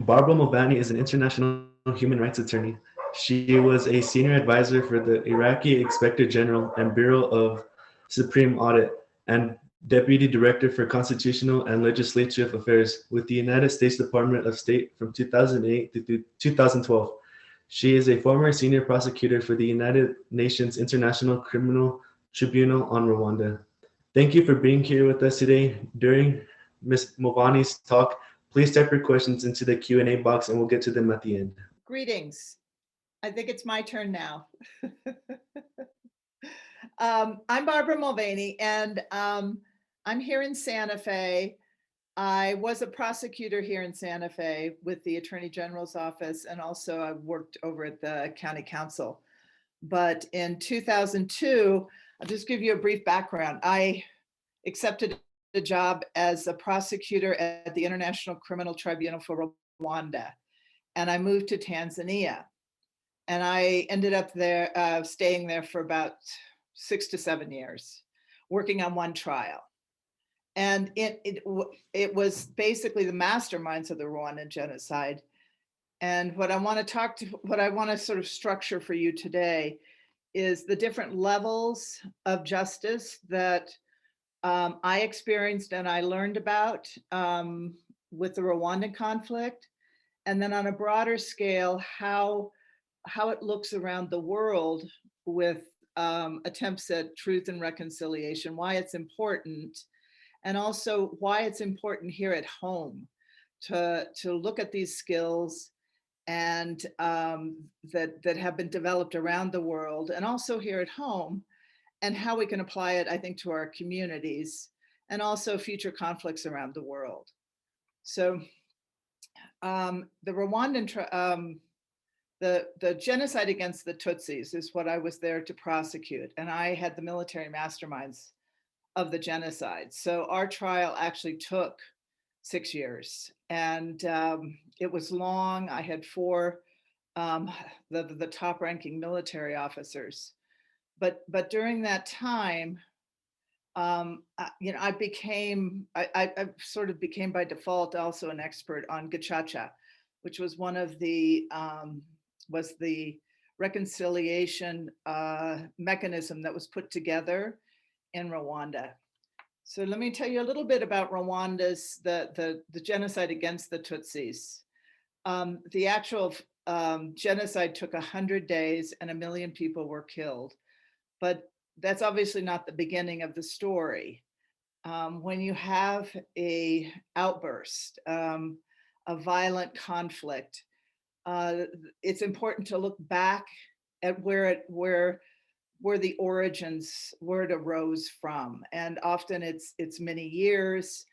Barbara Mulvaney is an international human rights attorney. She was a senior advisor for the Iraqi Inspector General and Bureau of Supreme Audit and Deputy Director for Constitutional and Legislative Affairs with the United States Department of State from 2008 to 2012. She is a former senior prosecutor for the United Nations International Criminal Tribunal on Rwanda. Thank you for being here with us today. During Ms. Mulvaney's talk, please type your questions into the Q&A box and we'll get to them at the end. Greetings. I think it's my turn now. I'm Barbara Mulvaney, and I'm here in Santa Fe. I was a prosecutor here in Santa Fe with the Attorney General's office, and also I worked over at the County Council. But in 2002, I'll just give you a brief background. I accepted a job as a prosecutor at the International Criminal Tribunal for Rwanda, and I moved to Tanzania. And I ended up there, staying there for about 6 to 7 years, working on one trial. And it was basically the masterminds of the Rwandan genocide. And what I want to sort of structure for you today is the different levels of justice that I experienced and I learned about with the Rwandan conflict. And then on a broader scale, how it looks around the world with attempts at truth and reconciliation, why it's important, and also why it's important here at home to look at these skills and that have been developed around the world and also here at home, and how we can apply it, I think, to our communities and also future conflicts around the world. So the Rwandan the genocide against the Tutsis is what I was there to prosecute, and I had the military masterminds of the genocide. So our trial actually took 6 years, and it was long. I had 4 the top-ranking military officers, but during that time, I sort of became by default also an expert on gacaca, which was one of the reconciliation mechanism that was put together in Rwanda. So let me tell you a little bit about Rwanda's the genocide against the Tutsis. The actual genocide took 100 days and 1 million people were killed, but that's obviously not the beginning of the story. When you have a outburst, a violent conflict, it's important to look back at where the origins, where it arose from. And often it's many years,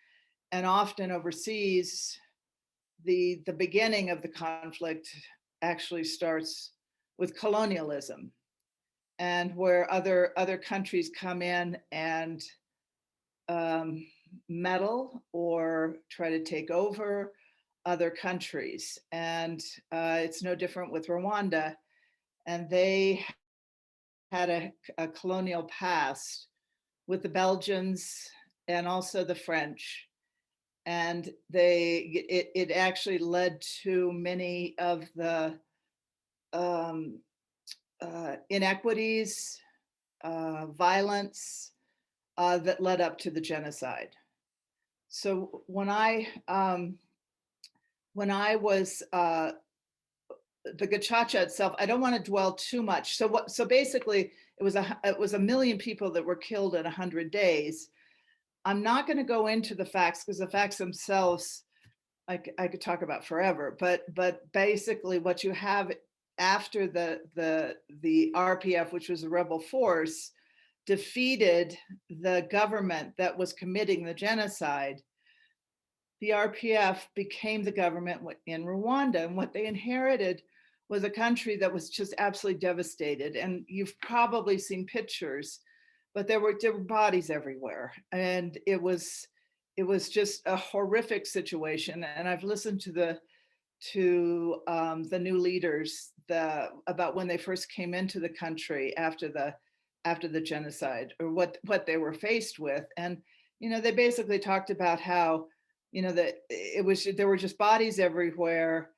and often overseas, the beginning of the conflict actually starts with colonialism, and where other countries come in and meddle or try to take over other countries. And it's no different with Rwanda. And they had a colonial past with the Belgians and also the French. And it actually led to many of the inequities, violence that led up to the genocide. So when I was the gacaca itself, I don't want to dwell too much. So basically, it was 1 million people that were killed in 100 days. I'm not going to go into the facts because the facts themselves, I could talk about forever. But basically, what you have after the RPF, which was a rebel force, defeated the government that was committing the genocide, the RPF became the government in Rwanda. And what they inherited was a country that was just absolutely devastated. And you've probably seen pictures, but there were bodies everywhere. And it was just a horrific situation. And I've listened to the new leaders about when they first came into the country after the genocide, or what they were faced with. And they basically talked about how that there were just bodies everywhere.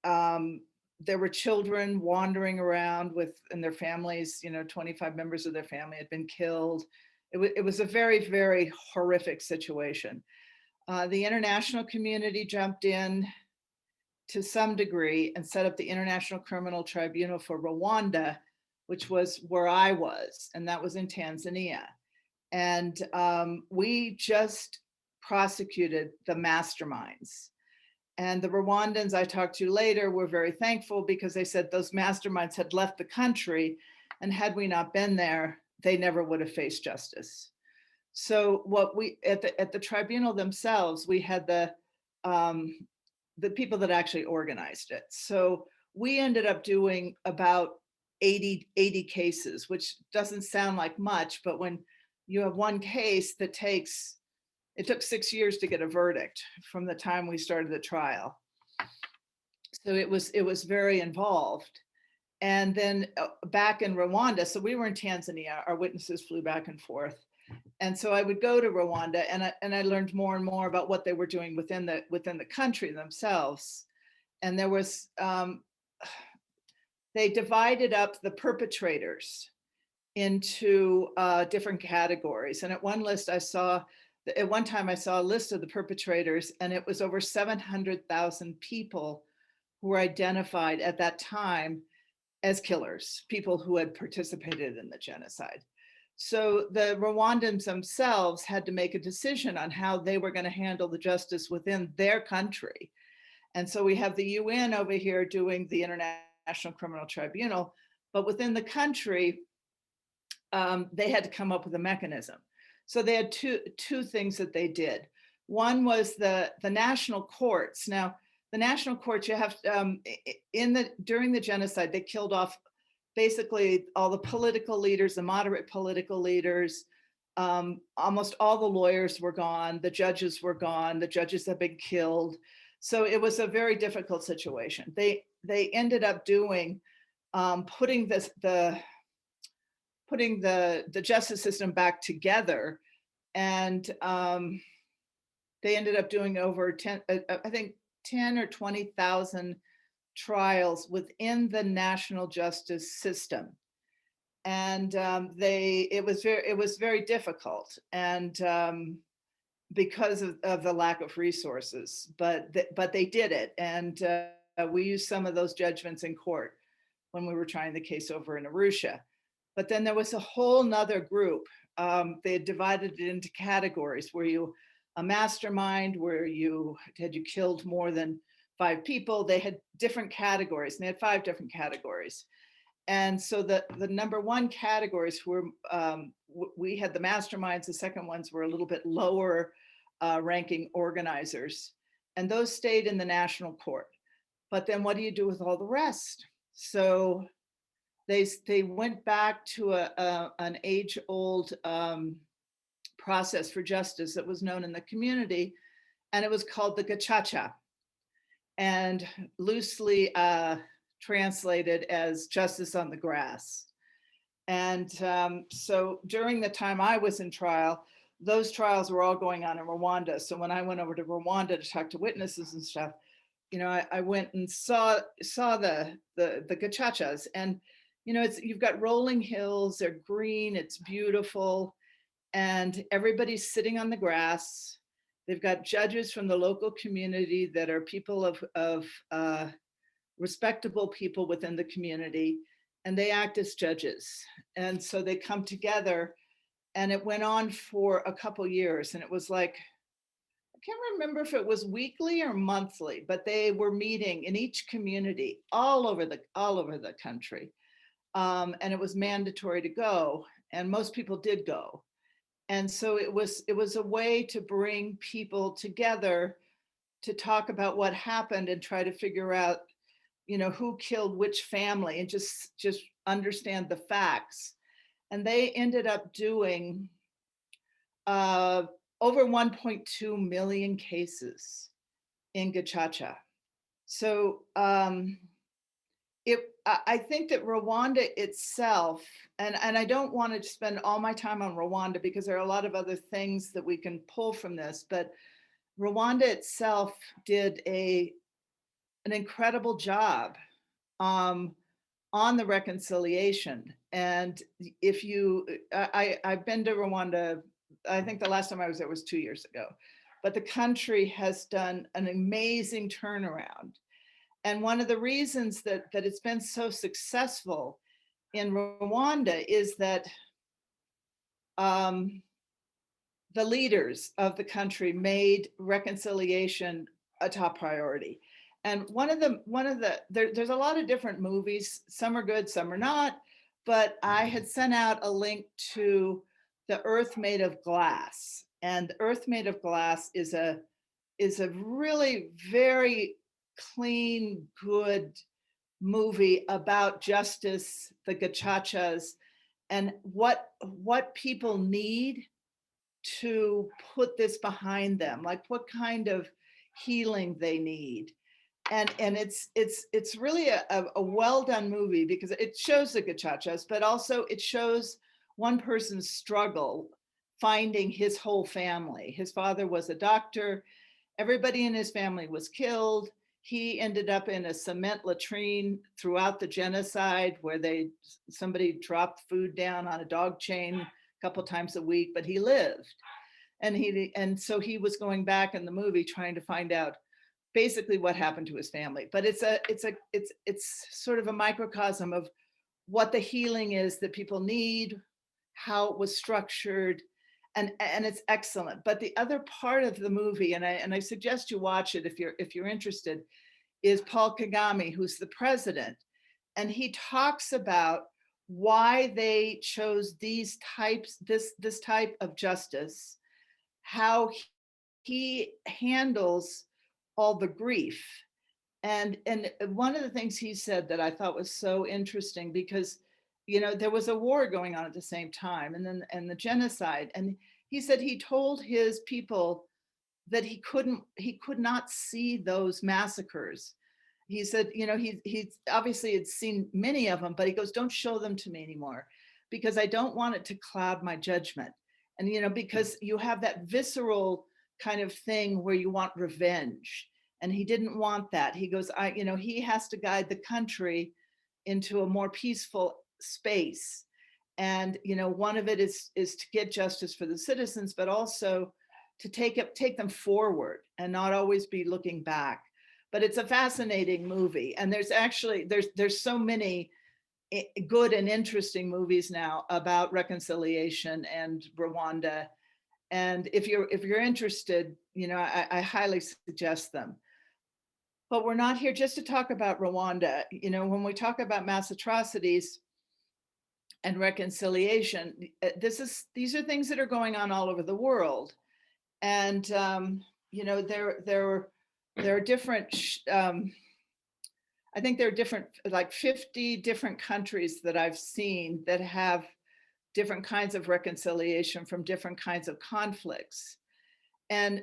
There were children wandering around and their families, 25 members of their family had been killed. It was a very, very horrific situation. The international community jumped in to some degree and set up the International Criminal Tribunal for Rwanda, which was where I was, and that was in Tanzania. And we just prosecuted the masterminds. And the Rwandans I talked to later were very thankful because they said those masterminds had left the country, and had we not been there, they never would have faced justice. So what we at the tribunal themselves, we had the people that actually organized it. So we ended up doing about 80 cases, which doesn't sound like much, but when you have one case that it took 6 years to get a verdict from the time we started the trial. So it was very involved. And then back in Rwanda, so we were in Tanzania, our witnesses flew back and forth. And so I would go to Rwanda, and I learned more and more about what they were doing within the country themselves. And there was, they divided up the perpetrators into different categories. And at one time I saw a list of the perpetrators, and it was over 700,000 people who were identified at that time as killers, people who had participated in the genocide. So the Rwandans themselves had to make a decision on how they were going to handle the justice within their country. And so we have the UN over here doing the International Criminal Tribunal, but within the country, they had to come up with a mechanism. So they had two things that they did. One was the national courts. Now, the national courts, you have during the genocide, they killed off basically all the political leaders, the moderate political leaders. Almost all the lawyers were gone. The judges were gone. The judges have been killed. So it was a very difficult situation. They ended up doing putting the justice system back together, and they ended up doing over 10 or 20,000 trials within the national justice system. And it was very difficult, and because of the lack of resources, but they did it. And we used some of those judgments in court when we were trying the case over in Arusha. But then there was a whole nother group. They had divided it into categories where a mastermind, where you killed more than 5 people. They had different categories, and they had 5 different categories. And so the number one categories were, we had the masterminds. The second ones were a little bit lower ranking organizers, and those stayed in the national court. But then what do you do with all the rest? So they went back to an age-old process for justice that was known in the community, and it was called the gacaca, and loosely translated as justice on the grass. And so during the time I was in trial, those trials were all going on in Rwanda. So when I went over to Rwanda to talk to witnesses and stuff, I went and saw the gachachas, and you've got rolling hills, they're green, it's beautiful, and everybody's sitting on the grass. They've got judges from the local community that are people of respectable people within the community, and they act as judges. And so they come together, and it went on for a couple years, and it was like, I can't remember if it was weekly or monthly, but they were meeting in each community all over the country. And it was mandatory to go, and most people did go. And so it was a way to bring people together to talk about what happened and try to figure out, who killed which family, and just understand the facts. And they ended up doing over 1.2 million cases in gacaca. So I think that Rwanda itself, and I don't want to spend all my time on Rwanda because there are a lot of other things that we can pull from this, but Rwanda itself did an incredible job on the reconciliation. And if you, I've been to Rwanda, I think the last time I was there was 2 years ago, but the country has done an amazing turnaround. And one of the reasons that it's been so successful in Rwanda is that the leaders of the country made reconciliation a top priority. And there's a lot of different movies. Some are good, some are not. But I had sent out a link to The Earth Made of Glass. And The Earth Made of Glass is a really very clean, good movie about justice, the gachachas, and what people need to put this behind them, like what kind of healing they need. And it's really a well done movie because it shows the gachachas, but also it shows one person's struggle finding his whole family. His father was a doctor. Everybody in his family was killed. He ended up in a cement latrine throughout the genocide where somebody dropped food down on a dog chain a couple times a week, but he lived. And so he was going back in the movie trying to find out basically what happened to his family. But it's sort of a microcosm of what the healing is that people need, how it was structured, and it's excellent. But the other part of the movie, and I suggest you watch it if you're interested, is Paul Kagame, who's the president, and he talks about why they chose this type of justice, how he handles all the grief. And one of the things he said that I thought was so interesting, because there was a war going on at the same time, and the genocide, and he said he told his people that he could not see those massacres. He said, he obviously had seen many of them, but he goes, don't show them to me anymore, because I don't want it to cloud my judgment. And because you have that visceral kind of thing where you want revenge, and he didn't want that. He goes, he has to guide the country into a more peaceful space. And one of it is to get justice for the citizens, but also to take them forward and not always be looking back. But it's a fascinating movie, and there's so many good and interesting movies now about reconciliation and Rwanda. And if you're interested, I highly suggest them. But we're not here just to talk about Rwanda. When we talk about mass atrocities and reconciliation, these are things that are going on all over the world. And there are different. I think there are different, like 50 different countries that I've seen that have different kinds of reconciliation from different kinds of conflicts, and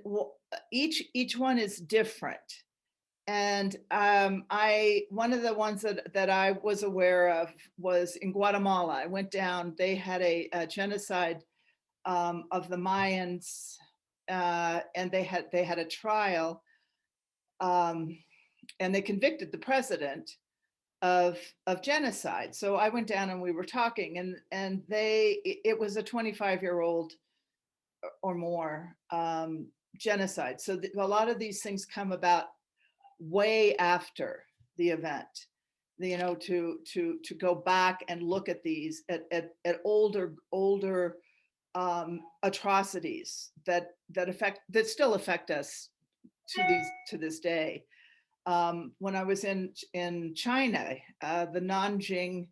each one is different. And one of the ones that I was aware of was in Guatemala. I went down. They had a genocide of the Mayans, and they had a trial, and they convicted the president of genocide. So I went down and we were talking, and it was a 25-year-old or more genocide. So a lot of these things come about way after the event, to go back and look at these at older atrocities that still affect us to this day. When I was in China, the Nanjing,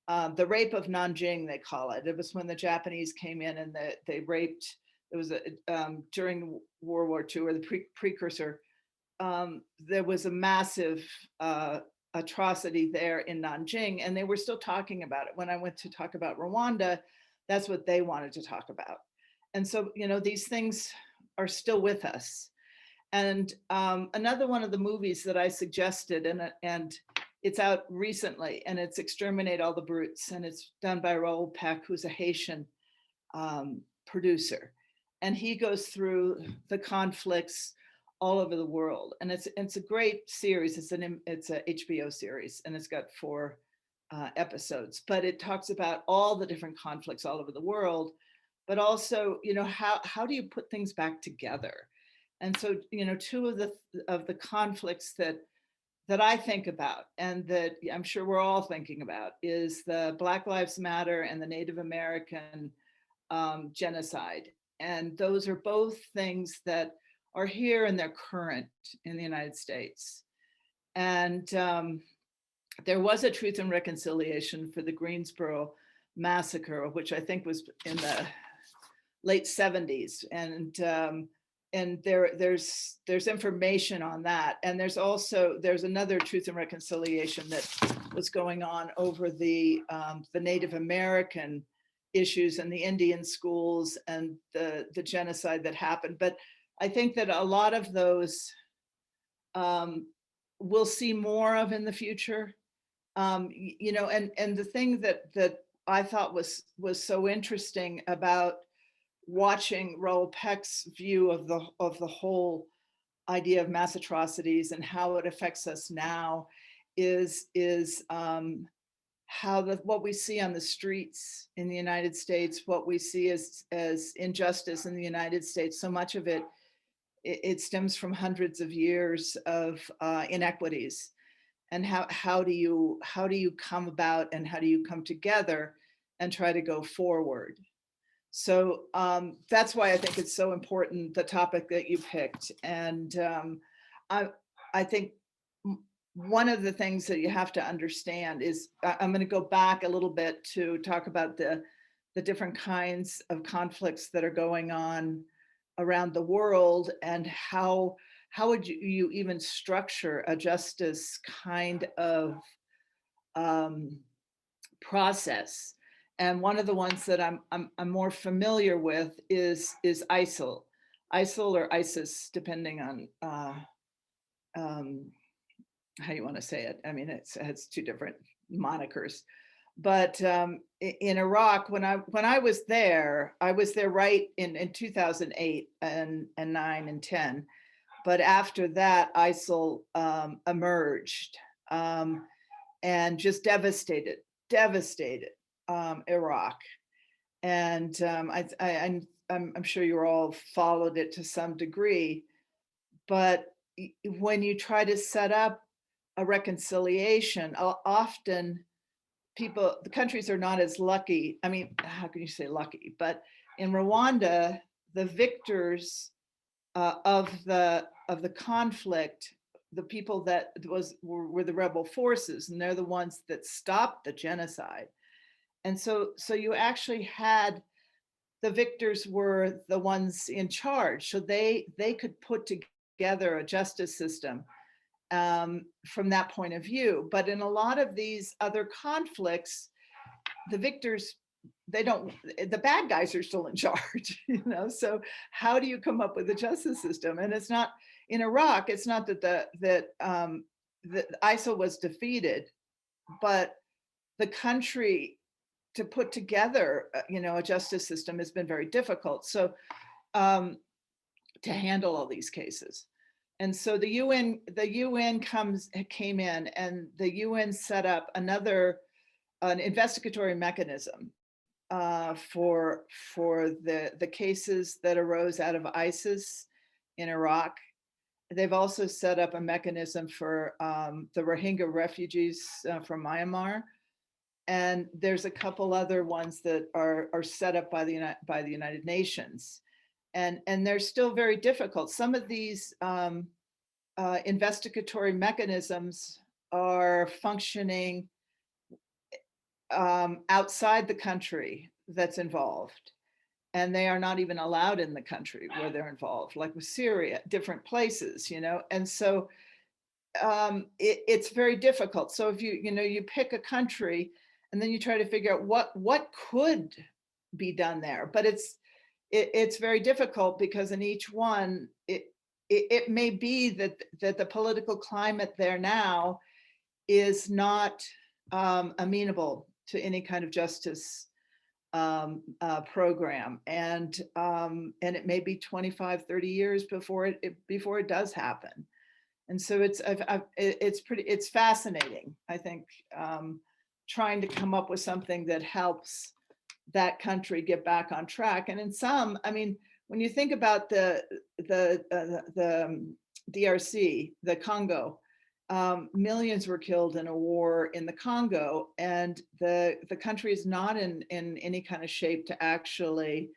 the rape of Nanjing, they call it. It was when the Japanese came in and they raped. It was during World War II, or the precursor. There was a massive atrocity there in Nanjing, and they were still talking about it. When I went to talk about Rwanda, that's what they wanted to talk about. And so, these things are still with us. And another one of the movies that I suggested, and it's out recently, and it's Exterminate All the Brutes, and it's done by Raoul Peck, who's a Haitian producer. And he goes through the conflicts all over the world. And it's a great series. It's a HBO series, and it's got 4 episodes, but it talks about all the different conflicts all over the world, but also, how do you put things back together? And so, 2 of the conflicts that I think about, and that I'm sure we're all thinking about, is the Black Lives Matter and the Native American genocide. And those are both things that are here and they're current in the United States. And there was a Truth and Reconciliation for the Greensboro massacre, which I think was in the late 70s. And there's information on that. And there's another Truth and Reconciliation that was going on over the Native American issues and the Indian schools and the genocide that happened. But I think that a lot of those we'll see more of in the future. And the thing that I thought was so interesting about watching Raoul Peck's view of the whole idea of mass atrocities and how it affects us now is how what we see on the streets in the United States, what we see as injustice in the United States, so much of it stems from hundreds of years of inequities. And how do you come about, and how do you come together and try to go forward? So that's why I think it's so important, the topic that you picked. And I think one of the things that you have to understand is, I'm going to go back a little bit to talk about the different kinds of conflicts that are going on around the world, and how would you even structure a justice kind of process. And one of the ones that I'm more familiar with is ISIL or ISIS, depending on how you want to say it. I mean, it has 2 different monikers. But in Iraq, when I was there right in 2008 and 9 and 10. But after that, ISIL emerged and just devastated Iraq. And I'm sure you all followed it to some degree. But when you try to set up a reconciliation, often the countries are not as lucky. I mean, how can you say lucky? But in Rwanda, the victors of the conflict, the people that were the rebel forces, and they're the ones that stopped the genocide. And so you actually had, the victors were the ones in charge, so they could put together a justice system from that point of view. But in a lot of these other conflicts, the victors, the bad guys are still in charge, so how do you come up with a justice system? And it's not, in Iraq, it's not that ISIL was defeated, but the country to put together a justice system has been very difficult, so to handle all these cases. And so the UN came in, and the UN set up an investigatory mechanism for the cases that arose out of ISIS in Iraq. They've also set up a mechanism for the Rohingya refugees from Myanmar, and there's a couple other ones that are set up by the United Nations, and they're still very difficult. Some of these investigatory mechanisms are functioning outside the country that's involved, and they are not even allowed in the country where they're involved, like with Syria, different places, and so it's very difficult. So if you pick a country, and then you try to figure out what could be done there, but it's very difficult, because in each one, it may be that the political climate there now is not amenable to any kind of justice program, and it may be 25, 30 years before it does happen. And so it's fascinating, I think, trying to come up with something that helps that country get back on track. And in some, I mean, when you think about the DRC, the Congo, millions were killed in a war in the Congo, and the country is not in any kind of shape to actually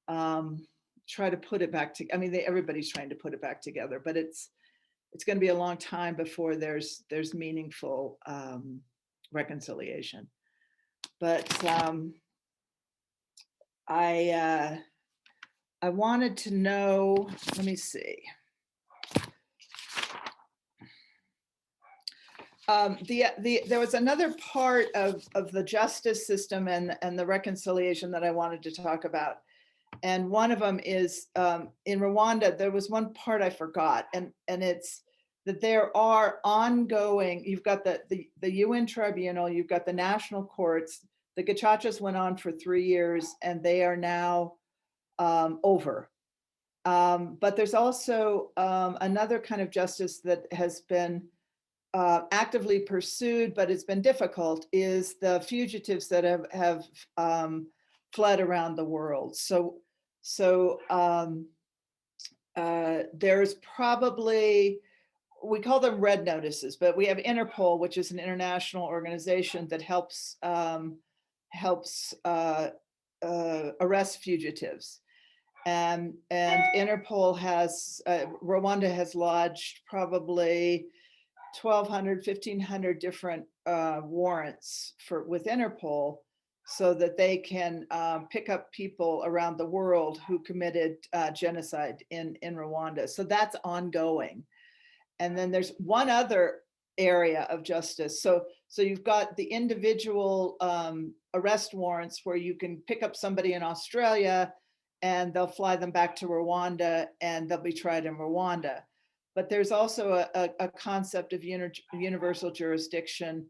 try to put it back together. I mean, everybody's trying to put it back together, but it's going to be a long time before there's meaningful reconciliation. But I wanted to know, let me see. There was another part of the justice system and the reconciliation that I wanted to talk about. And one of them is in Rwanda, there was one part I forgot, and it's that there are ongoing, you've got the UN Tribunal, you've got the national courts. The gachachas went on for 3 years and they are now over. But there's also another kind of justice that has been actively pursued, but it's been difficult, is the fugitives that have fled around the world. So there's probably, we call them red notices, but we have Interpol, which is an international organization that helps arrest fugitives. And Interpol has, Rwanda has lodged probably 1,200, 1,500 different warrants with Interpol, so that they can pick up people around the world who committed genocide in Rwanda. So that's ongoing. And then there's one other area of justice. So you've got the individual arrest warrants where you can pick up somebody in Australia and they'll fly them back to Rwanda and they'll be tried in Rwanda. But there's also a concept of universal jurisdiction,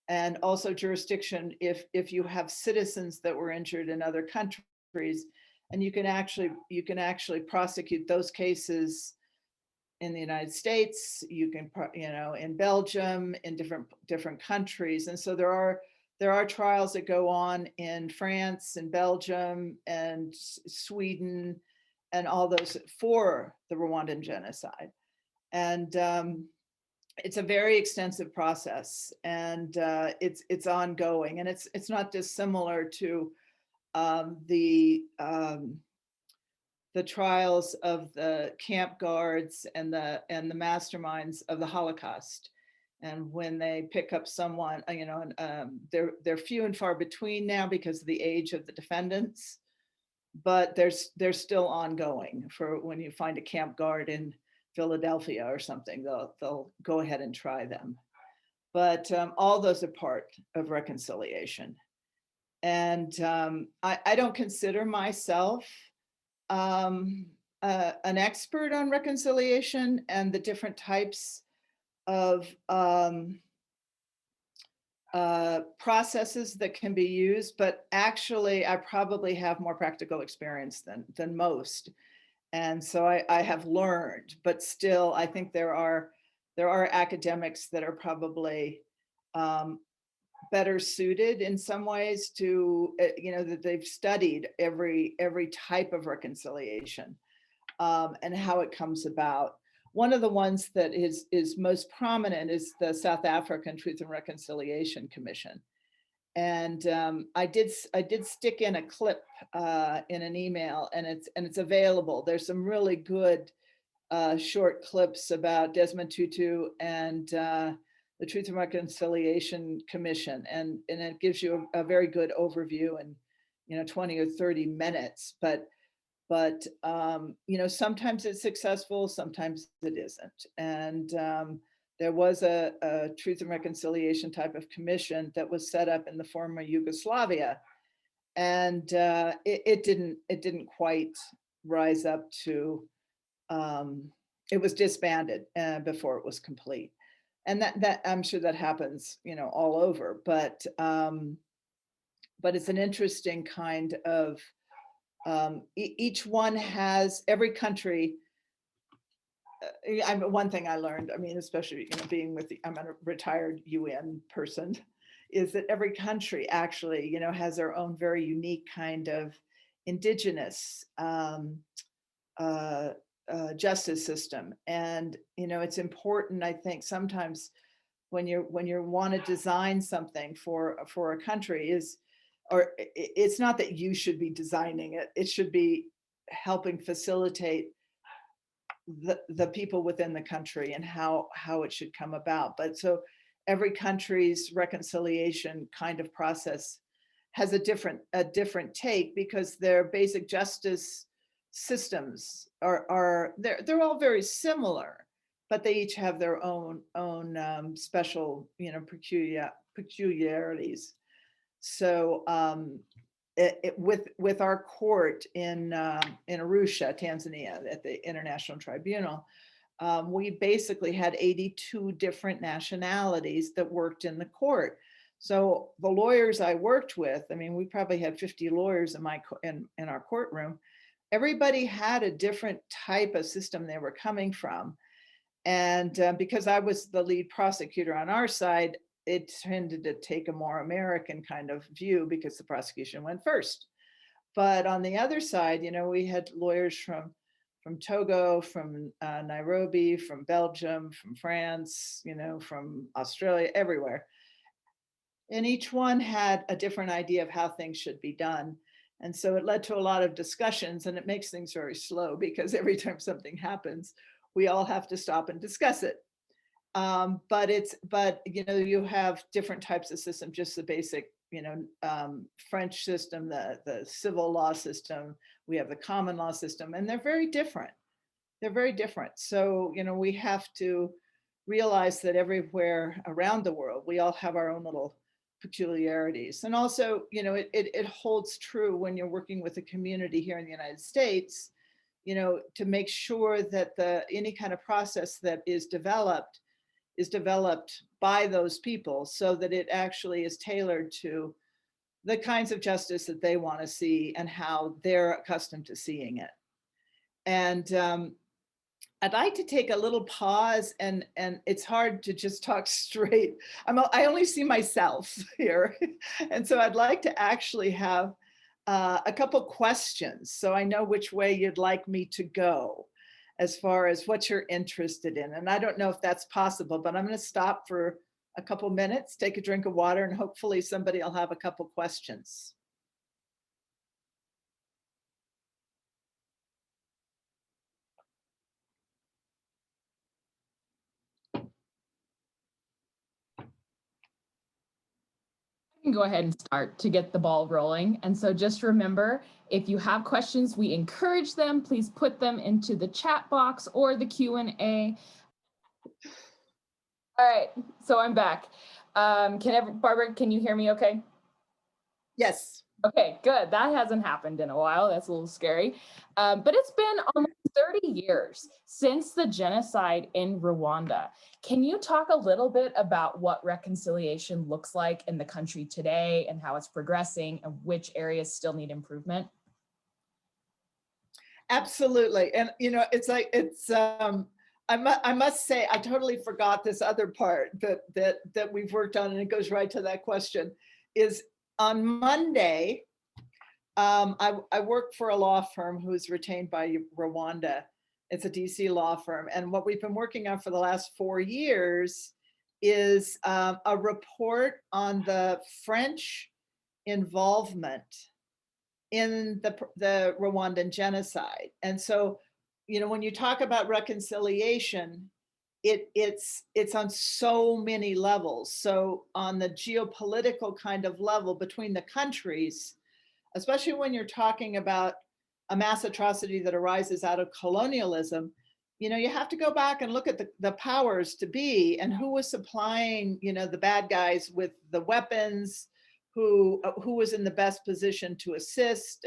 and also jurisdiction if you have citizens that were injured in other countries, and you can actually prosecute those cases in the United States, you can, in Belgium, in different countries. And so there are trials that go on in France and Belgium and Sweden and all those for the Rwandan genocide. And it's a very extensive process, and it's ongoing, and it's not dissimilar to the trials of the camp guards and the masterminds of the Holocaust. And when they pick up someone, they're few and far between now because of the age of the defendants, but they're still ongoing. For when you find a camp guard in Philadelphia or something, they'll go ahead and try them. But all those are part of reconciliation. And I don't consider myself an expert on reconciliation and the different types of processes that can be used, but actually I probably have more practical experience than most. And so I have learned, but still I think there are academics that are probably better suited in some ways to, that they've studied every type of reconciliation and how it comes about. One of the ones that is most prominent is the South African Truth and Reconciliation Commission. And I did stick in a clip in an email, and it's available. There's some really good short clips about Desmond Tutu and the Truth and Reconciliation Commission, and it gives you a very good overview in 20 or 30 minutes. But sometimes it's successful, sometimes it isn't. And there was a Truth and Reconciliation type of commission that was set up in the former Yugoslavia, and it didn't quite rise up to. It was disbanded before it was complete, and that I'm sure that happens, all over. But but it's an interesting kind of, each one has, every country, one thing I learned, I mean, especially, being with I'm a retired UN person, is that every country actually, has their own very unique kind of indigenous justice system. And, it's important, I think, sometimes when you want to design something for a country or it's not that you should be designing it, it should be helping facilitate the people within the country and how it should come about. But so every country's reconciliation kind of process has a different take, because their basic justice systems they're all very similar, but they each have their own special peculiarities. So with our court in Arusha, Tanzania, at the International Tribunal, we basically had 82 different nationalities that worked in the court. So the lawyers I worked with, I mean, we probably had 50 lawyers in our courtroom. Everybody had a different type of system they were coming from. And because I was the lead prosecutor on our side, it tended to take a more American kind of view because the prosecution went first. But on the other side, we had lawyers from Togo, from Nairobi, from Belgium, from France, from Australia, everywhere. And each one had a different idea of how things should be done. And so it led to a lot of discussions, and it makes things very slow because every time something happens, we all have to stop and discuss it. But you have different types of systems, just the basic, French system, the civil law system, we have the common law system, and they're very different. They're very different. So, we have to realize that everywhere around the world, we all have our own little peculiarities. And also, it holds true when you're working with a community here in the United States, to make sure that any kind of process that is developed by those people, so that it actually is tailored to the kinds of justice that they want to see and how they're accustomed to seeing it. And I'd like to take a little pause, and it's hard to just talk straight. I only see myself here. And so I'd like to actually have a couple questions, so I know which way you'd like me to go as far as what you're interested in. And I don't know if that's possible, but I'm going to stop for a couple minutes, take a drink of water, and hopefully somebody will have a couple questions. Go ahead and start to get the ball rolling. And so just remember, if you have questions, we encourage them. Please put them into the chat box or the Q&A. All right, so I'm back. Barbara, can you hear me okay? Yes. Okay, good. That hasn't happened in a while. That's a little scary. But it's been almost 30 years since the genocide in Rwanda. Can you talk a little bit about what reconciliation looks like in the country today and how it's progressing and which areas still need improvement? Absolutely. And, I must say, I totally forgot this other part that we've worked on, and it goes right to that question, is on Monday, I work for a law firm who's retained by Rwanda. It's a DC law firm. And what we've been working on for the last 4 years is a report on the French involvement in the Rwandan genocide. And so, when you talk about reconciliation, it's on so many levels. So on the geopolitical kind of level between the countries, especially when you're talking about a mass atrocity that arises out of colonialism, you have to go back and look at the powers to be and who was supplying, the bad guys with the weapons, who was in the best position to assist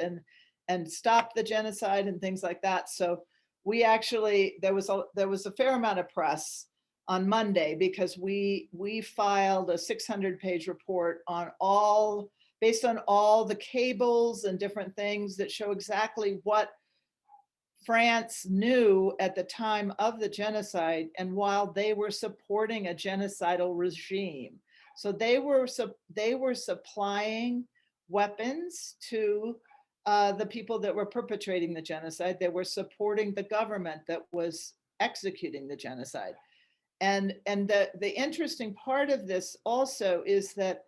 and stop the genocide and things like that. So we actually, there was a fair amount of press on Monday because we filed a 600-page report on all based on all the cables and different things that show exactly what France knew at the time of the genocide, and while they were supporting a genocidal regime. So they were supplying weapons to the people that were perpetrating the genocide. They were supporting the government that was executing the genocide. And the interesting part of this also is that,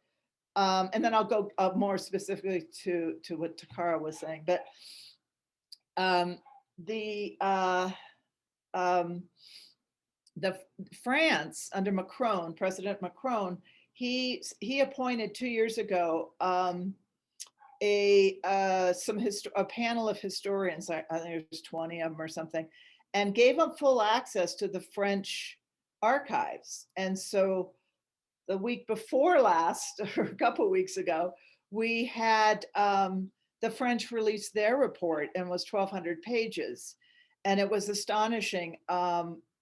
and then I'll go more specifically to what Takara was saying, but the France under Macron, President Macron, he appointed 2 years ago a panel of historians. I think there's 20 of them or something, and gave them full access to the French archives. And so the week before last, or a couple of weeks ago, we had the French released their report, and was 1,200 pages. And it was astonishing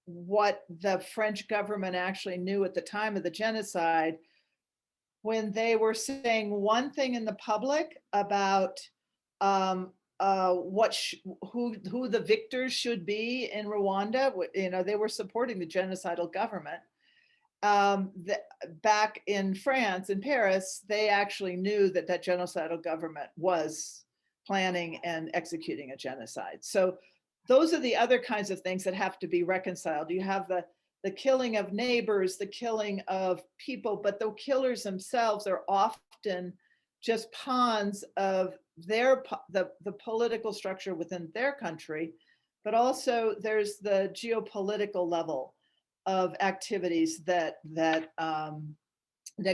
what the French government actually knew at the time of the genocide, when they were saying one thing in the public about who the victors should be in Rwanda. You know, they were supporting the genocidal government. Back in France, in Paris, they actually knew that that genocidal government was planning and executing a genocide. So those are the other kinds of things that have to be reconciled. You have the killing of neighbors, the killing of people, but the killers themselves are often just pawns of the political structure within their country, but also there's the geopolitical level of activities that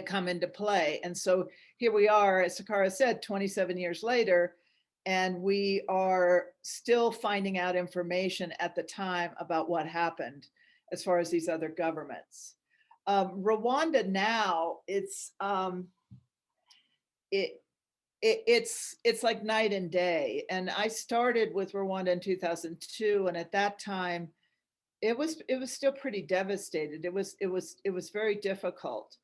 come into play. And so here we are, as Takara said, 27 years later, and we are still finding out information at the time about what happened as far as these other governments. Rwanda now, it's like night and day. And I started with Rwanda in 2002, and at that time, it was still pretty devastated. It was very difficult.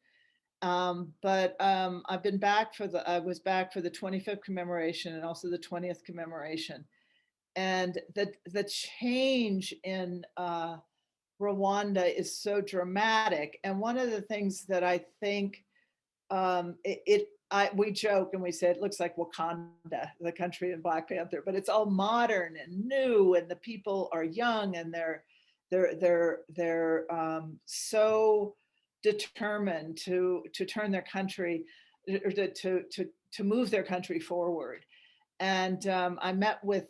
But I've been back I was back for the 25th commemoration and also the 20th commemoration. And the change in Rwanda is so dramatic. And one of the things that I think we joke and we say it looks like Wakanda, the country in Black Panther, but it's all modern and new, and the people are young, and they're so determined to turn their country, or to move their country forward. And I met with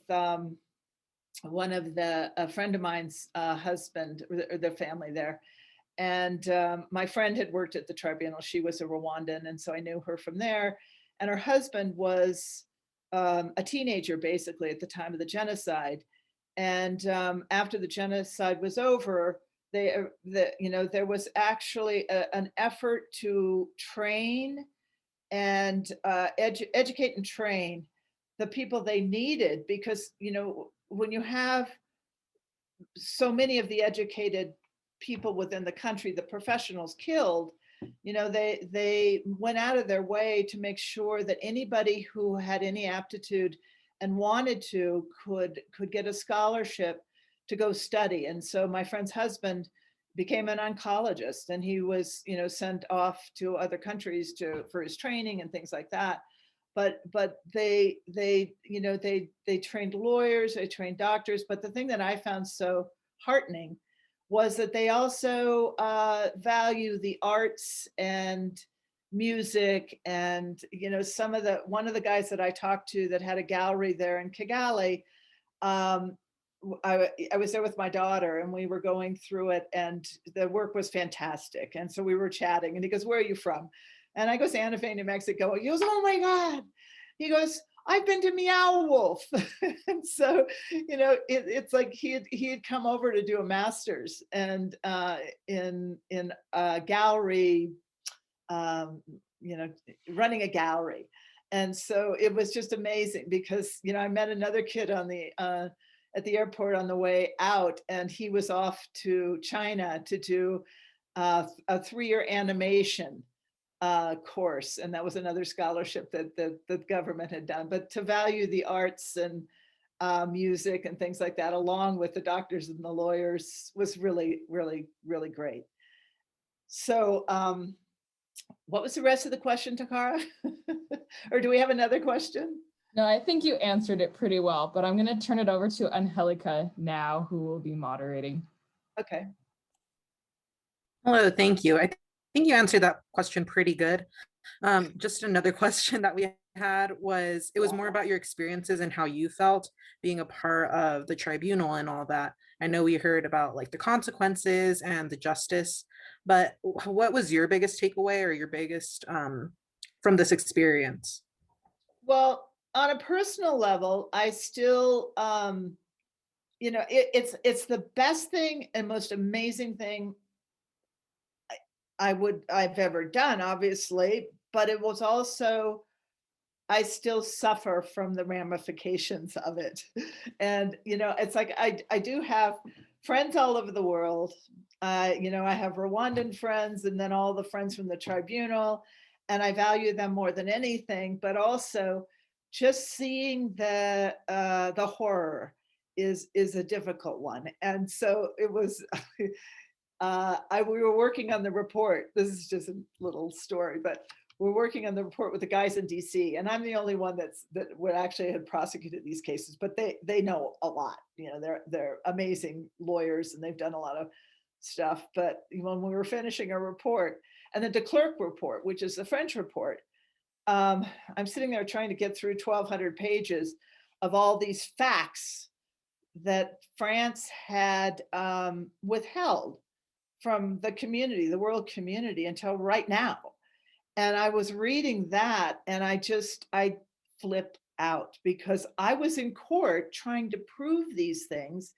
one of a friend of mine's husband, or their family there. And my friend had worked at the Tribunal. She was a Rwandan, and so I knew her from there. And her husband was a teenager, basically, at the time of the genocide. And after the genocide was over, there was actually an effort to train and educate and train the people they needed, because when you have so many of the educated people within the country, the professionals, killed, they went out of their way to make sure that anybody who had any aptitude and wanted to could get a scholarship to go study. And so my friend's husband became an oncologist, and he was sent off to other countries for his training and things like that. But they trained lawyers, they trained doctors. But the thing that I found so heartening was that they also value the arts and music. And one of the guys that I talked to that had a gallery there in Kigali, I was there with my daughter, and we were going through it, and the work was fantastic. And so we were chatting, and he goes, "Where are you from?" And I go, "Santa Fe, New Mexico." He goes, "Oh my God." He goes, "I've been to Meow Wolf." And so, it's like he had come over to do a master's and in a gallery, running a gallery. And so it was just amazing because, I met another kid at the airport on the way out, and he was off to China to do a 3-year animation course, and that was another scholarship that the government had done. But to value the arts and music and things like that, along with the doctors and the lawyers, was really, really, really great. So, what was the rest of the question, Takara? Or do we have another question? No, I think you answered it pretty well, but I'm going to turn it over to Angelica now, who will be moderating. Okay. Hello, thank you. I think you answered that question pretty good. Just another question that we had was, it was more about your experiences and how you felt being a part of the tribunal and all that. I know we heard about like the consequences and the justice, but what was your biggest takeaway or your biggest from this experience? Well, on a personal level, I still, you know, it's the best thing and most amazing thing I've ever done, obviously, but it was also, I still suffer from the ramifications of it. And, you know, it's like, I do have friends all over the world. You know, I have Rwandan friends and then all the friends from the tribunal, and I value them more than anything, but also just seeing the horror is a difficult one. And so it was, we were working on the report. This is just a little story, but we're working on the report with the guys in DC, and I'm the only one that would actually had prosecuted these cases, but they know a lot. You know, they're amazing lawyers and they've done a lot of stuff. But when we were finishing a report, and the de Klerk report, which is the French report, I'm sitting there trying to get through 1,200 pages of all these facts that France had withheld from the community, the world community, until right now. And I was reading that and I flipped out, because I was in court trying to prove these things.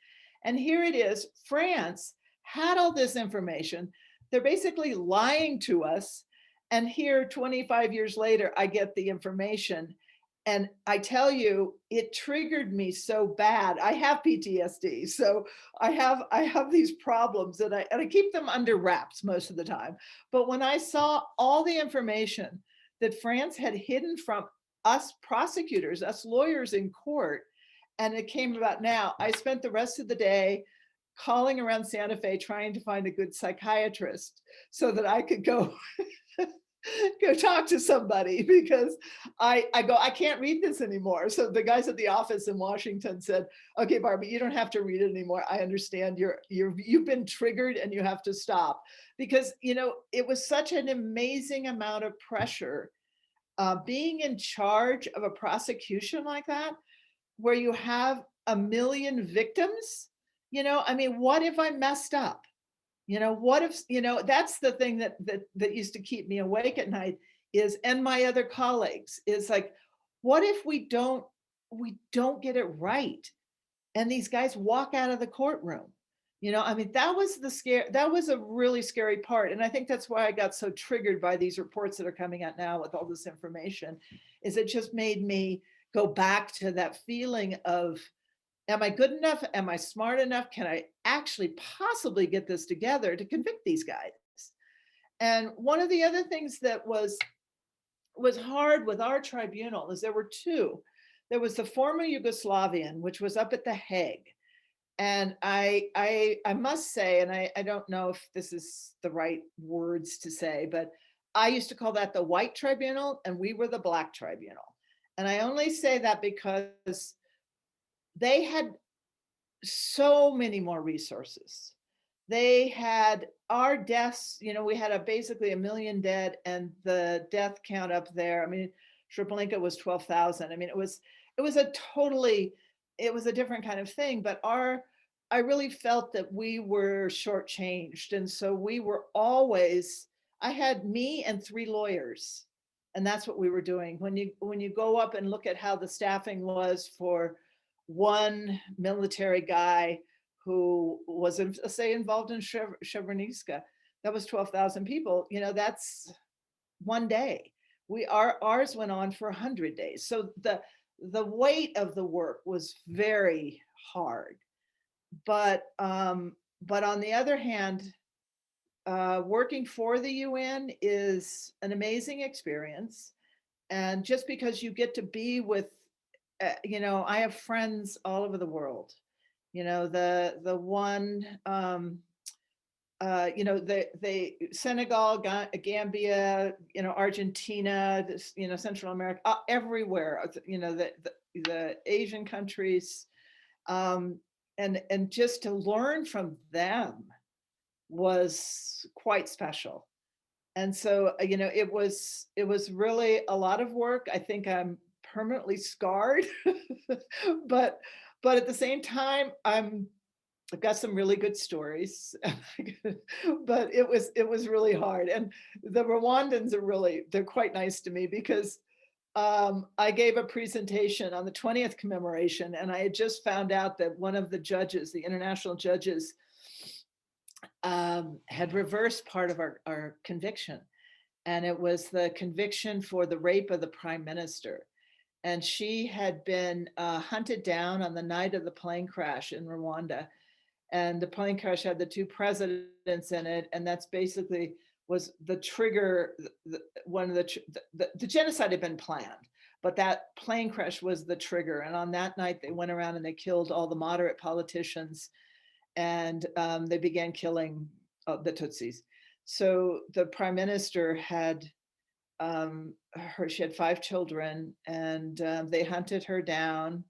And here it is, France had all this information. They're basically lying to us. And here, 25 years later, I get the information. And I tell you, it triggered me so bad. I have PTSD, so I have these problems, and I keep them under wraps most of the time. But when I saw all the information that France had hidden from us prosecutors, us lawyers in court, and it came about now, I spent the rest of the day calling around Santa Fe trying to find a good psychiatrist so that I could go go talk to somebody, because I can't read this anymore. So the guys at the office in Washington said, okay, Barbie, you don't have to read it anymore. I understand you've been triggered and you have to stop. Because, you know, it was such an amazing amount of pressure being in charge of a prosecution like that, where you have 1 million victims. You know, I mean, what if I messed up? You know, what if, you know, that's the thing that used to keep me awake at night is, and my other colleagues, is like, what if we don't get it right? And these guys walk out of the courtroom. You know, I mean, that was a really scary part. And I think that's why I got so triggered by these reports that are coming out now with all this information, is it just made me go back to that feeling of, am I good enough? Am I smart enough? Can I actually possibly get this together to convict these guys? And one of the other things that was hard with our tribunal is there were two. There was the former Yugoslavian, which was up at The Hague. And I must say, and I don't know if this is the right words to say, but I used to call that the white tribunal and we were the black tribunal. And I only say that because they had so many more resources. They had our deaths, you know, we had basically 1 million dead, and the death count up there, I mean, Srebrenica was 12,000. I mean, it was a different kind of thing, but I really felt that we were shortchanged. And so we were always, I had me and 3 lawyers, and that's what we were doing. When you go up and look at how the staffing was for one military guy who was, say, involved in Srebrenica, that was 12,000 people. You know, that's one day. Ours went on for 100 days. So the weight of the work was very hard. But on the other hand, working for the UN is an amazing experience. And just because you get to be with, I have friends all over the world. The one, Senegal, Gambia, Argentina, Central America, everywhere, the Asian countries, and just to learn from them was quite special. And so, it was really a lot of work. I think I'm permanently scarred, but at the same time, I've got some really good stories, but it was really hard. And the Rwandans they're quite nice to me because I gave a presentation on the 20th commemoration, and I had just found out that one of the judges, the international judges, had reversed part of our conviction. And it was the conviction for the rape of the prime minister. And she had been hunted down on the night of the plane crash in Rwanda. And the plane crash had the two presidents in it. And that's basically was the trigger. The genocide had been planned, but that plane crash was the trigger. And on that night, they went around and they killed all the moderate politicians, and they began killing the Tutsis. So the prime minister had she had 5 children, and they hunted her down,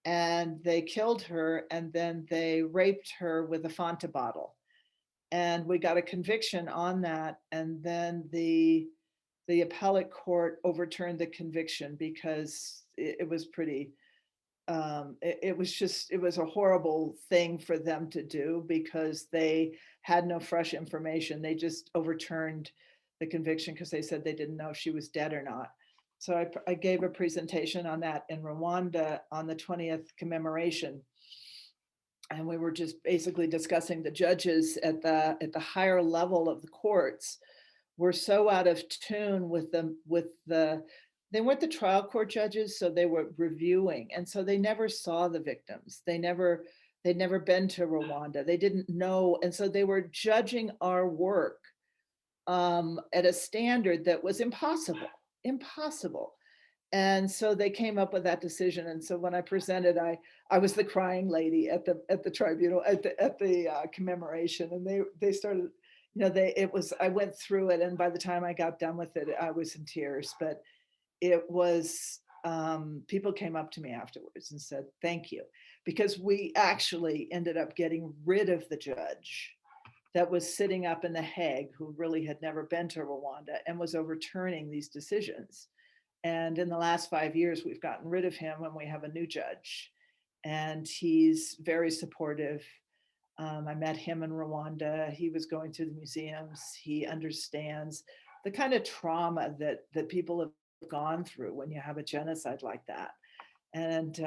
and they killed her, and then they raped her with a Fanta bottle. And we got a conviction on that, and then the appellate court overturned the conviction because it was pretty. It was a horrible thing for them to do because they had no fresh information. They just overturned the conviction because they said they didn't know if she was dead or not. So I gave a presentation on that in Rwanda on the 20th commemoration. And we were just basically discussing the judges at the higher level of the courts were so out of tune with they weren't the trial court judges, so they were reviewing. And so they never saw the victims. They'd never been to Rwanda. They didn't know. And so they were judging our work at a standard that was impossible. And so they came up with that decision. And so when I presented, I was the crying lady at the tribunal, at the commemoration. And they started, I went through it. And by the time I got done with it, I was in tears. But it was, people came up to me afterwards and said, thank you, because we actually ended up getting rid of the judge that was sitting up in The Hague, who really had never been to Rwanda and was overturning these decisions. And in the last 5 years, we've gotten rid of him and we have a new judge. And he's very supportive. I met him in Rwanda. He was going to the museums. He understands the kind of trauma that people have gone through when you have a genocide like that. And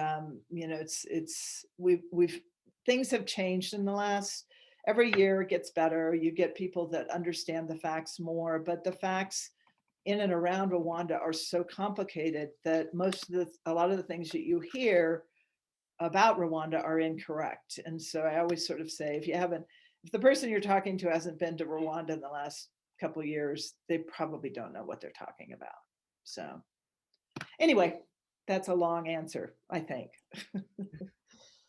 we've things have changed in the last, every year it gets better. You get people that understand the facts more, but the facts in and around Rwanda are so complicated that a lot of the things that you hear about Rwanda are incorrect. And so I always sort of say, if the person you're talking to hasn't been to Rwanda in the last couple of years, they probably don't know what they're talking about. So anyway, that's a long answer, I think.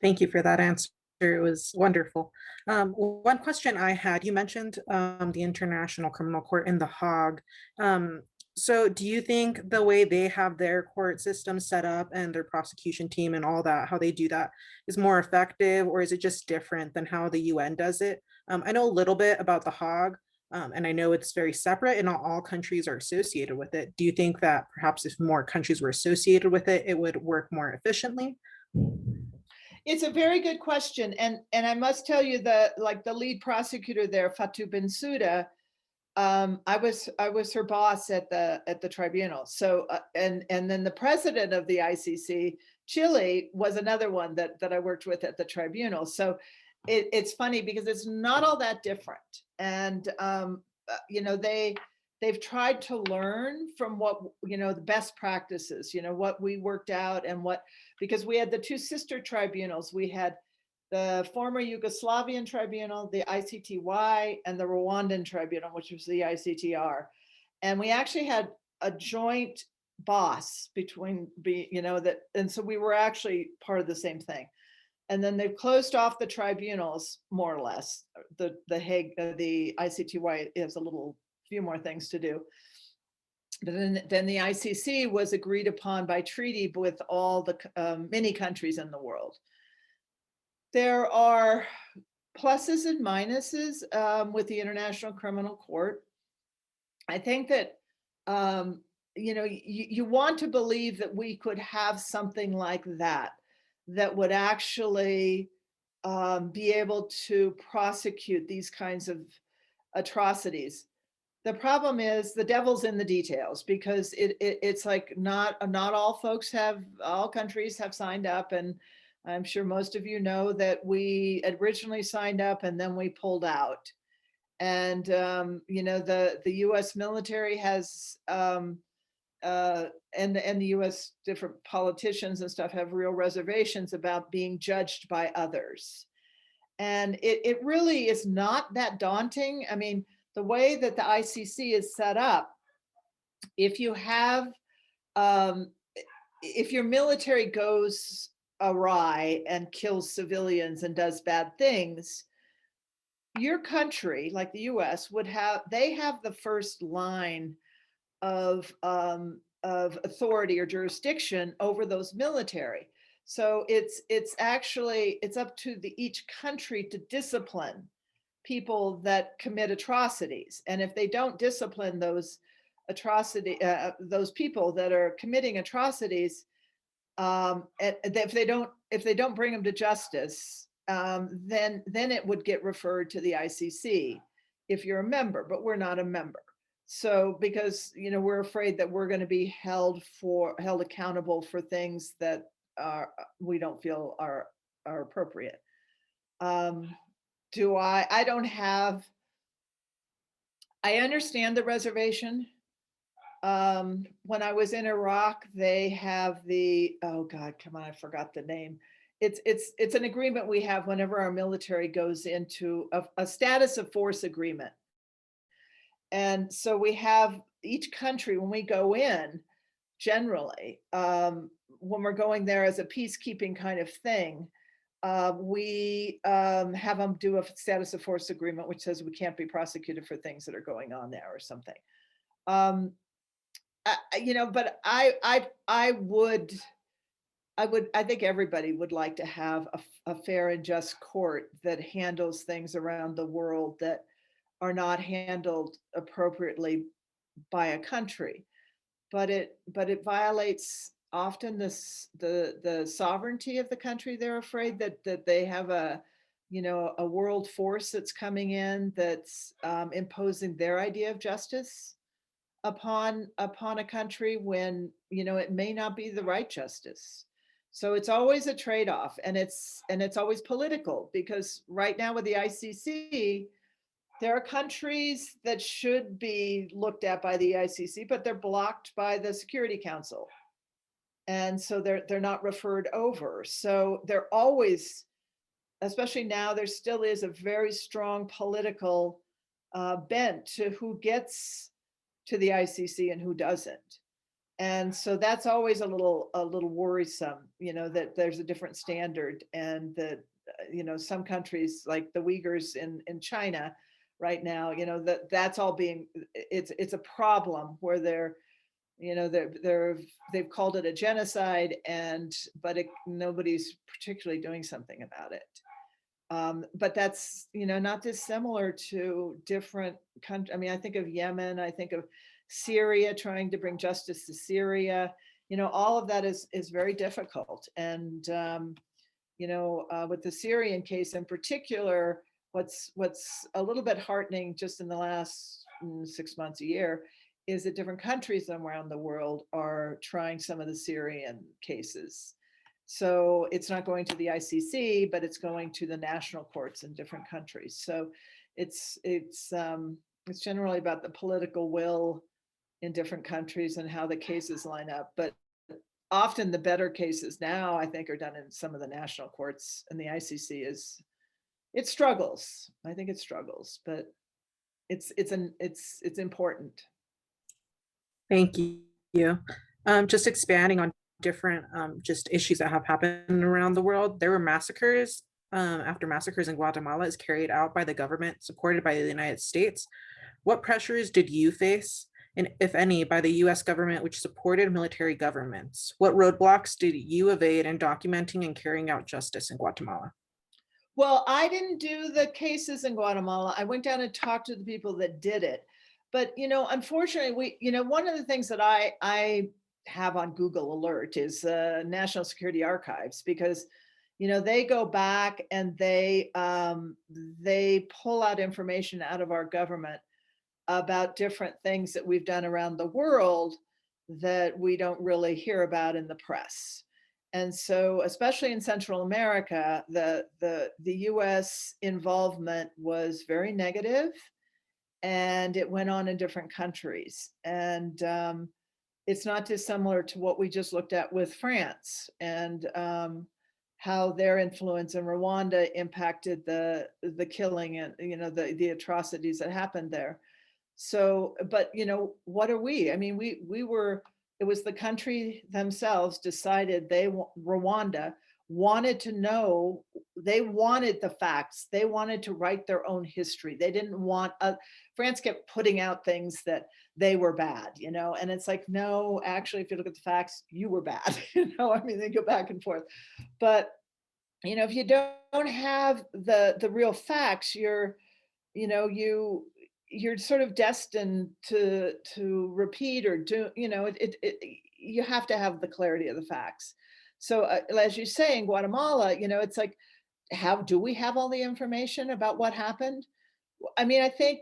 Thank you for that answer. It was wonderful. One question I had, you mentioned the International Criminal Court in The Hague. So do you think the way they have their court system set up and their prosecution team and all that, how they do that is more effective, or is it just different than how the UN does it? I know a little bit about The Hague, and I know it's very separate and not all countries are associated with it. Do you think that perhaps if more countries were associated with it, it would work more efficiently? It's a very good question. And I must tell you that, like, the lead prosecutor there, Fatou Bensouda, I was her boss at the tribunal. So and then the president of the ICC, Chile, was another one that I worked with at the tribunal. So it's funny because it's not all that different. And they've tried to learn from what, the best practices, what we worked out, and because we had the two sister tribunals. We had the former Yugoslavian Tribunal, the ICTY, and the Rwandan Tribunal, which was the ICTR. And we actually had a joint boss between, that, and so we were actually part of the same thing. And then they've closed off the tribunals, more or less. The Hague, the ICTY has a few more things to do. But then the ICC was agreed upon by treaty with all the many countries in the world. There are pluses and minuses with the International Criminal Court. I think that, you want to believe that we could have something like that would actually be able to prosecute these kinds of atrocities. The problem is the devil's in the details, because it's like not all countries have signed up. And I'm sure most of you know that we originally signed up and then we pulled out. And, the US military has, and the US different politicians and stuff have real reservations about being judged by others. And it really is not that daunting. I mean, the way that the ICC is set up, if you have, if your military goes awry and kills civilians and does bad things, your country, like the US, they have the first line of authority or jurisdiction over those military. So it's up to each country to discipline people that commit atrocities. And if they don't discipline those those people that are committing atrocities, if they don't bring them to justice, then it would get referred to the ICC if you're a member, but we're not a member. So because we're afraid that we're going to be held accountable for things that we don't feel are appropriate. I understand the reservation. When I was in Iraq, they have I forgot the name. It's an agreement we have whenever our military goes into a status of force agreement. And so we have each country, when we go in, generally, when we're going there as a peacekeeping kind of thing, we have them do a status of force agreement, which says we can't be prosecuted for things that are going on there or something. But I think everybody would like to have a fair and just court that handles things around the world that are not handled appropriately by a country. But it violates often the sovereignty of the country. They're afraid that they have a world force that's coming in that's imposing their idea of justice upon a country when it may not be the right justice. So it's always a trade-off, and it's always political, because right now with the ICC, there are countries that should be looked at by the ICC, but they're blocked by the Security Council. And so they're not referred over. So they're always, especially now, there still is a very strong political bent to who gets to the ICC and who doesn't. And so that's always a little worrisome, that there's a different standard, and that, some countries like the Uyghurs in China right now, that's all it's a problem where they've called it a genocide, but nobody's particularly doing something about it. But that's, not dissimilar to different countries. I mean, I think of Yemen, I think of Syria, trying to bring justice to Syria. All of that is very difficult. And, with the Syrian case in particular, what's a little bit heartening just in the last 6 months, a year, is that different countries around the world are trying some of the Syrian cases. So it's not going to the ICC, but it's going to the national courts in different countries. So it's generally about the political will in different countries and how the cases line up. But often the better cases now, I think, are done in some of the national courts, and the ICC it struggles. I think it struggles, but it's important. Thank you. Just expanding on different just issues that have happened around the world. There were massacres after massacres in Guatemala is carried out by the government supported by the United States. What pressures did you face, and if any, by the US government, which supported military governments? What roadblocks did you evade in documenting and carrying out justice in Guatemala? Well, I didn't do the cases in Guatemala. I went down and talked to the people that did it. But, unfortunately, one of the things that I have on Google Alert is National Security Archives, because, they go back and they pull out information out of our government about different things that we've done around the world that we don't really hear about in the press. And so, especially in Central America, the US involvement was very negative, and it went on in different countries. And it's not dissimilar to what we just looked at with France, and how their influence in Rwanda impacted the killing and the atrocities that happened there. So, but what are we? I mean, it was the country themselves decided Rwanda wanted to know, they wanted the facts, they wanted to write their own history. They didn't want, France kept putting out things that they were bad, and it's like, no, actually, if you look at the facts, you were bad, I mean, they go back and forth. But, if you don't have the real facts, you're sort of destined to repeat or do, you have to have the clarity of the facts. So as you say, in Guatemala, it's like, how do we have all the information about what happened? I mean, I think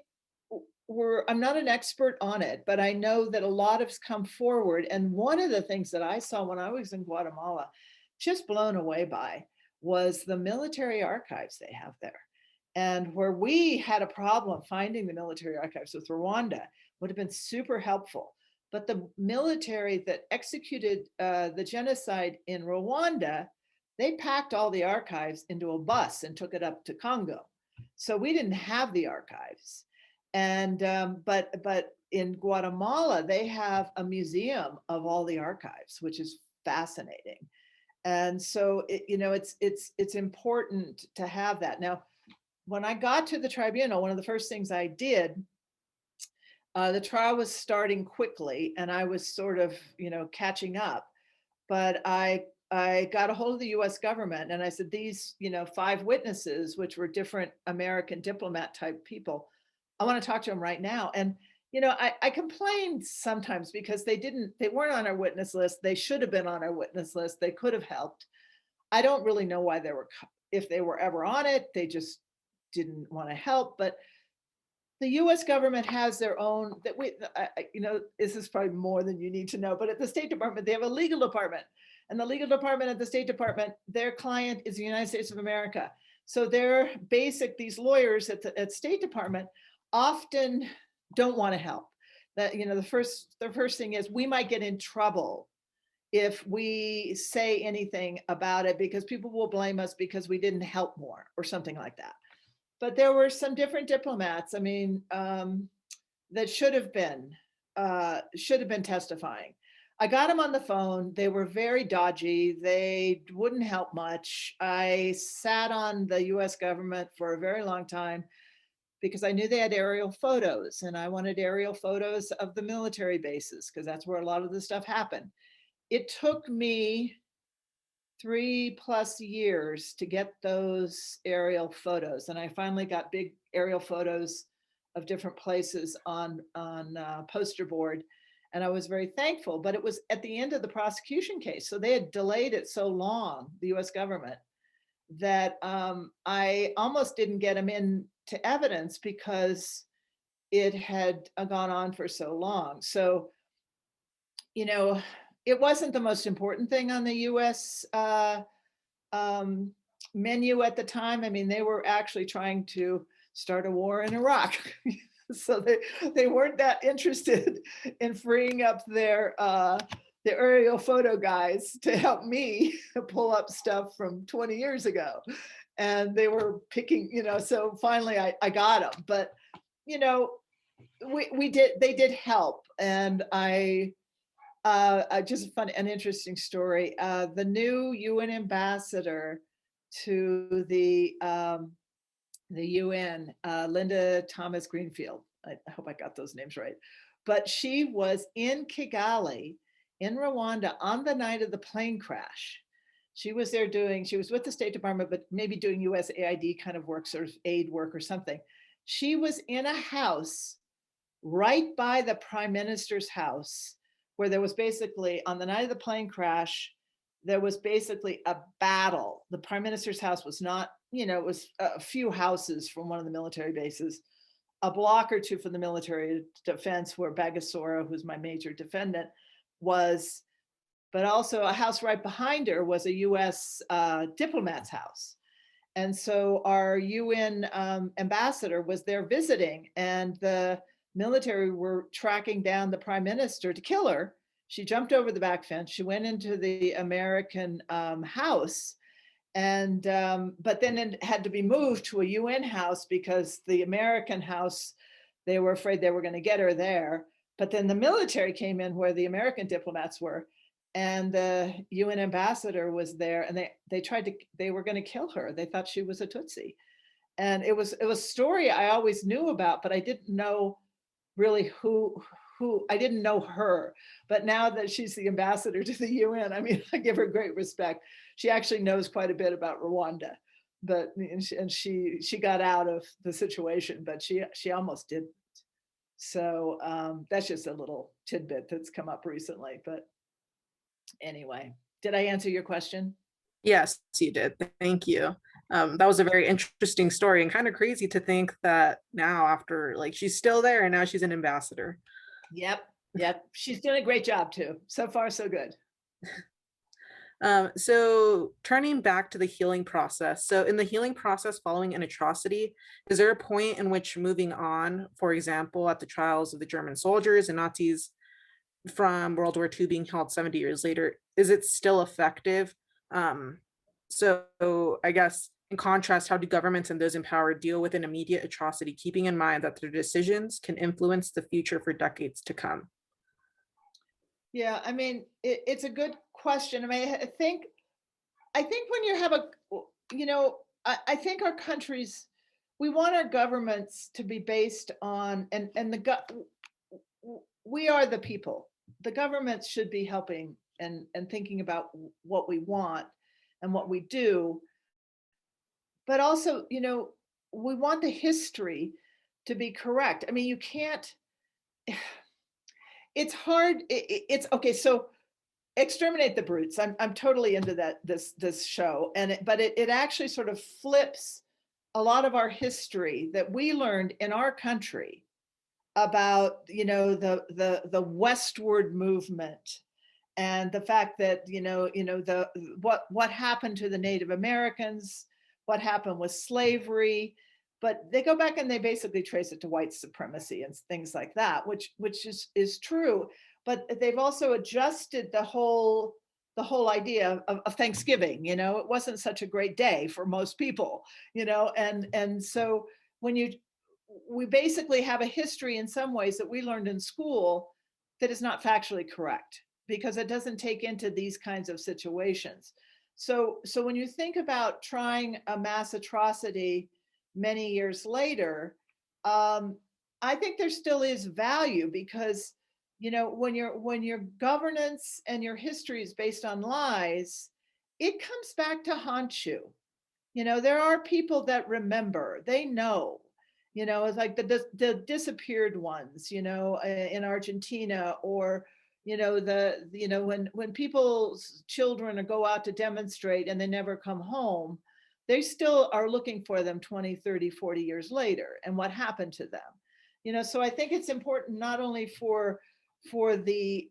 I'm not an expert on it, but I know that a lot has come forward. And one of the things that I saw when I was in Guatemala, just blown away by, was the military archives they have there. And where we had a problem finding the military archives with Rwanda would have been super helpful. But the military that executed the genocide in Rwanda, they packed all the archives into a bus and took it up to Congo. So we didn't have the archives. And but in Guatemala, they have a museum of all the archives, which is fascinating. And so it's important to have that. Now, when I got to the tribunal, one of the first things I did, the trial was starting quickly, and I was sort of, catching up. But I got a hold of the U.S. government, and I said, these, 5 witnesses, which were different American diplomat type people, I want to talk to them right now. And I complained sometimes because they weren't on our witness list. They should have been on our witness list. They could have helped. I don't really know why if they were ever on it. They just didn't want to help. But the U.S. government has their own, this is probably more than you need to know, but at the State Department, they have a legal department. And the legal department at the State Department, their client is the United States of America. So these lawyers at State Department often don't want to help. That, the first thing is, we might get in trouble if we say anything about it, because people will blame us because we didn't help more or something like that. But there were some different diplomats, I mean, that should have been testifying. I got them on the phone. They were very dodgy. They wouldn't help much. I sat on the US government for a very long time because I knew they had aerial photos, and I wanted aerial photos of the military bases because that's where a lot of the stuff happened. It took me 3+ years to get those aerial photos, and I finally got big aerial photos of different places on poster board, and I was very thankful. But it was at the end of the prosecution case, so they had delayed it so long, the U.S. government, that I almost didn't get them into evidence because it had gone on for so long. So, it wasn't the most important thing on the U.S. Menu at the time. I mean, they were actually trying to start a war in Iraq. So they weren't that interested in freeing up their the aerial photo guys to help me pull up stuff from 20 years ago. And they were picking, so finally I got them. But, they did help. And just an interesting story. The new UN ambassador to the UN, Linda Thomas Greenfield. I hope I got those names right. But she was in Kigali, in Rwanda, on the night of the plane crash. She was there she was with the State Department, but maybe doing USAID kind of work, sort of aid work or something. She was in a house right by the Prime Minister's house, where there was basically, on the night of the plane crash, there was basically a battle. The Prime Minister's house was not, it was a few houses from one of the military bases, a block or two from the military defense where Bagasora, who's my major defendant, was, but also a house right behind her was a US diplomat's house. And so our UN ambassador was there visiting, and the military were tracking down the prime minister to kill her. She jumped over the back fence. She went into the American house, and but then it had to be moved to a UN house because the American house, they were afraid they were going to get her there. But then the military came in where the American diplomats were, and the UN ambassador was there, and they were going to kill her. They thought she was a Tutsi. And it was a story I always knew about, but I didn't know really who I didn't know her. But now that she's the ambassador to the UN, I mean, I give her great respect. She actually knows quite a bit about Rwanda, and she got out of the situation, but she almost didn't. So that's just a little tidbit that's come up recently. But anyway, did I answer your question? Yes, you did. Thank you. That was a very interesting story, and kind of crazy to think that now, after, like, she's still there and now she's an ambassador. Yep. She's doing a great job too. So far, so good. So turning back to the healing process. So in the healing process following an atrocity, is there a point in which moving on, for example, at the trials of the German soldiers and Nazis from World War II being held 70 years later, is it still effective? So I guess in contrast, how do governments and those in power deal with an immediate atrocity, keeping in mind that their decisions can influence the future for decades to come? Yeah, I mean, it's a good question. I mean, I think when you have I think our countries, we want our governments to be based on, we are the people. The governments should be helping and thinking about what we want and what we do. But also, we want the history to be correct. I mean, you can't, it's hard. It's okay. So exterminate the brutes. I'm totally into that, this show. But it actually sort of flips a lot of our history that we learned in our country about, the westward movement, and the fact that, what happened to the Native Americans, what happened with slavery. But they go back and they basically trace it to white supremacy and things like that, which is true. But they've also adjusted the whole idea of Thanksgiving. It wasn't such a great day for most people, and so we basically have a history in some ways that we learned in school that is not factually correct, because it doesn't take into these kinds of situations. So when you think about trying a mass atrocity many years later, I think there still is value, because when your governance and your history is based on lies, it comes back to haunt you. There are people that remember, they know. It's like the disappeared ones, in Argentina, or when people's children go out to demonstrate and they never come home, they still are looking for them 20, 30, 40 years later, and what happened to them. So I think it's important not only for the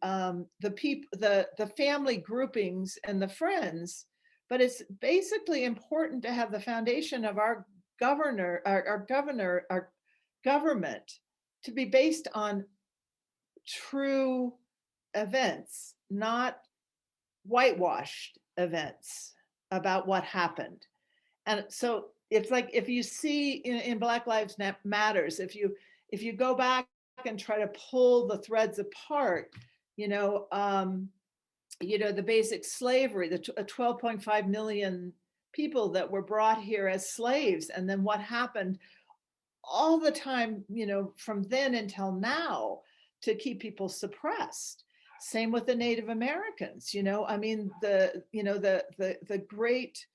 people, the family groupings and the friends, but it's basically important to have the foundation of our government to be based on true events, not whitewashed events about what happened. And so it's like, if you see in Black Lives Matters, if you go back and try to pull the threads apart, the basic slavery, the 12.5 million people that were brought here as slaves, and then what happened all the time, from then until now, to keep people suppressed. Same with the Native Americans, I mean, the great,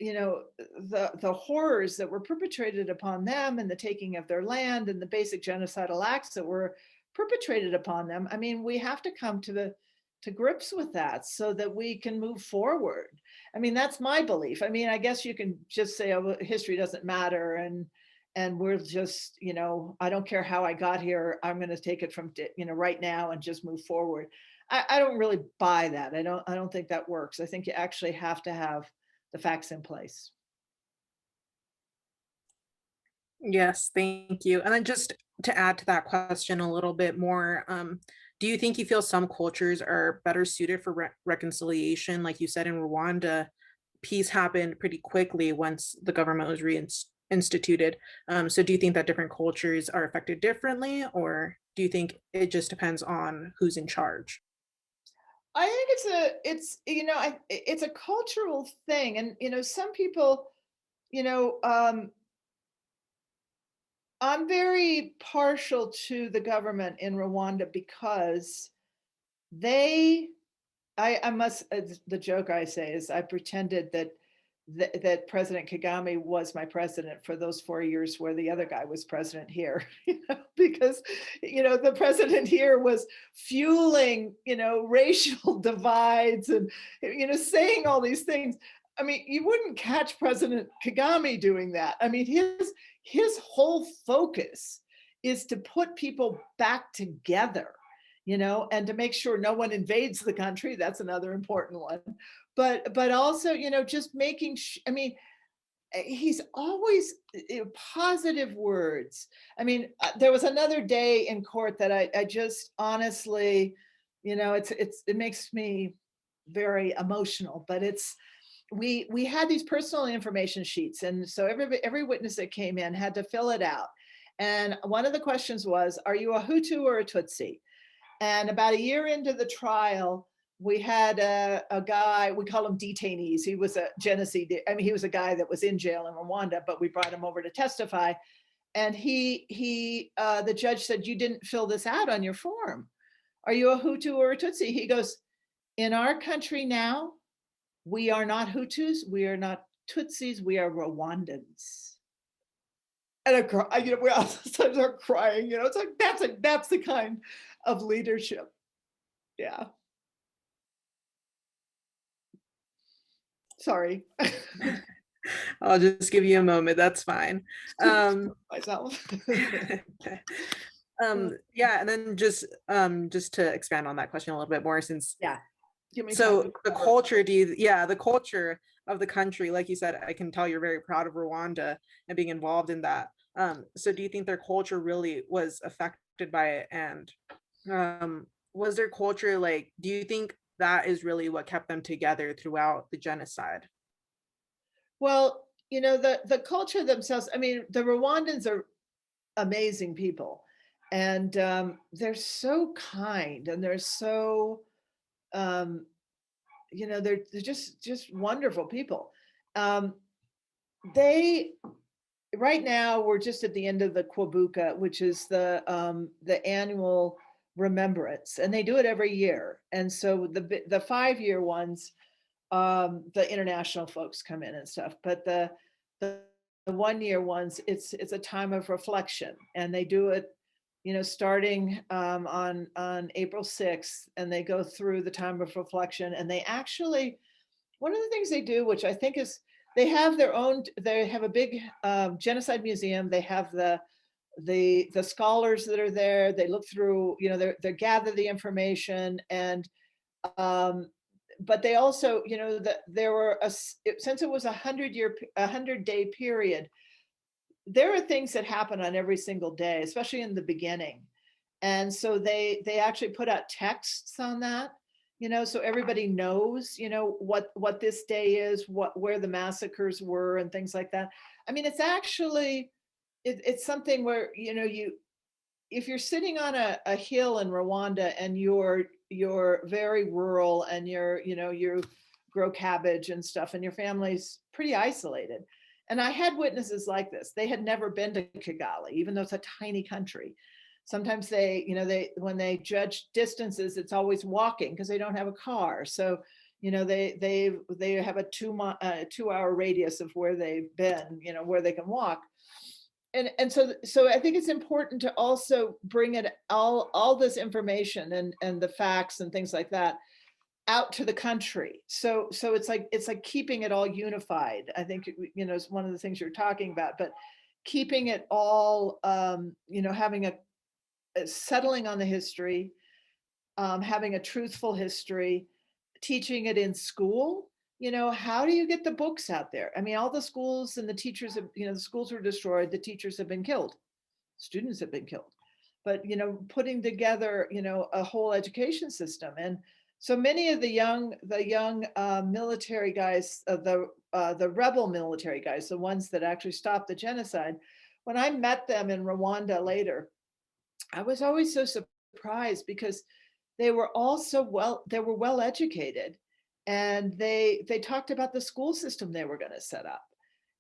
the horrors that were perpetrated upon them, and the taking of their land, and the basic genocidal acts that were perpetrated upon them. I mean, we have to come to grips with that so that we can move forward. I mean, that's my belief. I mean, I guess you can just say, oh, history doesn't matter, and we're just, I don't care how I got here, I'm going to take it from, right now and just move forward. I don't really buy that. I don't think that works. I think you actually have to have the facts in place. Yes, thank you. And then just to add to that question a little bit more, do you think you feel some cultures are better suited for reconciliation? Like you said, in Rwanda, peace happened pretty quickly once the government was reinstituted. So do you think that different cultures are affected differently, or do you think it just depends on who's in charge? I think it's a cultural thing, and some people, I'm very partial to the government in Rwanda because I must, the joke I say is I pretended that President Kagame was my president for those 4 years where the other guy was president here, because, the president here was fueling, racial divides and, saying all these things. I mean, you wouldn't catch President Kagame doing that. I mean, his whole focus is to put people back together, and to make sure no one invades the country. That's another important one. But also, just making I mean, he's always positive words. I mean, there was another day in court that I just honestly, it makes me very emotional, but we had these personal information sheets, and so every witness that came in had to fill it out. And one of the questions was, are you a Hutu or a Tutsi? And about a year into the trial, we had a guy, we call him detainees. He was a genocide. I mean, he was a guy that was in jail in Rwanda, but we brought him over to testify. And the judge said, you didn't fill this out on your form. Are you a Hutu or a Tutsi? He goes, in our country now, we are not Hutus, we are not Tutsis, we are Rwandans. And we all start crying. It's like that's the kind of leadership. Yeah. Sorry. I'll just give you a moment. That's fine. Myself. Yeah, and then just to expand on that question a little bit more, since So the culture, the culture of the country, like you said, I can tell you're very proud of Rwanda and being involved in that. So do you think their culture really was affected by it? And was their culture do you think that is really what kept them together throughout the genocide? Well, the culture themselves, I mean, the Rwandans are amazing people, and they're so kind, and they're so they're just wonderful people. They right now we're just at the end of the Kwabuka, which is the annual remembrance, and they do it every year. And so the 5-year ones, the international folks come in and stuff, but the 1-year ones, it's a time of reflection, and they do it starting on April 6th, and they go through the time of reflection. And they actually, one of the things they do, which I think is, they have a big genocide museum. They have the since that are there. They look through, they gather the information, and but they also, there were since it was a 100-day period, there are things that happen on every single day, especially in the beginning. And so they actually put out texts on that, so everybody knows, what this day is, where the massacres were and things like that. I mean, it's actually, it's something where, if you're sitting on a hill in Rwanda and you're very rural and you grow cabbage and stuff and your family's pretty isolated. And I had witnesses like this. They had never been to Kigali, even though it's a tiny country. Sometimes when they judge distances, it's always walking because they don't have a car. So, they have a 2-hour radius of where they've been, where they can walk. And so I think it's important to also bring it all this information and the facts and things like that out to the country. So it's like keeping it all unified. I think, is one of the things you're talking about, but keeping it all, having a settling on the history, having a truthful history, teaching it in school. How do you get the books out there? I mean, all the schools and the teachers have, the schools were destroyed, the teachers have been killed, students have been killed. But, putting together, a whole education system. And so many of the young military guys, the rebel military guys, the ones that actually stopped the genocide, when I met them in Rwanda later, I was always so surprised because they were all they were well educated, and they talked about the school system they were going to set up.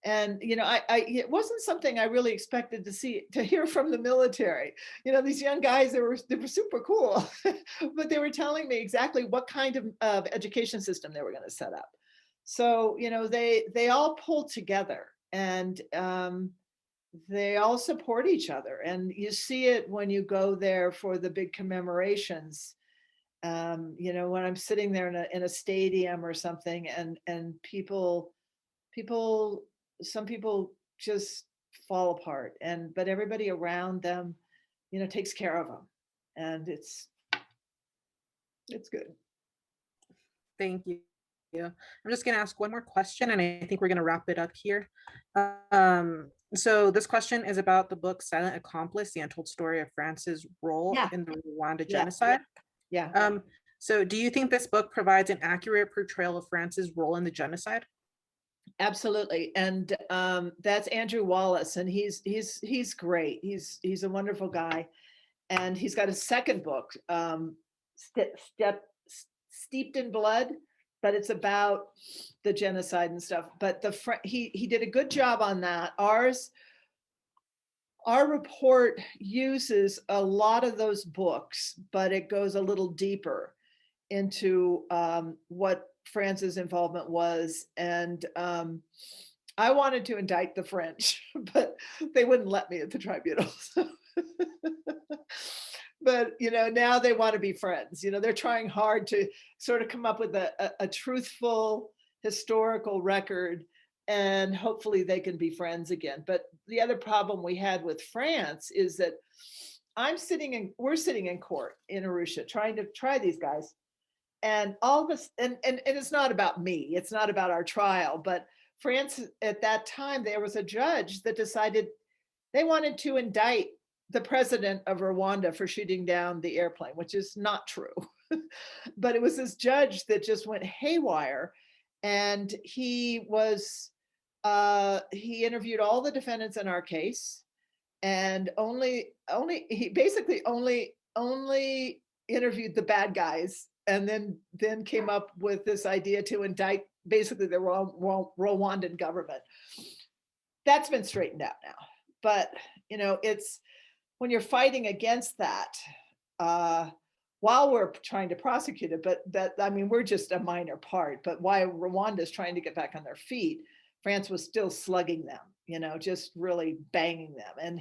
And it wasn't something I really expected to hear from the military. These young guys, they were super cool, but they were telling me exactly what kind of education system they were going to set up. So they all pulled together, and they all support each other, and you see it when you go there for the big commemorations. When I'm sitting there in a stadium or something, and some people just fall apart, but everybody around them, takes care of them, and it's good. Thank you. I'm just going to ask one more question, and I think we're going to wrap it up here. So this question is about the book Silent Accomplice, the untold story of France's role in the Rwanda genocide. Yeah. So do you think this book provides an accurate portrayal of France's role in the genocide? Absolutely. And that's Andrew Wallace, and he's great. He's a wonderful guy. And he's got a second book, Steeped in Blood, but it's about the genocide and stuff. But he did a good job on that. Our report uses a lot of those books, but it goes a little deeper into what France's involvement was. And I wanted to indict the French, but they wouldn't let me at the tribunal. But now they want to be friends. They're trying hard to sort of come up with a truthful historical record, and hopefully they can be friends again. But the other problem we had with France is that we're sitting in court in Arusha trying to try these guys, and all this, and it's not about me, it's not about our trial, but France at that time, there was a judge that decided they wanted to indict the president of Rwanda for shooting down the airplane, which is not true. But it was this judge that just went haywire, and he interviewed all the defendants in our case, and he basically only interviewed the bad guys, and then came up with this idea to indict basically the Rwandan government. That's been straightened out now. But it's when you're fighting against that, while we're trying to prosecute it, but we're just a minor part. But while Rwanda is trying to get back on their feet, France was still slugging them, just really banging them. And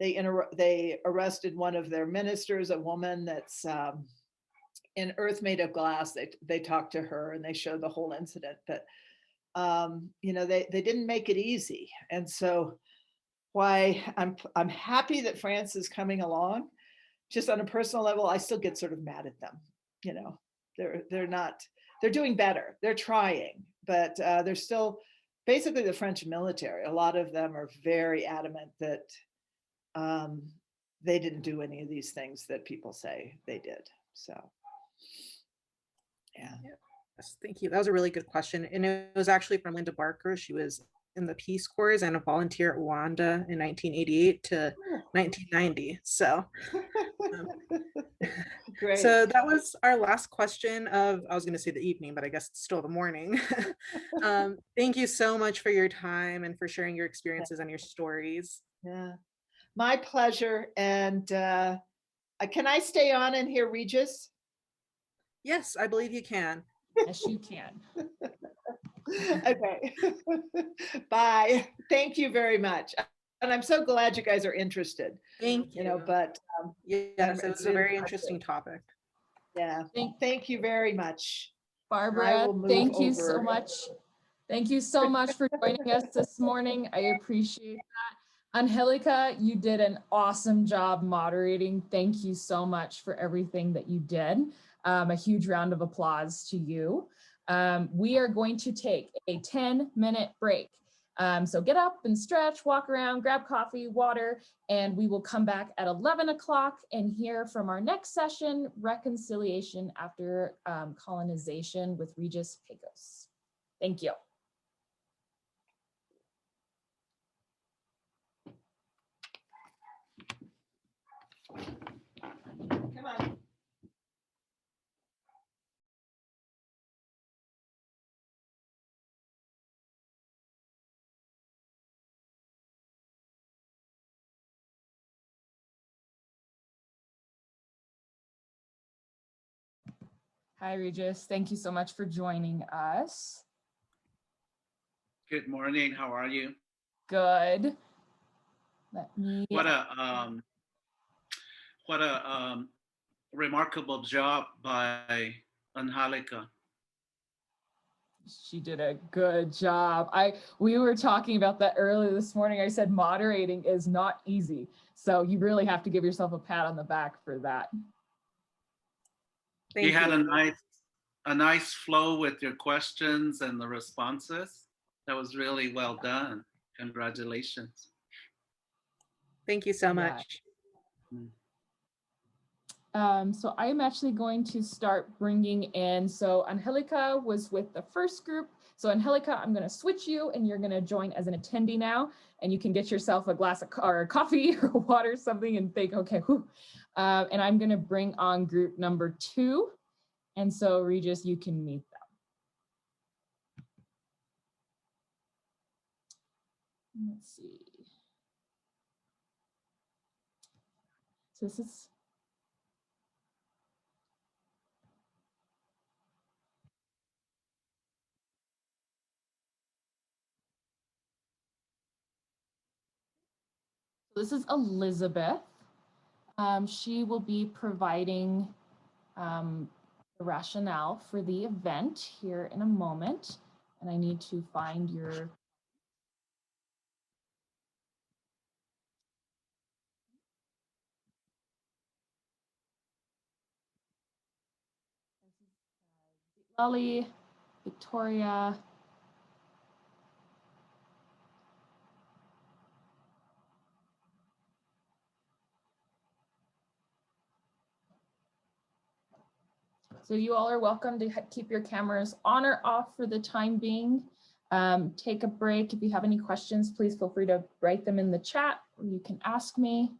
they arrested one of their ministers, a woman that's in Earth Made of Glass. They talked to her and they showed the whole incident. But they didn't make it easy. And so why I'm happy that France is coming along. Just on a personal level, I still get sort of mad at them. They're doing better. They're trying, but they're still basically the French military. A lot of them are very adamant that they didn't do any of these things that people say they did. So. Yeah. Yes, thank you. That was a really good question. And it was actually from Linda Barker. She was in the Peace Corps and a volunteer at Rwanda in 1988 to 1990. So, um, Great. so that was our last question of, I was going to say the evening, but I guess it's still the morning. Thank you so much for your time and for sharing your experiences and your stories. Yeah. My pleasure. And can I stay on and hear Regis? Yes, I believe you can. Yes, you can. Okay. Bye. Thank you very much. And I'm so glad you guys are interested. Thank you. You know, but yes, it was a very interesting topic. Yeah. Thank you very much. Barbara, thank you so much. Thank you so much for joining us this morning. I appreciate that. Angelica, you did an awesome job moderating. Thank you so much for everything that you did. A huge round of applause to you. We are going to take a 10-minute break. So get up and stretch, walk around, grab coffee, water, and we will come back at 11 o'clock and hear from our next session, Reconciliation After Colonization with Regis Pecos. Thank you. Come on. Hi, Regis. Thank you so much for joining us. Good morning. How are you? Good. Let me. What a remarkable job by Angelica. She did a good job. We were talking about that earlier this morning. I said moderating is not easy. So you really have to give yourself a pat on the back for that. You had a nice flow with your questions and the responses. That was really well done. Congratulations. Thank you so much. So I am actually going to start bringing in, so Angelica was with the first group. So Angelica, I'm gonna switch you and you're gonna join as an attendee now, and you can get yourself a glass of or coffee or water, something, and think, okay, whew. And I'm gonna bring on group number 2. And so Regis, you can meet them. Let's see. So this is Elizabeth. She will be providing the rationale for the event here in a moment. And I need to find your Lali, Victoria. So you all are welcome to keep your cameras on or off for the time being. Take a break. If you have any questions, please feel free to write them in the chat or you can ask me.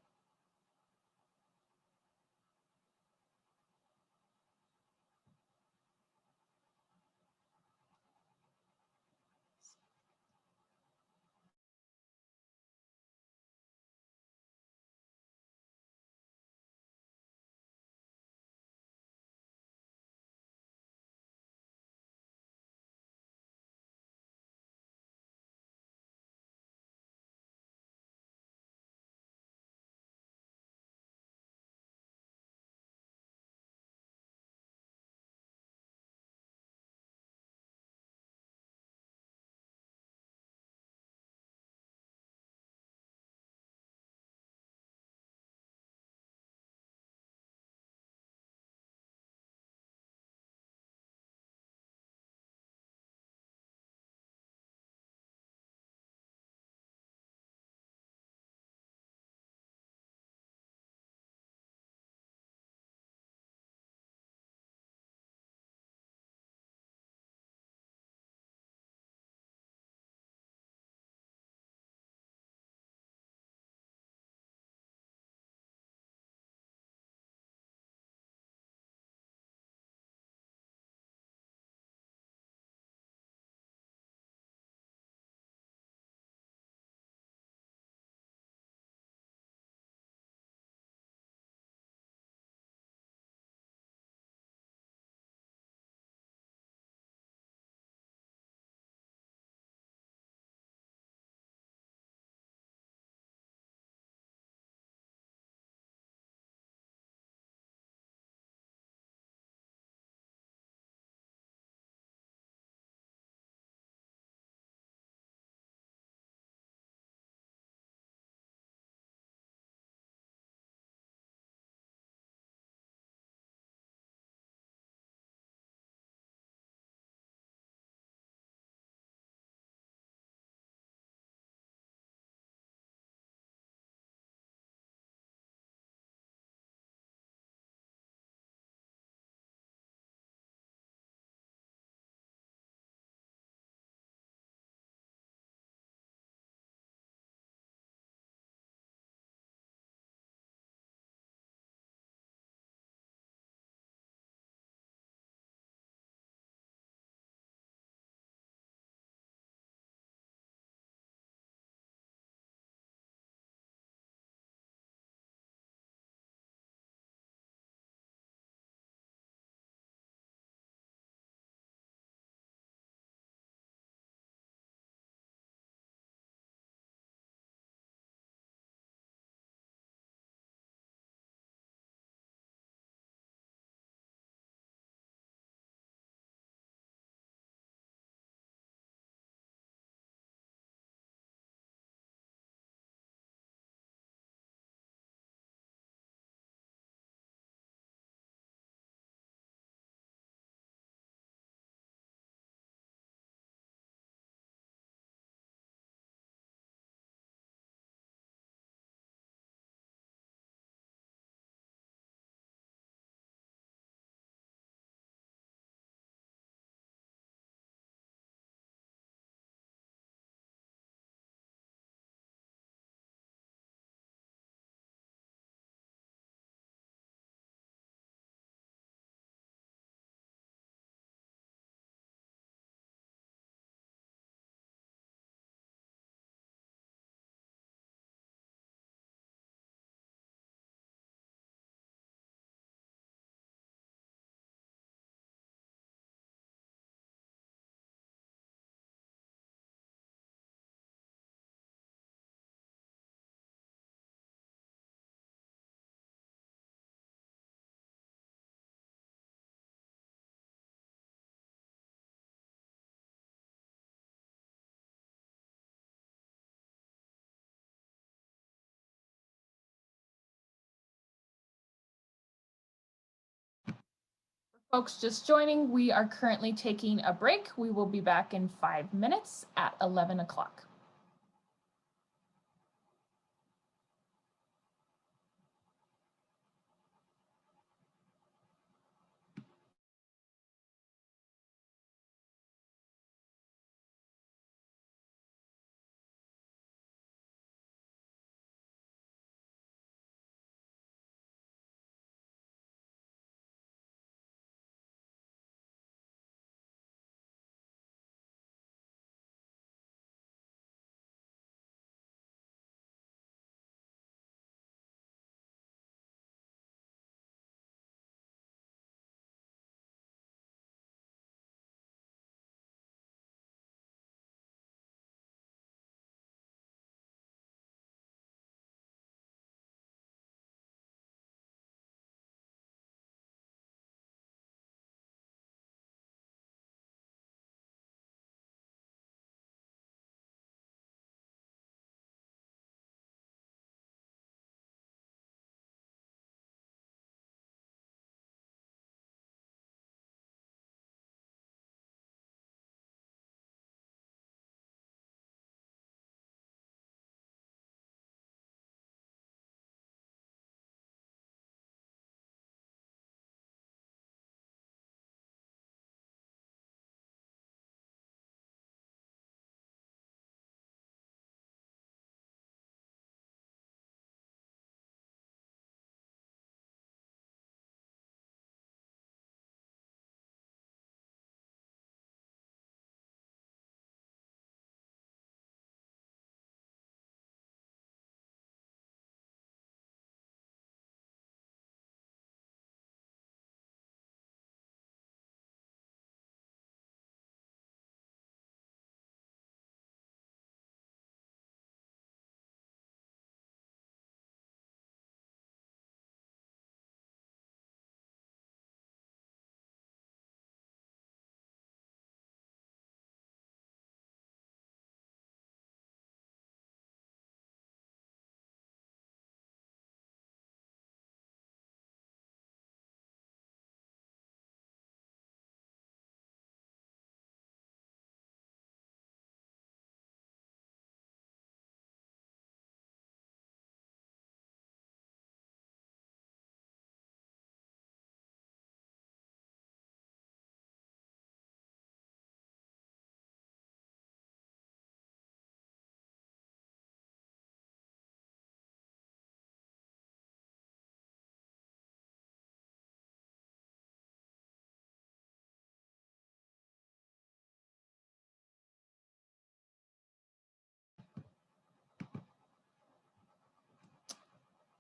folks just joining, we are currently taking a break. We will be back in 5 minutes at 11 o'clock.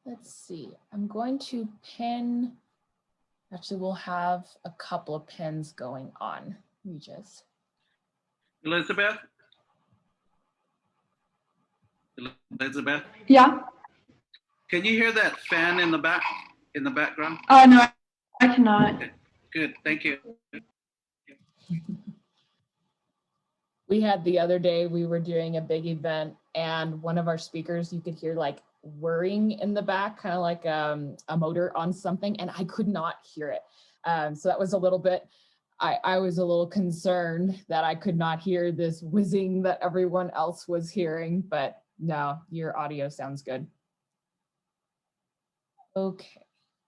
Let's see, I'm going to pin, actually we'll have a couple of pins going on, Regis. Elizabeth? Elizabeth? Yeah. Can you hear that fan in the background? No, I cannot. Okay, good, thank you. We had the other day, we were doing a big event and one of our speakers, you could hear like whirring in the back, kind of like a motor on something, and I could not hear it. So that was a little bit, I was a little concerned that I could not hear this whizzing that everyone else was hearing, but no, your audio sounds good. Okay,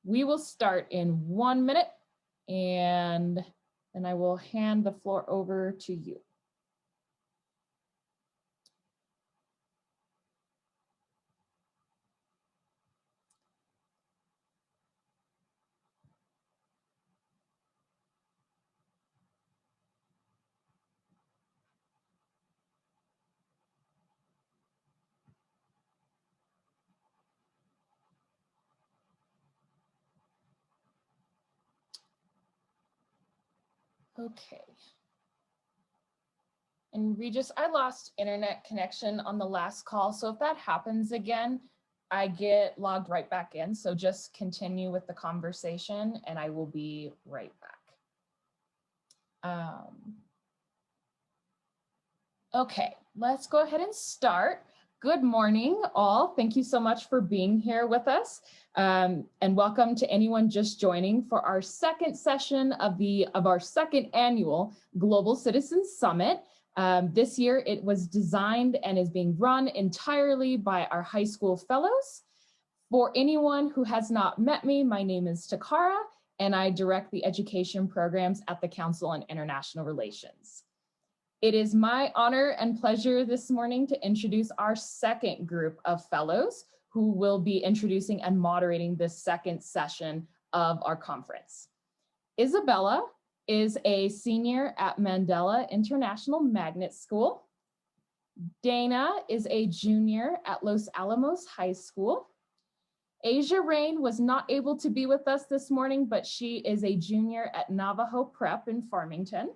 we will start in 1 minute and then I will hand the floor over to you. Okay. And Regis, I lost internet connection on the last call. So if that happens again, I get logged right back in. So just continue with the conversation and I will be right back. Okay, let's go ahead and start. Good morning, all. Thank you so much for being here with us. And welcome to anyone just joining for our second session of our second annual Global Citizens Summit. This year, it was designed and is being run entirely by our high school fellows. For anyone who has not met me, my name is Takara, and I direct the education programs at the Council on International Relations. It is my honor and pleasure this morning to introduce our second group of fellows who will be introducing and moderating this second session of our conference. Isabella is a senior at Mandela International Magnet School. Dana is a junior at Los Alamos High School. Asia Rain was not able to be with us this morning, but she is a junior at Navajo Prep in Farmington.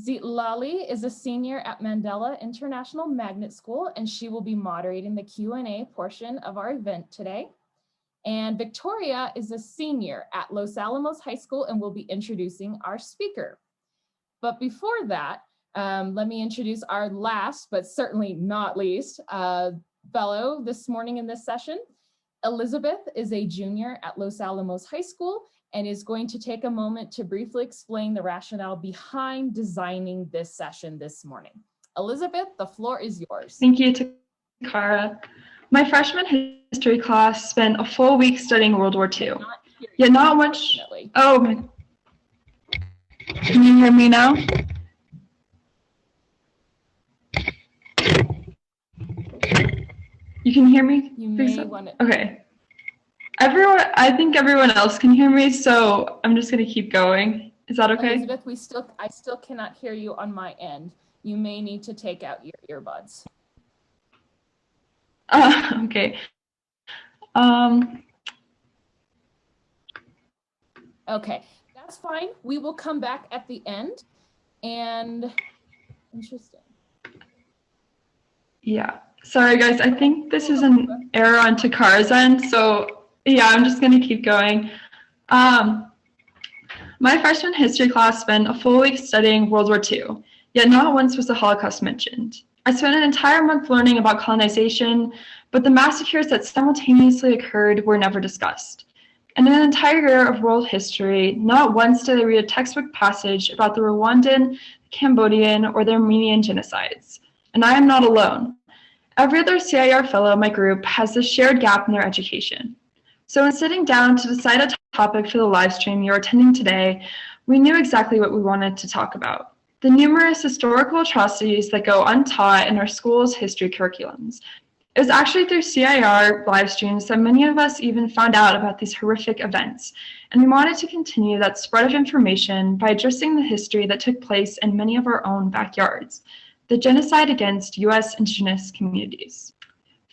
Zitlali is a senior at Mandela International Magnet School, and she will be moderating the Q&A portion of our event today. And Victoria is a senior at Los Alamos High School and will be introducing our speaker. But before that, let me introduce our last, but certainly not least, fellow this morning in this session. Elizabeth is a junior at Los Alamos High School and is going to take a moment to briefly explain the rationale behind designing this session this morning. Elizabeth, the floor is yours. Thank you, Takara. My freshman history class spent a full week studying World War II. Yet not much. Oh, can you hear me now? You can hear me? You may want to. Okay. I think everyone else can hear me, so I'm just gonna keep going. Is that okay? Elizabeth, I still cannot hear you on my end. You may need to take out your earbuds. Okay. Okay, that's fine. We will come back at the end. And interesting. Yeah. Sorry, guys. I think this is an error on Takara's end, so yeah, I'm just going to keep going. My freshman history class spent a full week studying World War II, yet not once was the Holocaust mentioned. I spent an entire month learning about colonization, but the massacres that simultaneously occurred were never discussed. And in an entire year of world history, not once did I read a textbook passage about the Rwandan, Cambodian, or the Armenian genocides. And I am not alone. Every other CIR fellow in my group has this shared gap in their education. So in sitting down to decide a topic for the live stream you're attending today, we knew exactly what we wanted to talk about: the numerous historical atrocities that go untaught in our school's history curriculums. It was actually through CIR live streams that many of us even found out about these horrific events, and we wanted to continue that spread of information by addressing the history that took place in many of our own backyards: the genocide against U.S. indigenous communities.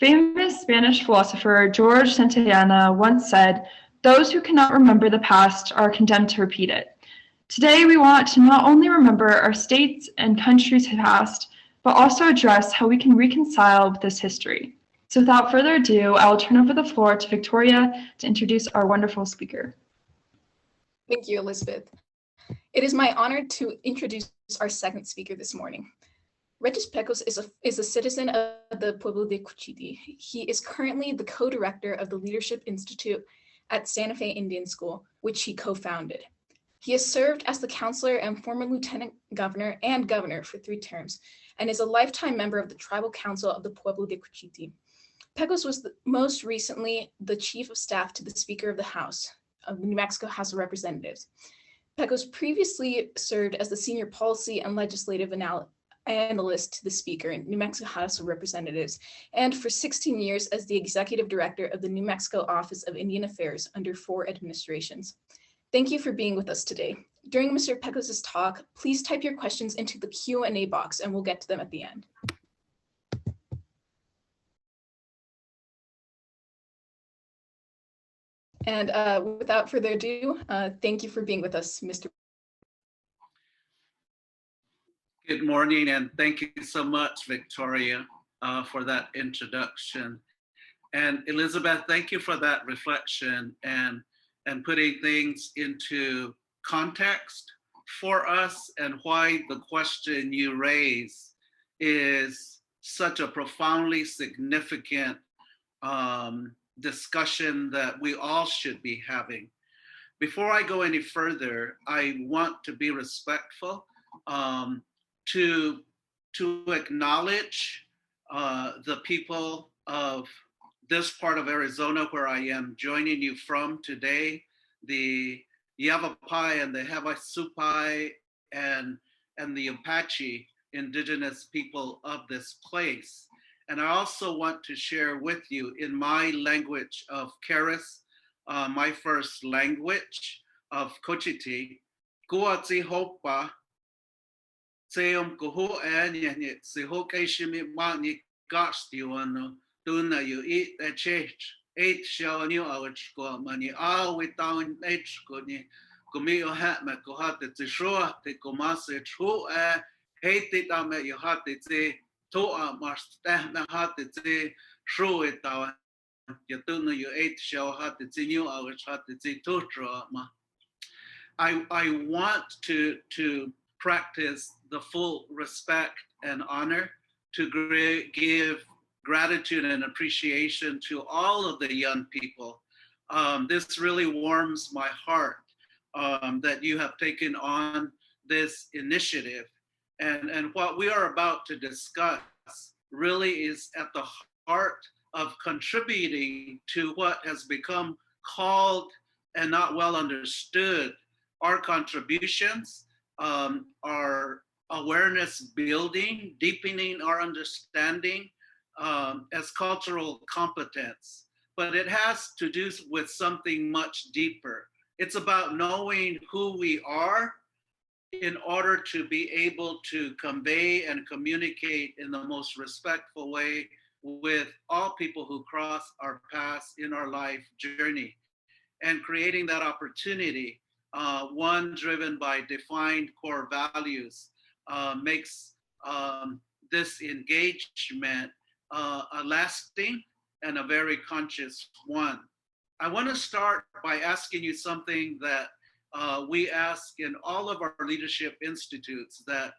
Famous Spanish philosopher George Santayana once said, "Those who cannot remember the past are condemned to repeat it." Today, we want to not only remember our states and countries' past, but also address how we can reconcile with this history. So without further ado, I will turn over the floor to Victoria to introduce our wonderful speaker. Thank you, Elizabeth. It is my honor to introduce our second speaker this morning. Regis Pecos is a citizen of the Pueblo de Cuchiti. He is currently the co-director of the Leadership Institute at Santa Fe Indian School, which he co-founded. He has served as the counselor and former lieutenant governor and governor for 3 terms, and is a lifetime member of the Tribal Council of the Pueblo de Cuchiti. Pecos was most recently the chief of staff to the Speaker of the House of the New Mexico House of Representatives. Pecos previously served as the senior policy and legislative analyst to the Speaker in New Mexico House of Representatives, and for 16 years as the executive director of the New Mexico Office of Indian Affairs under 4 administrations. Thank you for being with us today. During Mr. Pecos' talk, please type your questions into the Q&A box and we'll get to them at the end. And without further ado, thank you for being with us, Mr. Good morning, and thank you so much, Victoria, for that introduction. And Elizabeth, thank you for that reflection and putting things into context for us, and why the question you raise is such a profoundly significant discussion that we all should be having. Before I go any further, I want to be respectful to acknowledge the people of this part of Arizona where I am joining you from today, the Yavapai and the Havasupai and the Apache indigenous people of this place. And I also want to share with you in my language of Keres, my first language of Cochiti, Kuatsi Hopa, Seum Kuhu Anyanit, Sihoke Shimi Mani Gastiuano, Tuna you eat a church, 8 shall new hours go money, all without H Goni, Gumio Hatma, Kohate Tishua, the Komase True, hated them at your heart, it's a Toa must stand the heart, it's a true it our. You don't know your 8 shall have the new hours have the total. I want to practice the full respect and honor to give gratitude and appreciation to all of the young people. This really warms my heart that you have taken on this initiative. And what we are about to discuss really is at the heart of contributing to what has become called and not well understood, our contributions, our awareness building, deepening our understanding as cultural competence. But it has to do with something much deeper. It's about knowing who we are in order to be able to convey and communicate in the most respectful way with all people who cross our paths in our life journey, and creating that opportunity, one driven by defined core values, makes this engagement a lasting and a very conscious one. I want to start by asking you something that we ask in all of our leadership institutes that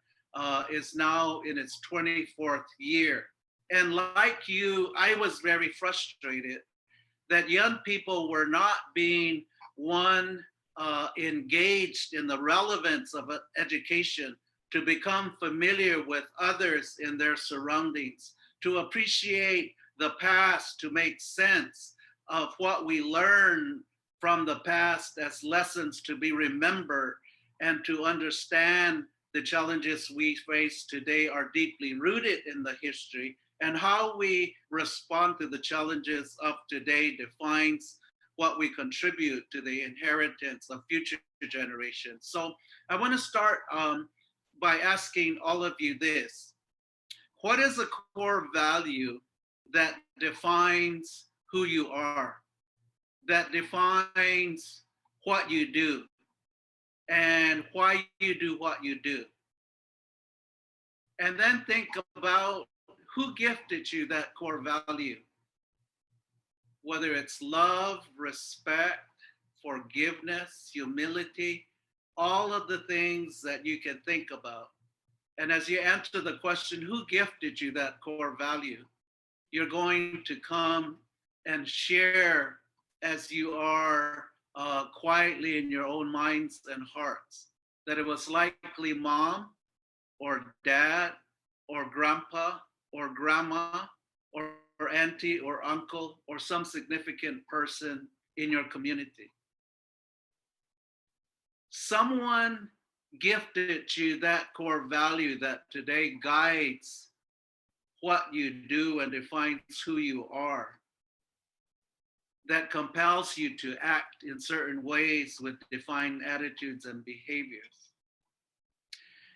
is now in its 24th year. And like you, I was very frustrated that young people were not being engaged in the relevance of education, to become familiar with others in their surroundings, to appreciate the past, to make sense of what we learn from the past as lessons to be remembered, and to understand the challenges we face today are deeply rooted in the history, and how we respond to the challenges of today defines what we contribute to the inheritance of future generations. So I want to start by asking all of you this. What is a core value that defines who you are, that defines what you do, and why you do what you do? And then think about who gifted you that core value, whether it's love, respect, forgiveness, humility, all of the things that you can think about. And as you answer the question, who gifted you that core value, you're going to come and share as you are quietly in your own minds and hearts, that it was likely mom or dad or grandpa or grandma or auntie or uncle or some significant person in your community. Someone gifted you that core value that today guides what you do and defines who you are, that compels you to act in certain ways with defined attitudes and behaviors.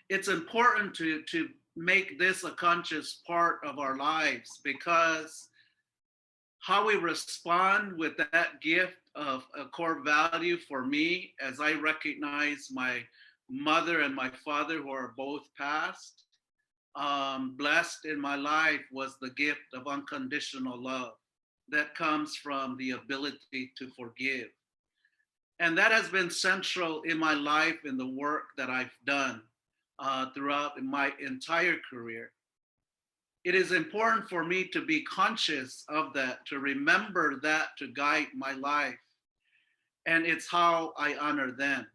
It's important to make this a conscious part of our lives, because how we respond with that gift of a core value, for me, as I recognize my mother and my father, who are both passed, blessed in my life was the gift of unconditional love that comes from the ability to forgive. And that has been central in my life, in the work that I've done throughout my entire career. it is important for me to be conscious of that, to remember that, to guide my life. And it's how I honor them.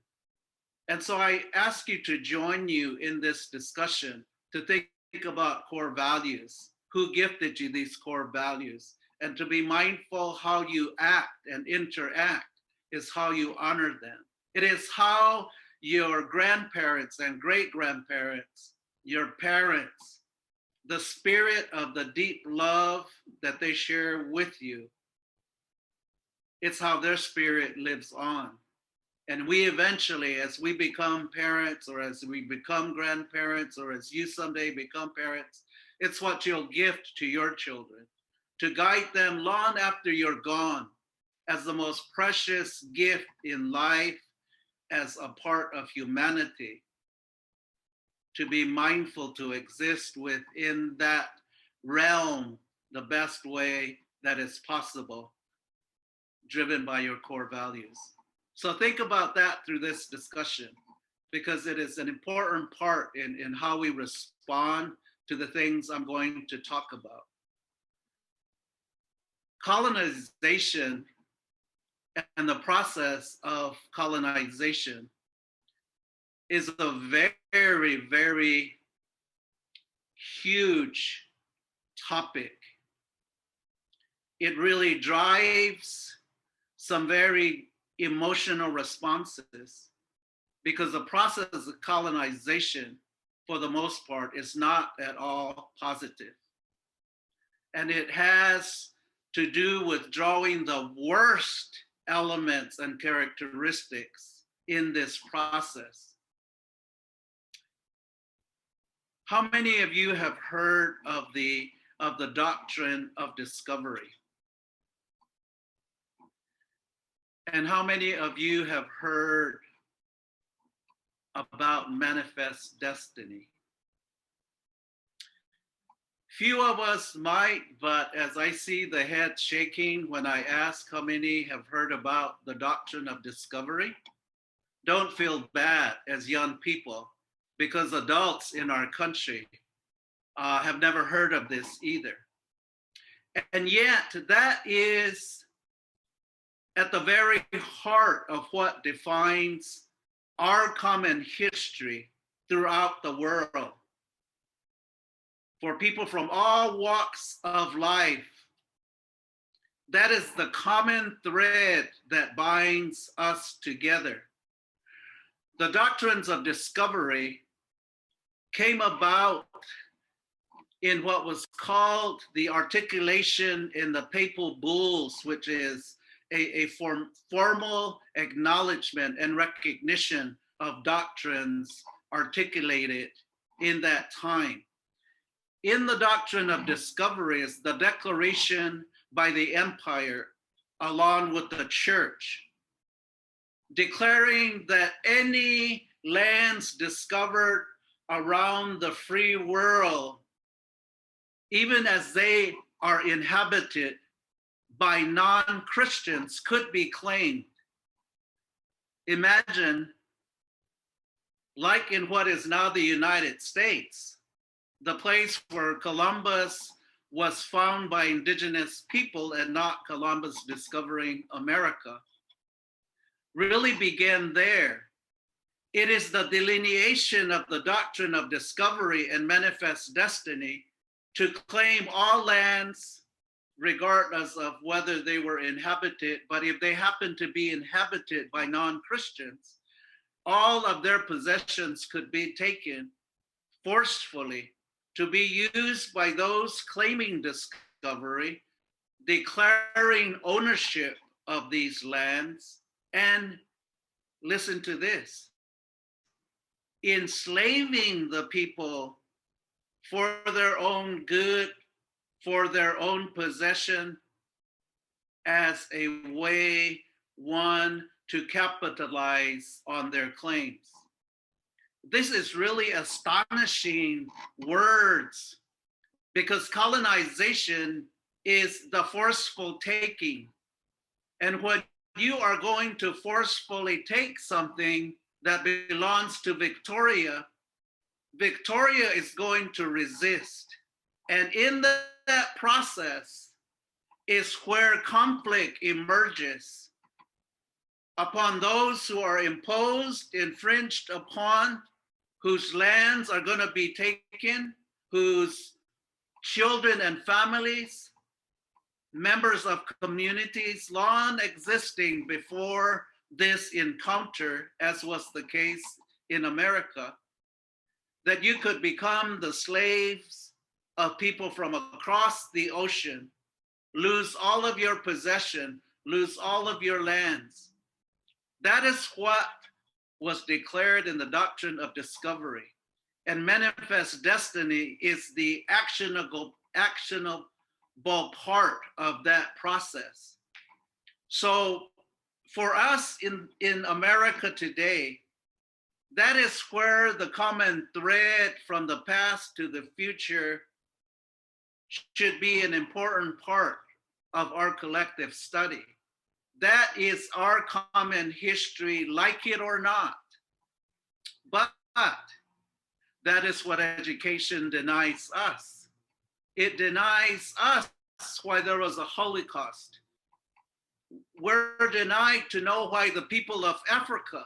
And so I ask you to join you in this discussion to think about core values. Who gifted you these core values? And to be mindful how you act and interact is how you honor them. It is how your grandparents and great-grandparents, your parents, the spirit of the deep love that they share with you, it's how their spirit lives on. And we eventually, as we become parents, or as we become grandparents, or as you someday become parents, it's what you'll gift to your children, to guide them long after you're gone, as the most precious gift in life, as a part of humanity, to be mindful to exist within that realm the best way that is possible, driven by your core values. So think about that through this discussion, because it is an important part in how we respond to the things I'm going to talk about. Colonization and the process of colonization is a very, very huge topic. It really drives some very emotional responses, because the process of colonization, for the most part, is not at all positive. And it has to do with drawing the worst elements and characteristics in this process. How many of you have heard of the doctrine of discovery? And how many of you have heard about manifest destiny? Few of us might, but as I see the head shaking when I ask how many have heard about the doctrine of discovery, don't feel bad as young people, because adults in our country have never heard of this either. And yet that is at the very heart of what defines our common history throughout the world. For people from all walks of life, that is the common thread that binds us together. The doctrines of discovery came about in what was called the articulation in the papal bulls, which is a formal acknowledgement and recognition of doctrines articulated in that time. In the doctrine of discovery is the declaration by the empire, along with the church, declaring that any lands discovered around the free world, even as they are inhabited by non-Christians, could be claimed. Imagine, like in what is now the United States, the place where Columbus was found by indigenous people and not Columbus discovering America, really began there. It is the delineation of the doctrine of discovery and manifest destiny to claim all lands, regardless of whether they were inhabited, but if they happen to be inhabited by non-Christians, all of their possessions could be taken forcefully to be used by those claiming discovery, declaring ownership of these lands, and listen to this, enslaving the people for their own good, for their own possession, as a way, one, to capitalize on their claims. This is really astonishing words, because colonization is the forceful taking. And when you are going to forcefully take something that belongs to Victoria, Victoria is going to resist. And in that process is where conflict emerges upon those who are imposed, infringed upon, whose lands are going to be taken, whose children and families, members of communities long existing before this encounter, as was the case in America, that you could become the slaves of people from across the ocean, lose all of your possession, lose all of your lands. That is what was declared in the doctrine of discovery. And manifest destiny is the actionable part of that process. So for us in America today, that is where the common thread from the past to the future should be an important part of our collective study. That is our common history, like it or not. But that is what education denies us. It denies us why there was a Holocaust. We're denied to know why the people of Africa,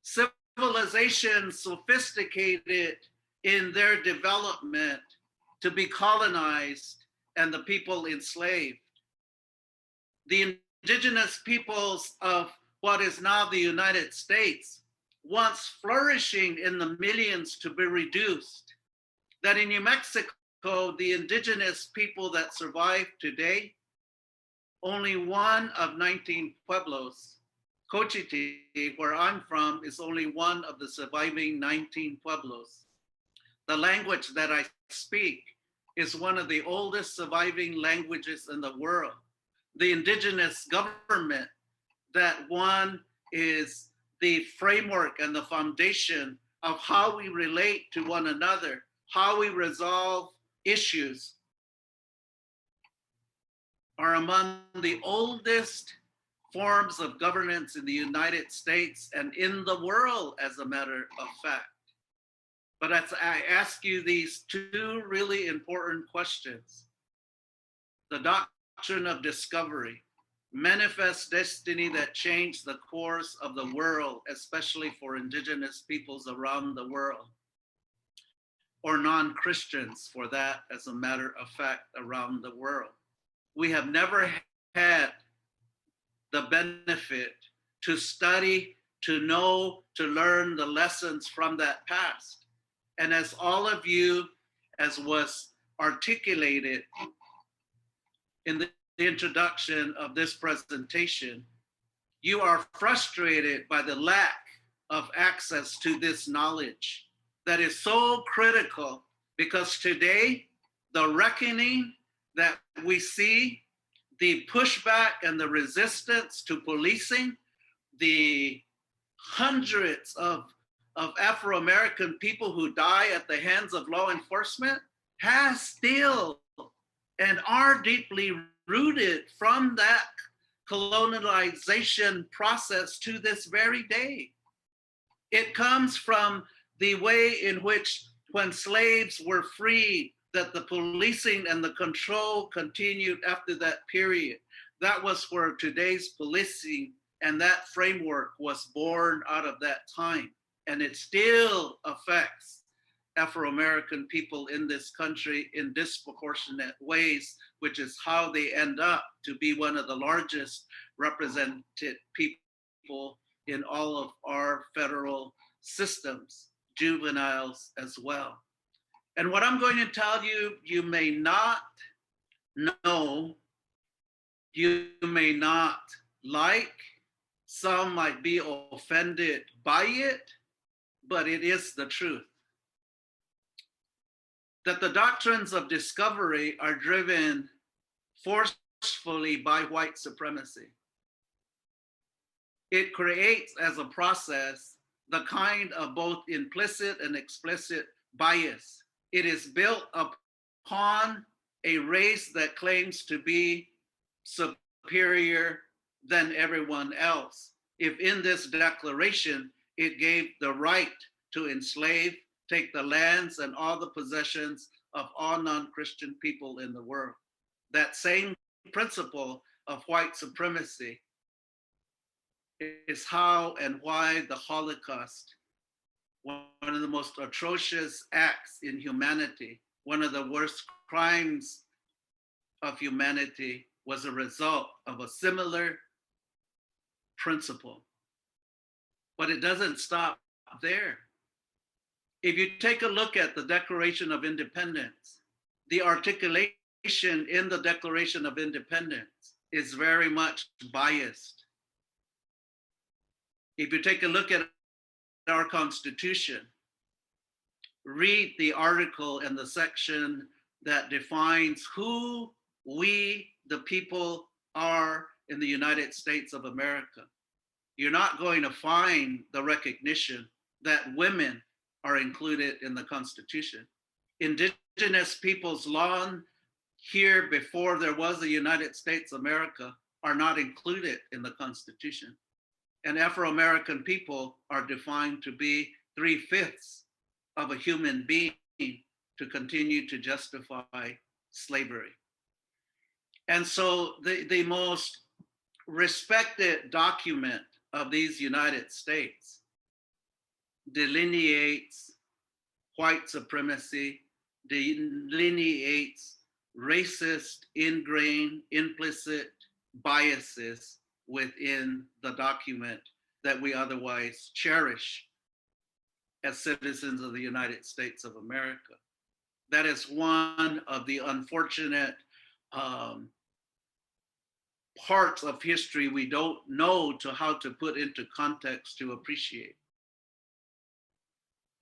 civilization sophisticated in their development to be colonized and the people enslaved. The indigenous peoples of what is now the United States, once flourishing in the millions to be reduced, that in New Mexico, the indigenous people that survive today, only one of 19 pueblos. Cochiti, where I'm from, is only one of the surviving 19 pueblos. The language that I speak is one of the oldest surviving languages in the world. The indigenous government that one is the framework and the foundation of how we relate to one another, how we resolve issues, are among the oldest forms of governance in the United States and in the world, as a matter of fact. But as I ask you these two really important questions, the doctrine of discovery, manifest destiny that changed the course of the world, especially for indigenous peoples around the world, or non-Christians for that, as a matter of fact, around the world. We have never had the benefit to study, to know, to learn the lessons from that past. And as all of you, as was articulated in the introduction of this presentation, you are frustrated by the lack of access to this knowledge that is so critical, because today, the reckoning that we see, the pushback and the resistance to policing, the hundreds of Afro-American people who die at the hands of law enforcement has still and are deeply rooted from that colonialization process to this very day. It comes from the way in which, when slaves were freed, that the policing and the control continued after that period. That was where today's policing and that framework was born out of that time. And it still affects Afro-American people in this country in disproportionate ways, which is how they end up to be one of the largest represented people in all of our federal systems, juveniles as well. And what I'm going to tell you, you may not know, you may not like, some might be offended by it, but it is the truth. That the doctrines of discovery are driven forcefully by white supremacy. It creates, as a process, the kind of both implicit and explicit bias. It is built upon a race that claims to be superior than everyone else. If in this declaration, it gave the right to enslave, take the lands and all the possessions of all non-Christian people in the world. That same principle of white supremacy is how and why the Holocaust, one of the most atrocious acts in humanity, one of the worst crimes of humanity, was a result of a similar principle. But it doesn't stop there. If you take a look at the Declaration of Independence, the articulation in the Declaration of Independence is very much biased. If you take a look at our Constitution, read the article and the section that defines who we, the people, are in the United States of America. You're not going to find the recognition that women are included in the Constitution. Indigenous peoples long here before there was a United States of America are not included in the Constitution. And Afro-American people are defined to be 3/5 of a human being to continue to justify slavery. And so the most respected document of these United States delineates white supremacy, delineates racist, ingrained, implicit biases within the document that we otherwise cherish as citizens of the United States of America. That is one of the unfortunate parts of history we don't know how to put into context to appreciate.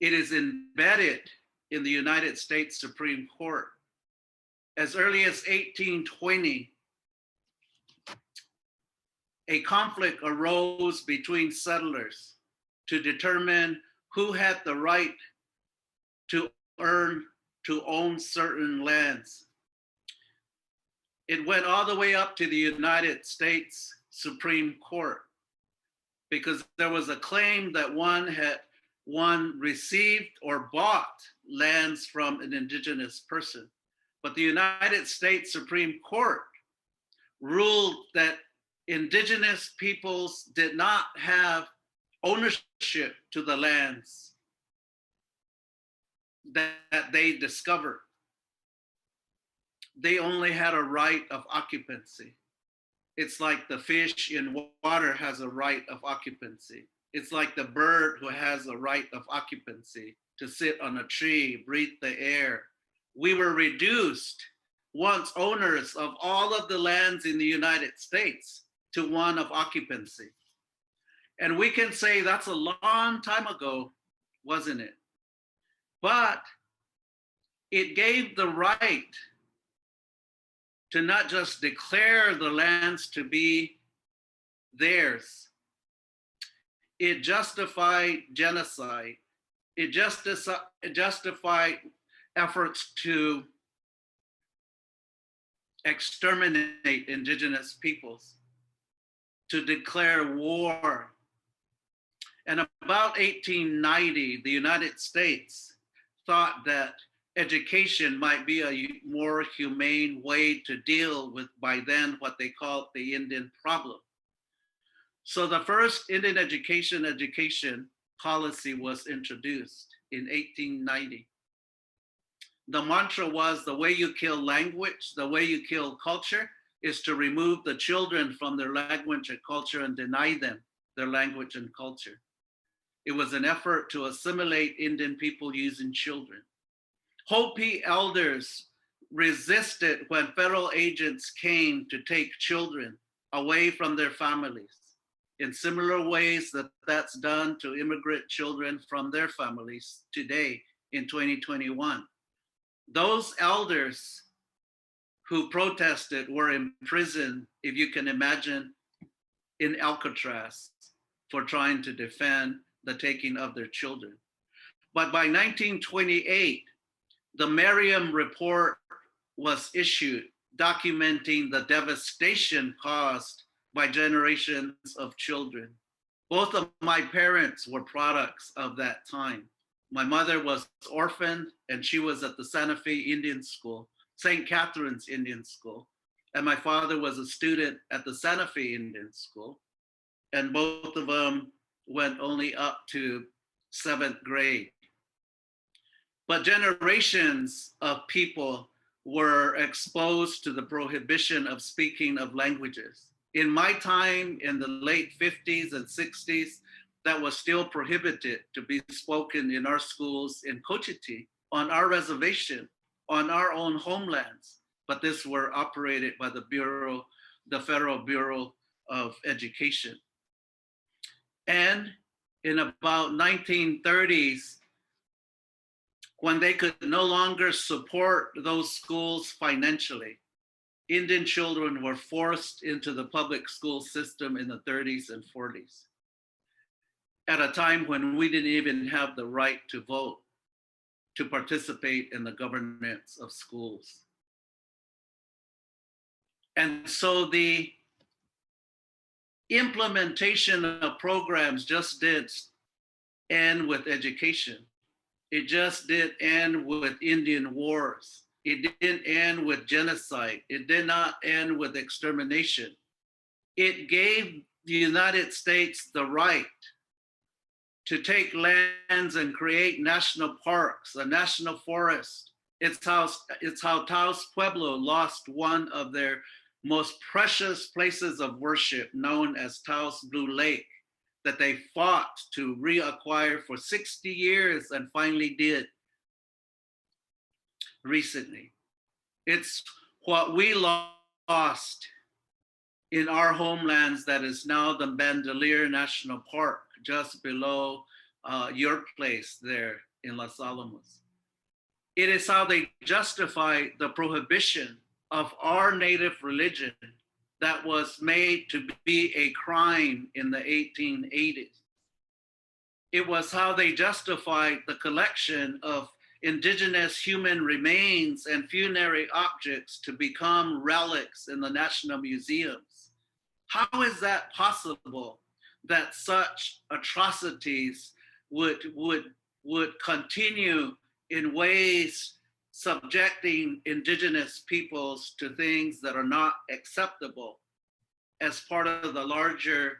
It is embedded in the United States Supreme Court. As early as 1820, a conflict arose between settlers to determine who had the right to own certain lands. It went all the way up to the United States Supreme Court because there was a claim that one received or bought lands from an indigenous person. But the United States Supreme Court ruled that indigenous peoples did not have ownership to the lands that they discovered. They only had a right of occupancy. It's like the fish in water has a right of occupancy. It's like the bird who has a right of occupancy to sit on a tree, breathe the air. We were reduced, once owners of all of the lands in the United States, to one of occupancy. And we can say that's a long time ago, wasn't it? But it gave the right to not just declare the lands to be theirs. It justified genocide. It justified efforts to exterminate indigenous peoples, to declare war. And about 1890, the United States thought that education might be a more humane way to deal with, by then, what they called the Indian problem. So the first Indian education policy was introduced in 1890. The mantra was, the way you kill language, the way you kill culture, is to remove the children from their language and culture and deny them their language and culture. It was an effort to assimilate Indian people using children. Hopi elders resisted when federal agents came to take children away from their families in similar ways that's done to immigrant children from their families today in 2021. Those elders who protested were imprisoned, if you can imagine, in Alcatraz for trying to defend the taking of their children. But by 1928, the Merriam Report was issued documenting the devastation caused by generations of children. Both of my parents were products of that time. My mother was orphaned and she was at the Santa Fe Indian School, St. Catherine's Indian School. And my father was a student at the Santa Fe Indian School. And both of them went only up to 7th grade. But generations of people were exposed to the prohibition of speaking of languages. In my time, in the late 50s and 60s, that was still prohibited to be spoken in our schools in Cochiti, on our reservation, on our own homelands. But this were operated by the Bureau, the Federal Bureau of Education. And in about 1930s, when they could no longer support those schools financially, Indian children were forced into the public school system in the 30s and 40s, at a time when we didn't even have the right to vote, to participate in the governance of schools. And so the implementation of programs just did end with education. It just did end with Indian wars. It didn't end with genocide. It did not end with extermination. It gave the United States the right to take lands and create national parks, a national forest. It's how Taos Pueblo lost one of their most precious places of worship, known as Taos Blue Lake, that they fought to reacquire for 60 years and finally did recently. It's what we lost in our homelands that is now the Bandelier National Park, just below your place there in Los Alamos. It is how they justify the prohibition of our native religion that was made to be a crime in the 1880s. It was how they justified the collection of indigenous human remains and funerary objects to become relics in the national museums. How is that possible that such atrocities would continue in ways subjecting indigenous peoples to things that are not acceptable as part of the larger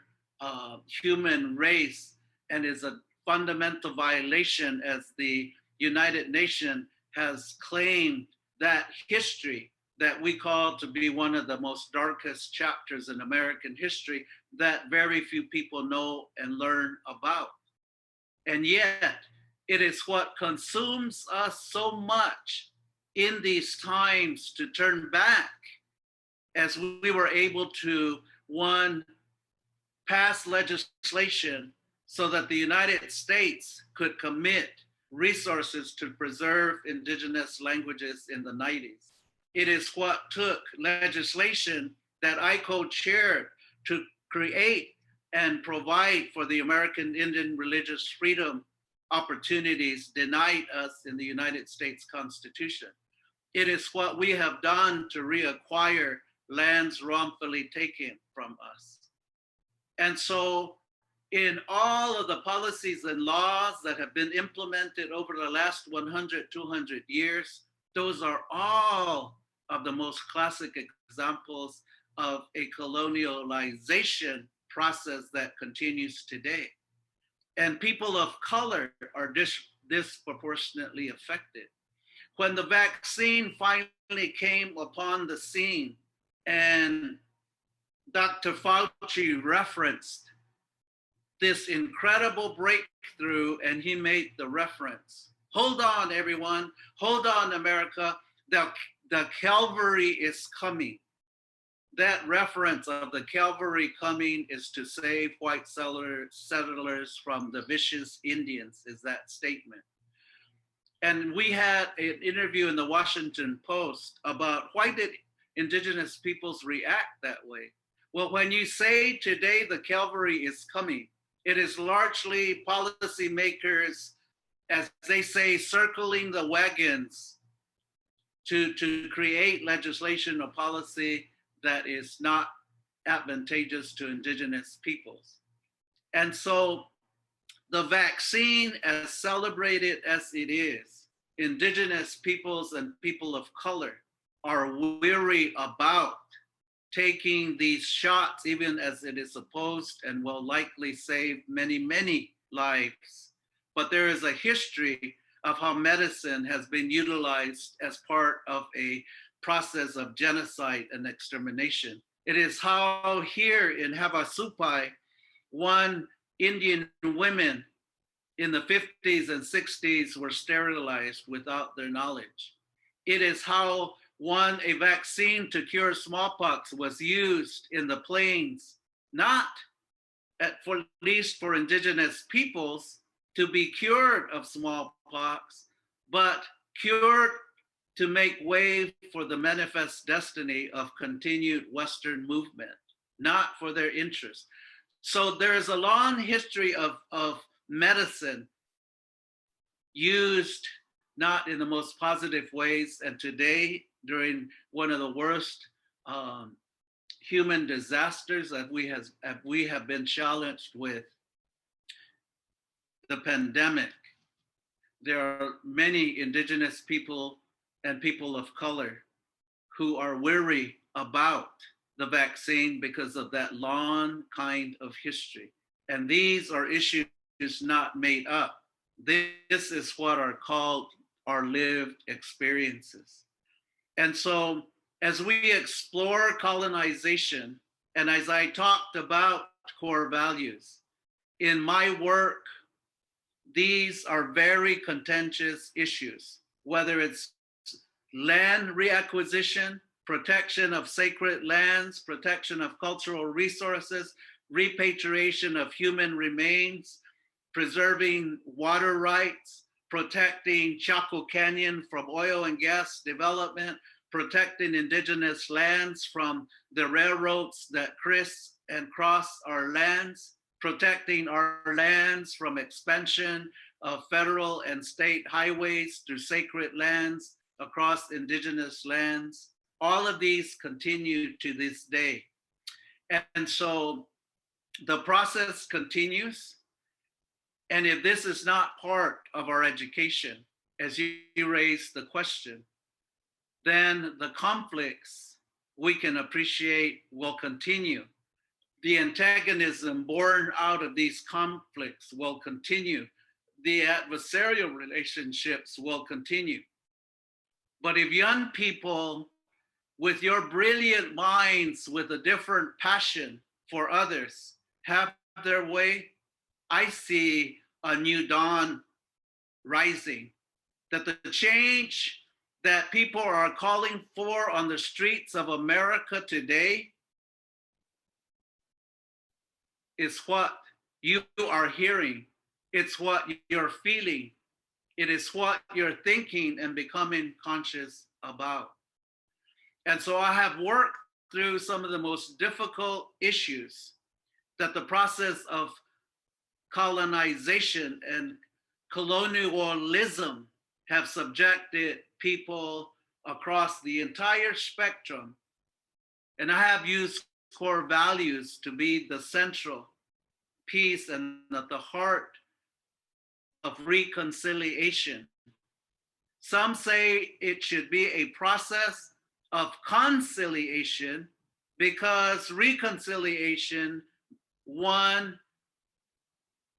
human race, and is a fundamental violation, as the United Nations has claimed that history that we call to be one of the most darkest chapters in American history that very few people know and learn about. And yet, it is what consumes us so much in these times to turn back, as we were able to, one, pass legislation so that the United States could commit resources to preserve indigenous languages in the 90s. It is what took legislation that I co-chaired to create and provide for the American Indian religious freedom opportunities denied us in the United States Constitution. It is what we have done to reacquire lands wrongfully taken from us. And so in all of the policies and laws that have been implemented over the last 100, 200 years, those are all of the most classic examples of a colonialization process that continues today. And people of color are disproportionately affected. When the vaccine finally came upon the scene and Dr. Fauci referenced this incredible breakthrough, and he made the reference, hold on everyone, hold on America, the Calvary is coming. That reference of the Calvary coming is to save white settlers from the vicious Indians, is that statement. And we had an interview in the Washington Post about why did indigenous peoples react that way? Well, when you say today the Calvary is coming, it is largely policymakers, as they say, circling the wagons to create legislation or policy that is not advantageous to indigenous peoples. And so the vaccine, as celebrated as it is, indigenous peoples and people of color are weary about taking these shots, even as it is supposed and will likely save many, many lives. But there is a history of how medicine has been utilized as part of a process of genocide and extermination. It is how here in Havasupai, one Indian women in the 50s and 60s were sterilized without their knowledge. It is how a vaccine to cure smallpox was used in the plains, not at least for indigenous peoples to be cured of smallpox, but cured to make way for the manifest destiny of continued Western movement, not for their interest. So there is a long history of medicine used not in the most positive ways. And today, during one of the worst human disasters that we have been challenged with, the pandemic, there are many indigenous people and people of color who are weary about the vaccine because of that long kind of history. And these are issues not made up. This is what are called our lived experiences. And so as we explore colonization, and as I talked about core values, in my work, these are very contentious issues, whether it's land reacquisition, protection of sacred lands, protection of cultural resources, repatriation of human remains, preserving water rights, protecting Chaco Canyon from oil and gas development, protecting indigenous lands from the railroads that cross our lands, protecting our lands from expansion of federal and state highways through sacred lands across indigenous lands. All of these continue to this day. And so the process continues. And if this is not part of our education, as you raised the question, then the conflicts we can appreciate will continue. The antagonism born out of these conflicts will continue. The adversarial relationships will continue. But if young people with your brilliant minds, with a different passion for others, have their way, I see a new dawn rising, that the change that people are calling for on the streets of America today is what you are hearing. It's what you're feeling. It is what you're thinking and becoming conscious about. And so I have worked through some of the most difficult issues that the process of colonization and colonialism have subjected people across the entire spectrum. And I have used core values to be the central piece and at the heart of reconciliation. Some say it should be a process of conciliation, because reconciliation, one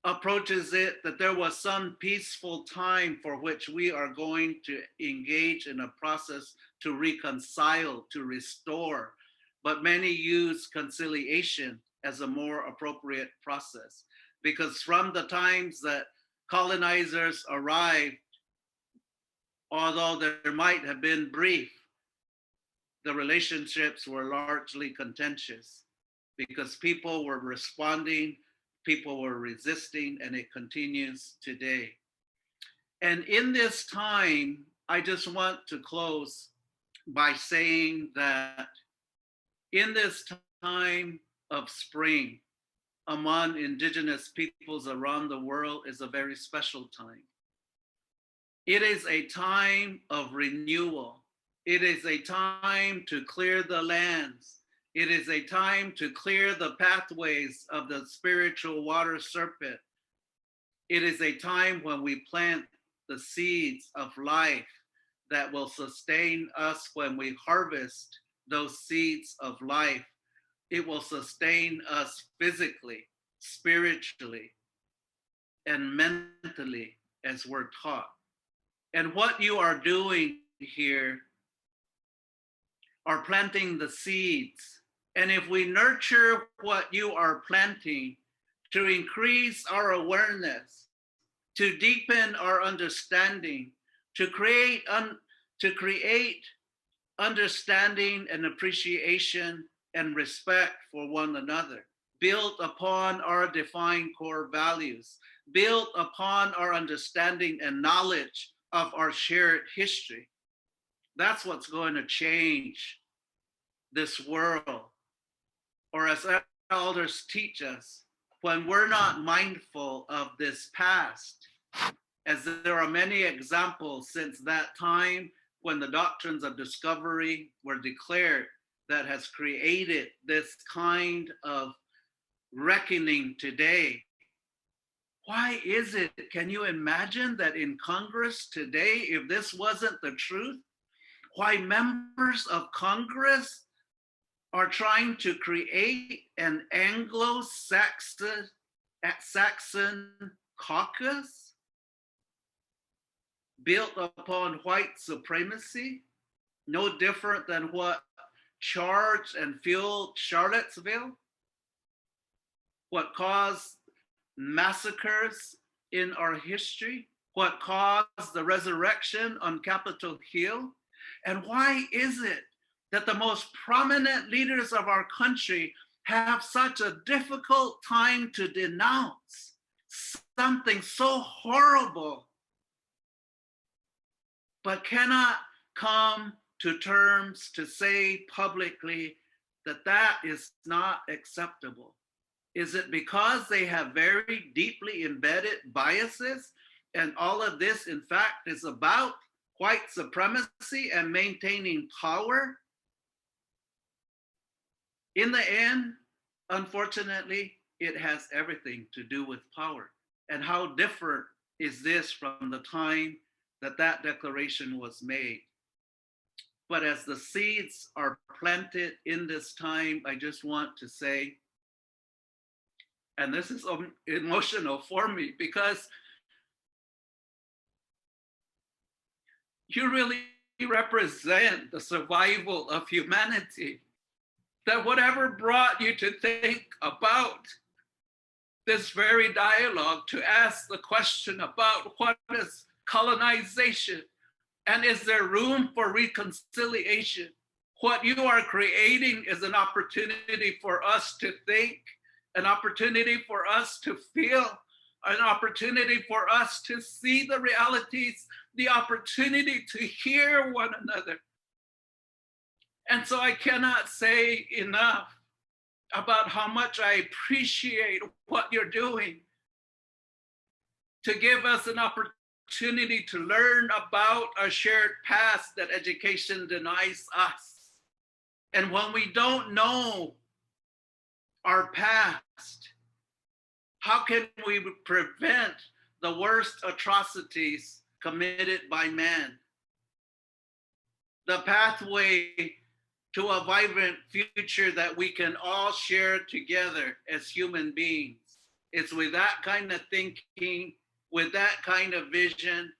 approaches it that there was some peaceful time for which we are going to engage in a process to reconcile, to restore. But many use conciliation as a more appropriate process, because from the times that colonizers arrived, although there might have been brief, the relationships were largely contentious because people were responding, people were resisting, and it continues today. And in this time, I just want to close by saying that in this time of spring among indigenous peoples around the world is a very special time. It is a time of renewal. It is a time to clear the lands. It is a time to clear the pathways of the spiritual water serpent. It is a time when we plant the seeds of life that will sustain us when we harvest those seeds of life. It will sustain us physically, spiritually, and mentally as we're taught. And what you are doing here are planting the seeds. And if we nurture what you are planting to increase our awareness, to deepen our understanding, to create understanding and appreciation and respect for one another, built upon our defined core values, built upon our understanding and knowledge of our shared history. That's what's going to change this world. Or as elders teach us, when we're not mindful of this past, as there are many examples since that time when the doctrines of discovery were declared, that has created this kind of reckoning today. Why is it? Can you imagine that in Congress today, if this wasn't the truth, why members of Congress are trying to create an Anglo-Saxon caucus built upon white supremacy, no different than what charged and fueled Charlottesville, what caused massacres in our history, what caused the resurrection on Capitol Hill. And why is it that the most prominent leaders of our country have such a difficult time to denounce something so horrible, but cannot come to terms to say publicly that that is not acceptable? Is it because they have very deeply embedded biases? And all of this, in fact, is about white supremacy and maintaining power? In the end, unfortunately, it has everything to do with power. And how different is this from the time that that declaration was made? But as the seeds are planted in this time, I just want to say, and this is emotional for me, because you really represent the survival of humanity. That whatever brought you to think about this very dialogue, to ask the question about what is colonization, and is there room for reconciliation? What you are creating is an opportunity for us to think, an opportunity for us to feel, an opportunity for us to see the realities, the opportunity to hear one another. And so I cannot say enough about how much I appreciate what you're doing to give us an opportunity to learn about our shared past that education denies us. And when we don't know our past, how can we prevent the worst atrocities committed by man? The pathway to a vibrant future that we can all share together as human beings. It's with that kind of thinking, with that kind of vision,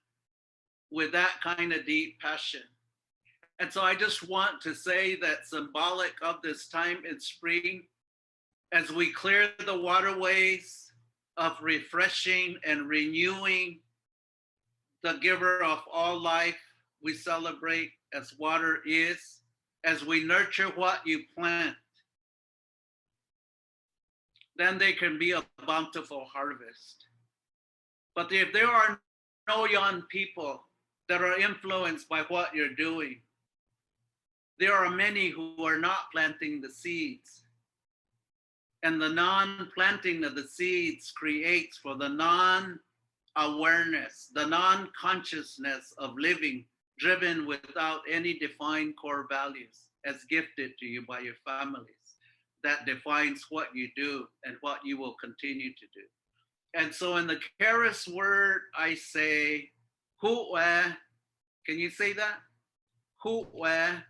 with that kind of deep passion. And so I just want to say that symbolic of this time in spring, as we clear the waterways of refreshing and renewing the giver of all life we celebrate as water is, as we nurture what you plant, then there can be a bountiful harvest. But if there are no young people that are influenced by what you're doing, there are many who are not planting the seeds. And the non-planting of the seeds creates for the non-awareness, the non-consciousness of living driven without any defined core values as gifted to you by your families, that defines what you do and what you will continue to do. And so in the Keres word, I say, hu'we. Can you say that? Hu'we.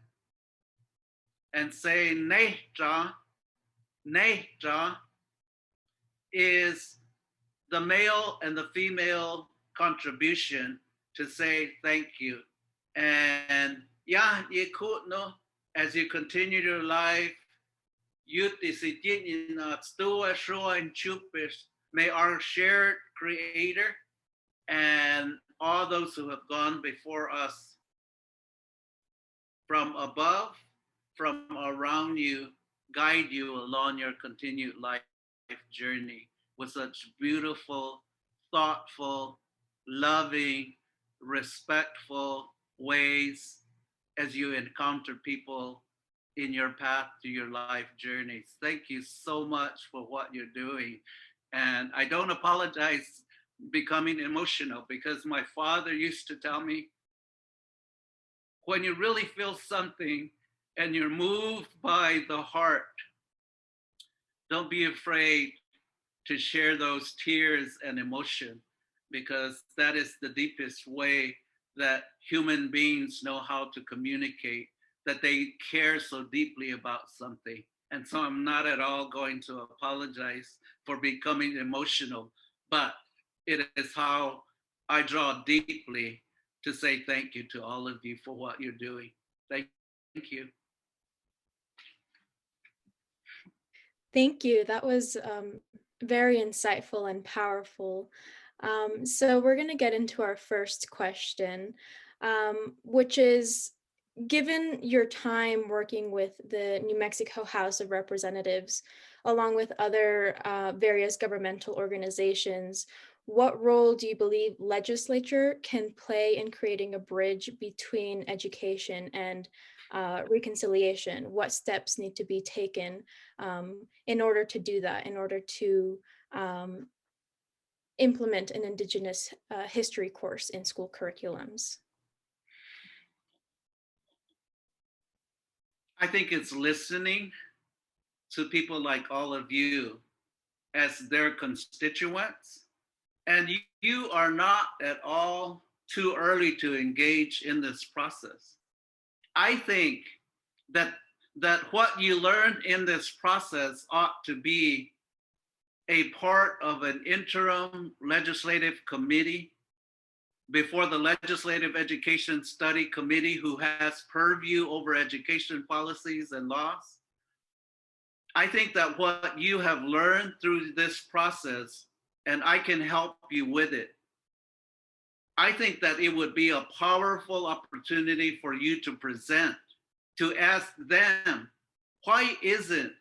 And say nehtra. Nehtra is the male and the female contribution to say thank you. And yeah, no, as you continue your life, may our shared creator and all those who have gone before us from above, from around you, guide you along your continued life journey with such beautiful, thoughtful, loving, respectful ways as you encounter people in your path to your life journeys. Thank you so much for what you're doing. And I don't apologize becoming emotional, because my father used to tell me, when you really feel something and you're moved by the heart, don't be afraid to share those tears and emotion, because that is the deepest way that human beings know how to communicate, that they care so deeply about something. And so I'm not at all going to apologize for becoming emotional, but it is how I draw deeply to say thank you to all of you for what you're doing. Thank you. Thank you. That was very insightful and powerful. So we're going to get into our first question, which is, given your time working with the New Mexico House of Representatives, along with other various governmental organizations, what role do you believe legislature can play in creating a bridge between education and reconciliation? What steps need to be taken in order to do that, in order to implement an Indigenous history course in school curriculums? I think it's listening to people like all of you as their constituents. And you are not at all too early to engage in this process. I think that what you learn in this process ought to be a part of an interim legislative committee before the Legislative Education Study Committee, who has purview over education policies and laws. I think that what you have learned through this process, and I can help you with it, I think that it would be a powerful opportunity for you to present, to ask them, why is it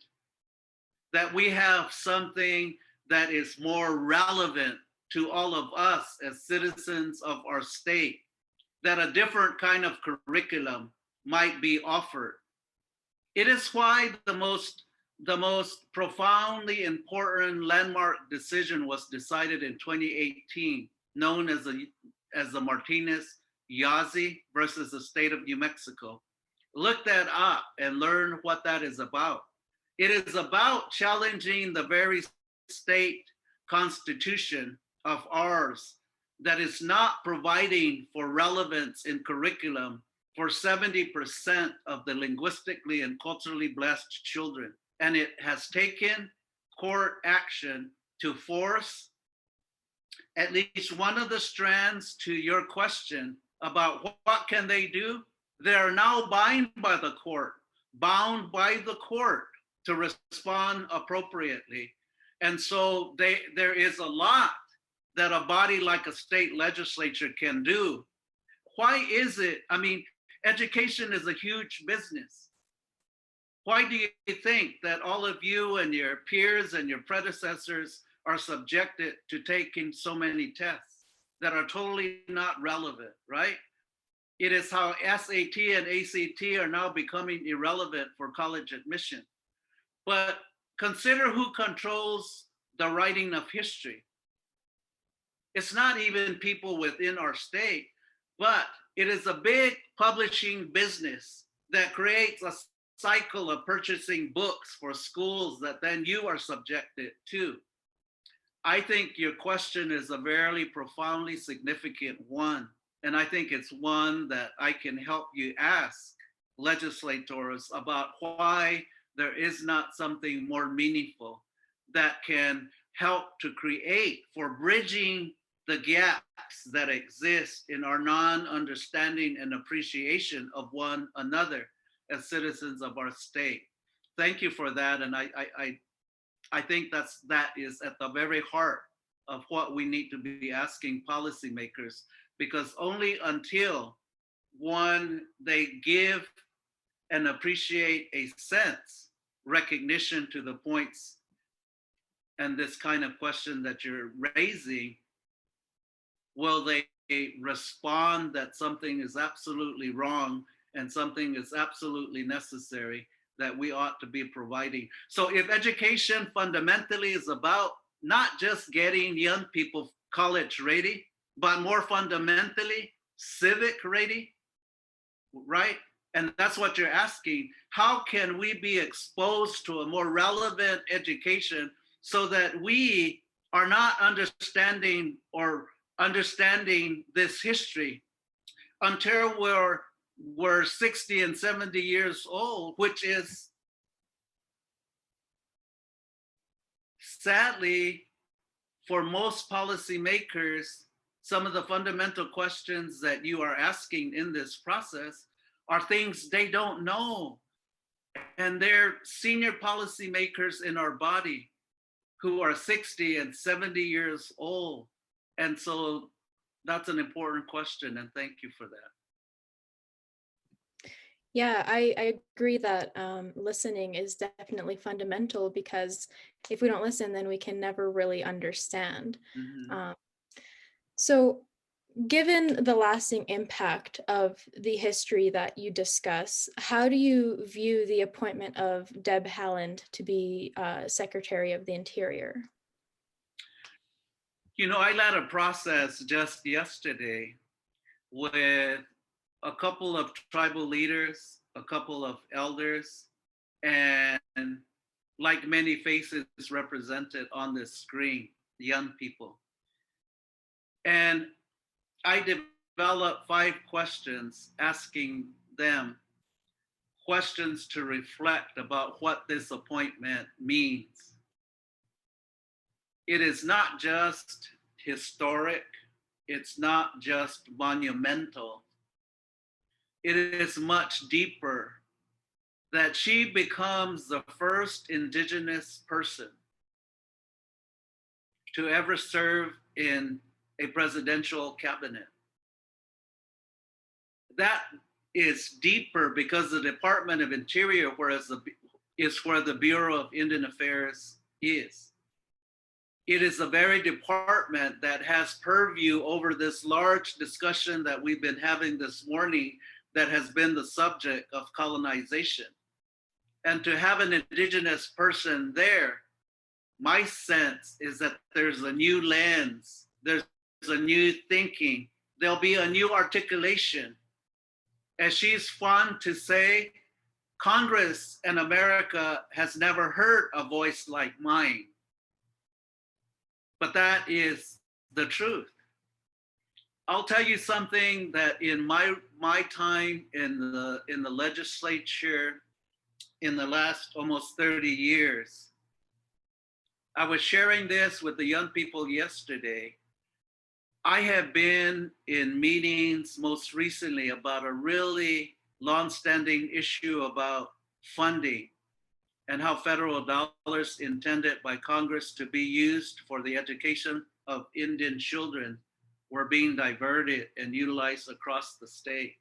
that we have something that is more relevant to all of us as citizens of our state, that a different kind of curriculum might be offered? It is why the most profoundly important landmark decision was decided in 2018, known as the Martinez-Yazzie versus the state of New Mexico. Look that up and learn what that is about. It is about challenging the very state constitution of ours that is not providing for relevance in curriculum for 70% of the linguistically and culturally blessed children. And it has taken court action to force at least one of the strands to your question about what can they do. They are now bound by the court to respond appropriately. And so there is a lot that a body like a state legislature can do. Why is it? I mean, education is a huge business. Why do you think that all of you and your peers and your predecessors are subjected to taking so many tests that are totally not relevant, right? It is how SAT and ACT are now becoming irrelevant for college admission. But consider who controls the writing of history. It's not even people within our state, but it is a big publishing business that creates a cycle of purchasing books for schools that then you are subjected to. I think your question is a very profoundly significant one. And I think it's one that I can help you ask legislators about why there is not something more meaningful that can help to create for bridging the gaps that exist in our non-understanding and appreciation of one another as citizens of our state. Thank you for that. And I think that is at the very heart of what we need to be asking policymakers, because only until they give and appreciate a sense recognition to the points and this kind of question that you're raising, will they respond that something is absolutely wrong and something is absolutely necessary that we ought to be providing. So if education fundamentally is about not just getting young people college ready, but more fundamentally civic ready, right? And that's what you're asking. How can we be exposed to a more relevant education so that we are not understanding this history until we're 60 and 70 years old, which is sadly for most policymakers, some of the fundamental questions that you are asking in this process are things they don't know. And they're senior policymakers in our body who are 60 and 70 years old. And so that's an important question, and thank you for that. Yeah, I agree that listening is definitely fundamental, because if we don't listen, then we can never really understand. Mm-hmm. So given the lasting impact of the history that you discuss, how do you view the appointment of Deb Haaland to be Secretary of the Interior? You know, I led a process just yesterday with a couple of tribal leaders, a couple of elders, and like many faces represented on this screen, young people. And I developed 5 questions asking them questions to reflect about what this appointment means. It is not just historic, it's not just monumental. It is much deeper, that she becomes the first Indigenous person to ever serve in a presidential cabinet. That is deeper because the Department of Interior, is where the Bureau of Indian Affairs is. It is the very department that has purview over this large discussion that we've been having this morning that has been the subject of colonization. And to have an Indigenous person there, my sense is that there's a new lens, there's a new thinking, there'll be a new articulation. As she's fond to say, Congress and America has never heard a voice like mine. But that is the truth. I'll tell you something that in my time in the legislature, in the last almost 30 years, I was sharing this with the young people yesterday. I have been in meetings most recently about a really longstanding issue about funding and how federal dollars intended by Congress to be used for the education of Indian children were being diverted and utilized across the state.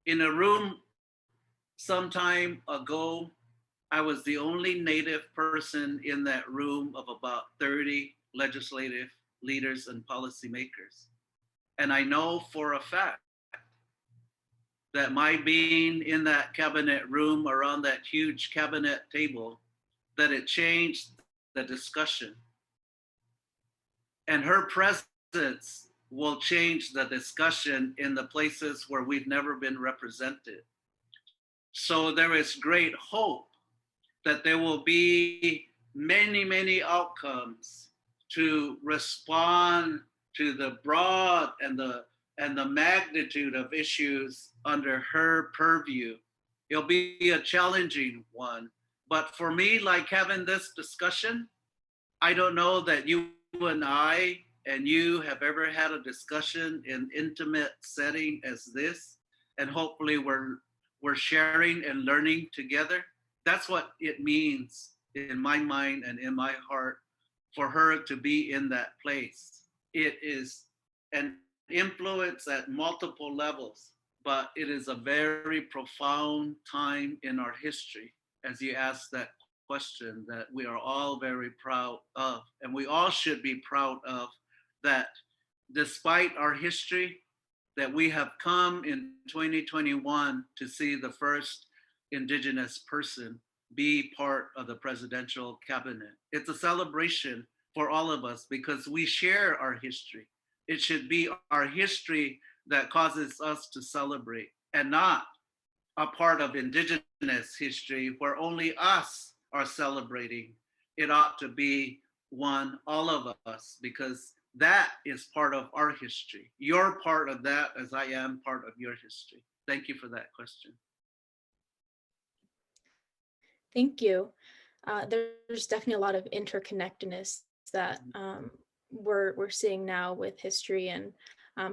In a room some time ago, I was the only Native person in that room of about 30 legislative leaders and policymakers. And I know for a fact that my being in that cabinet room, around that huge cabinet table, that it changed the discussion. And her presence will change the discussion in the places where we've never been represented. So there is great hope that there will be many, many outcomes to respond to the broad and the magnitude of issues under her purview. It'll be a challenging one. But for me, like having this discussion, I don't know that you and I and you have ever had a discussion in intimate setting as this, and hopefully we're sharing and learning together. That's what it means in my mind and in my heart for her to be in that place. It is an influence at multiple levels, but it is a very profound time in our history, as you asked that question, that we are all very proud of, and we all should be proud of, that despite our history, that we have come in 2021 to see the first Indigenous person be part of the presidential cabinet. It's a celebration for all of us because we share our history. It should be our history that causes us to celebrate, and not a part of Indigenous history where only us are celebrating. It ought to be one, all of us, because that is part of our history. You're part of that as I am part of your history. Thank you for that question. Thank you. There's definitely a lot of interconnectedness that we're seeing now with history, and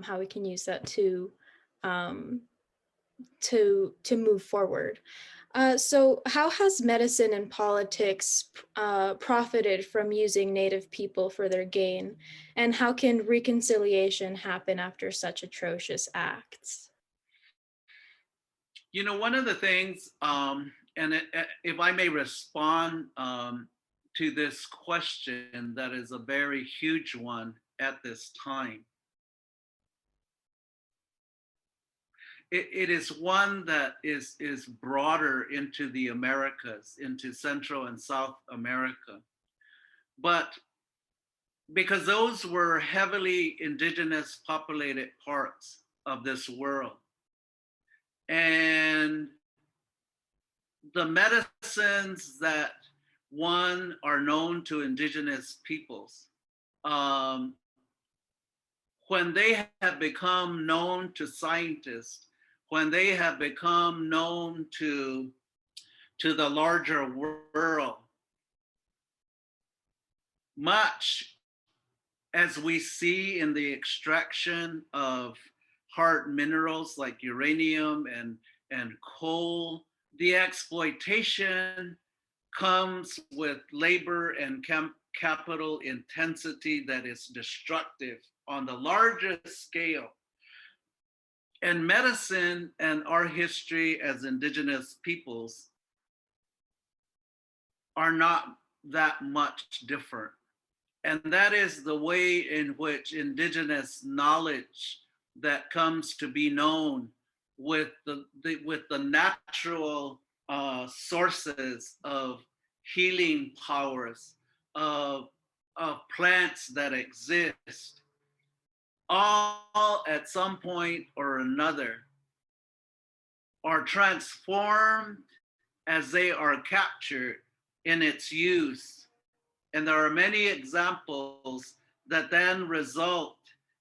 how we can use that to move forward. So how has medicine and politics profited from using Native people for their gain? And how can reconciliation happen after such atrocious acts? You know, one of the things, if I may respond to this question that is a very huge one at this time, it is one that is broader into the Americas, into Central and South America. But because those were heavily indigenous populated parts of this world. And the medicines that are known to indigenous peoples, when they have become known to scientists, when they have become known to the larger world, much as we see in the extraction of hard minerals like uranium and coal, the exploitation comes with labor and capital intensity that is destructive on the largest scale. And medicine and our history as indigenous peoples are not that much different. And that is the way in which indigenous knowledge that comes to be known with the natural sources of healing powers of plants that exist, all at some point or another are transformed as they are captured in its use. And there are many examples that then result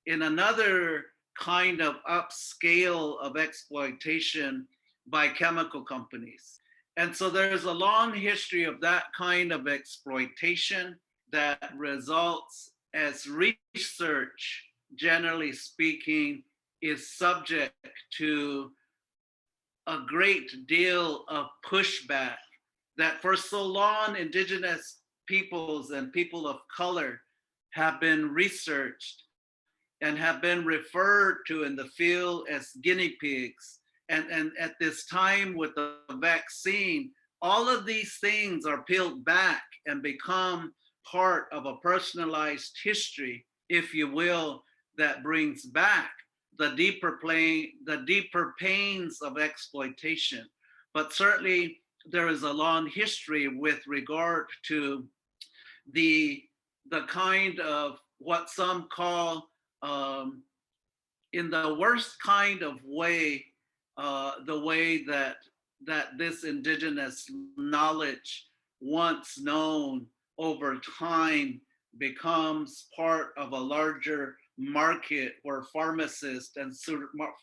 in another kind of upscale of exploitation by chemical companies. And so there's a long history of that kind of exploitation that results, as research, generally speaking, is subject to a great deal of pushback, that for so long indigenous peoples and people of color have been researched and have been referred to in the field as guinea pigs. And at this time with the vaccine, all of these things are peeled back and become part of a personalized history, if you will, that brings back the deeper pains of exploitation. But certainly there is a long history with regard to the kind of what some call, in the worst kind of way, the way that this indigenous knowledge once known over time becomes part of a larger market where pharmacists and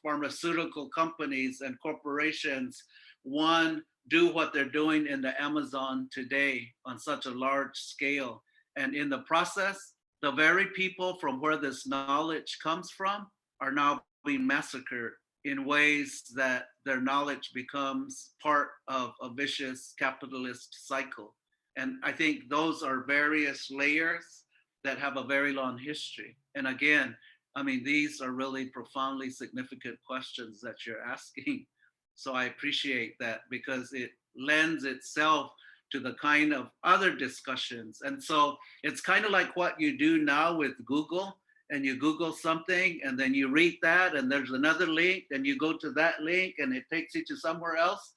pharmaceutical companies and corporations, one, do what they're doing in the Amazon today on such a large scale. And in the process, the very people from where this knowledge comes from are now being massacred in ways that their knowledge becomes part of a vicious capitalist cycle. And I think those are various layers that have a very long history. And again, I mean, these are really profoundly significant questions that you're asking. So I appreciate that because it lends itself to the kind of other discussions. And so it's kind of like what you do now with Google, and you Google something and then you read that and there's another link and you go to that link and it takes you to somewhere else.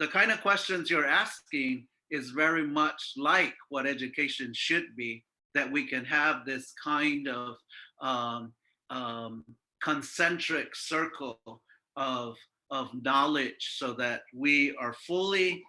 The kind of questions you're asking is very much like what education should be, that we can have this kind of concentric circle of knowledge so that we are fully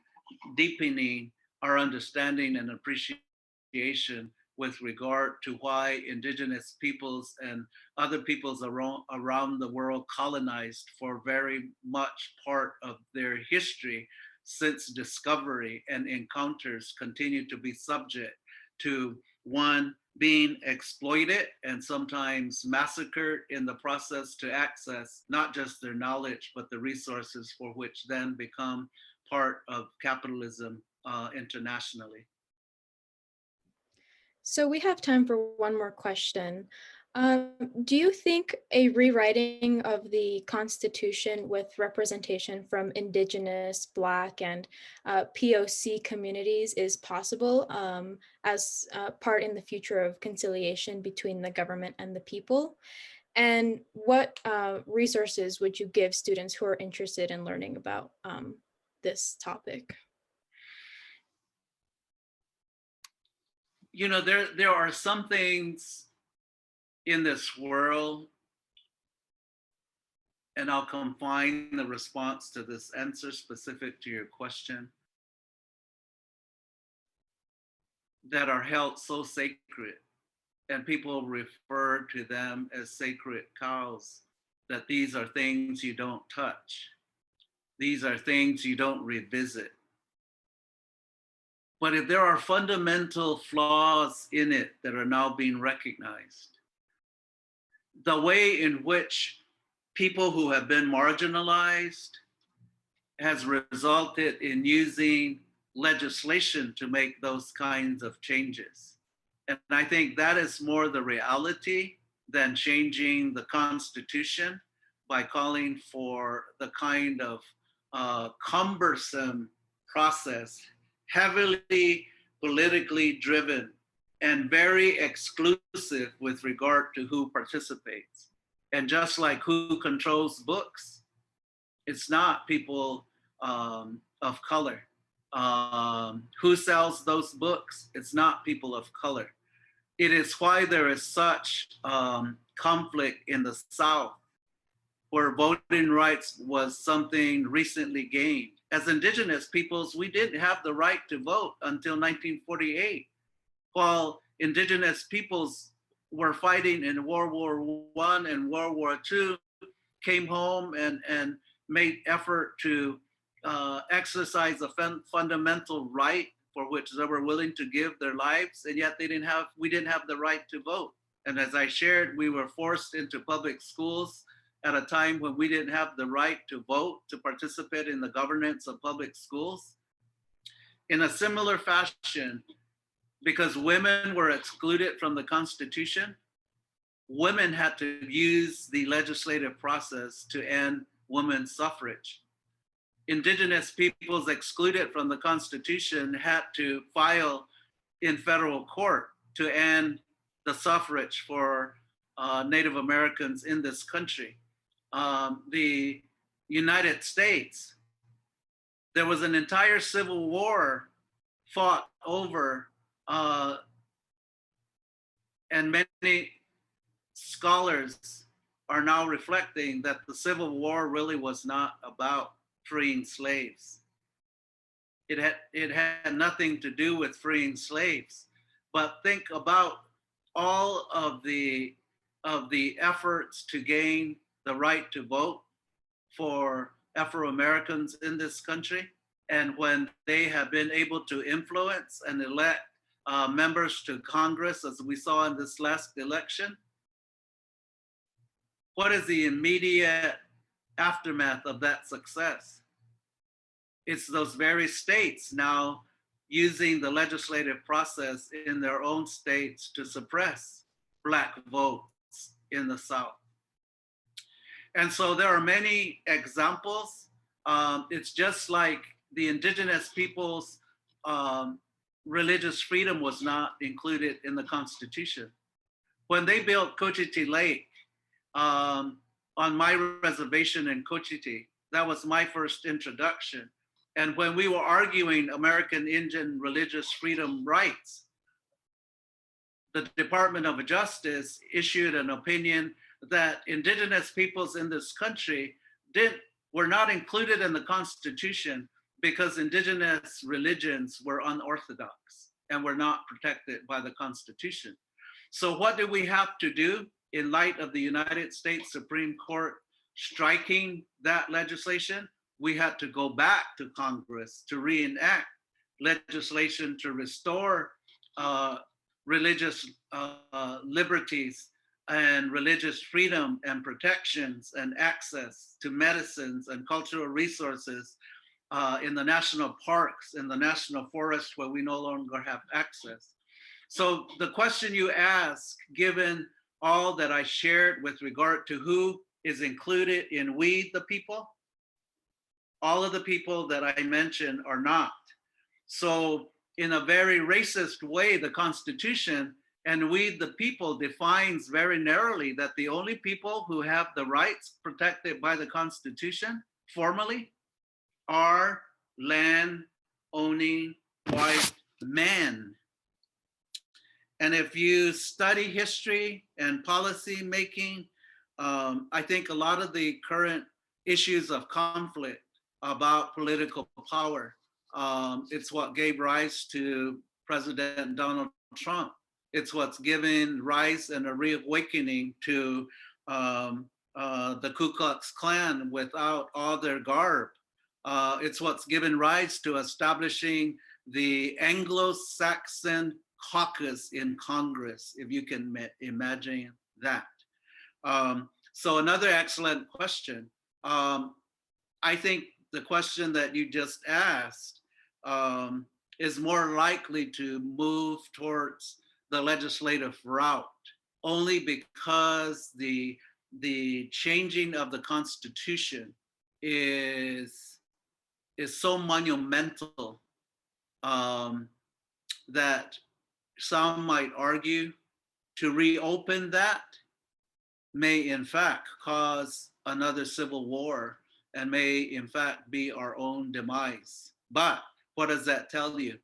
deepening our understanding and appreciation with regard to why indigenous peoples and other peoples around the world colonized for very much part of their history since discovery and encounters continue to be subject to, one, being exploited and sometimes massacred in the process to access not just their knowledge, but the resources for which then become part of capitalism internationally. So we have time for one more question. Do you think a rewriting of the Constitution with representation from Indigenous, Black, and POC communities is possible as part in the future of conciliation between the government and the people? And what resources would you give students who are interested in learning about this topic? You know, there are some things in this world, and I'll confine the response to this answer specific to your question, that are held so sacred, and people refer to them as sacred cows, that these are things you don't touch. These are things you don't revisit. But if there are fundamental flaws in it that are now being recognized, the way in which people who have been marginalized has resulted in using legislation to make those kinds of changes. And I think that is more the reality than changing the Constitution by calling for the kind of cumbersome process, heavily politically driven and very exclusive with regard to who participates. And just like who controls books, it's not people of color. Who sells those books? It's not people of color. It is why there is such conflict in the South, where voting rights was something recently gained. As Indigenous peoples, we didn't have the right to vote until 1948, while Indigenous peoples were fighting in World War I and World War II, came home and made effort to exercise a fundamental right for which they were willing to give their lives, and yet we didn't have the right to vote. And as I shared, we were forced into public schools at a time when we didn't have the right to vote, to participate in the governance of public schools. In a similar fashion, because women were excluded from the Constitution, women had to use the legislative process to end women's suffrage. Indigenous peoples excluded from the Constitution had to file in federal court to end the suffrage for Native Americans in this country. The United States, there was an entire civil war fought over, and many scholars are now reflecting that the Civil War really was not about freeing slaves. It had nothing to do with freeing slaves. but think about all of the efforts to gain the right to vote for Afro-Americans in this country. And when they have been able to influence and elect members to Congress, as we saw in this last election, what is the immediate aftermath of that success? It's those very states now using the legislative process in their own states to suppress Black votes in the South. And so there are many examples. It's just like the indigenous peoples' religious freedom was not included in the Constitution. When they built Cochiti Lake on my reservation in Cochiti, that was my first introduction. And when we were arguing American Indian religious freedom rights, the Department of Justice issued an opinion that indigenous peoples in this country were not included in the Constitution because indigenous religions were unorthodox and were not protected by the Constitution. So what do we have to do in light of the United States Supreme Court striking that legislation? We had to go back to Congress to reenact legislation to restore religious liberties and religious freedom and protections and access to medicines and cultural resources in the national parks, in the national forests where we no longer have access. So the question you ask, given all that I shared with regard to who is included in we the people, all of the people that I mentioned are not. So in a very racist way, the Constitution and we the people defines very narrowly that the only people who have the rights protected by the Constitution formally are land owning white men. And if you study history and policy making, I think a lot of the current issues of conflict about political power, it's what gave rise to President Donald Trump. It's what's given rise and a reawakening to the Ku Klux Klan without all their garb. It's what's given rise to establishing the Anglo-Saxon caucus in Congress, if you can imagine that. So another excellent question. I think the question that you just asked is more likely to move towards the legislative route, only because the changing of the Constitution is so monumental that some might argue to reopen that may in fact cause another civil war and may in fact be our own demise. But what does that tell you?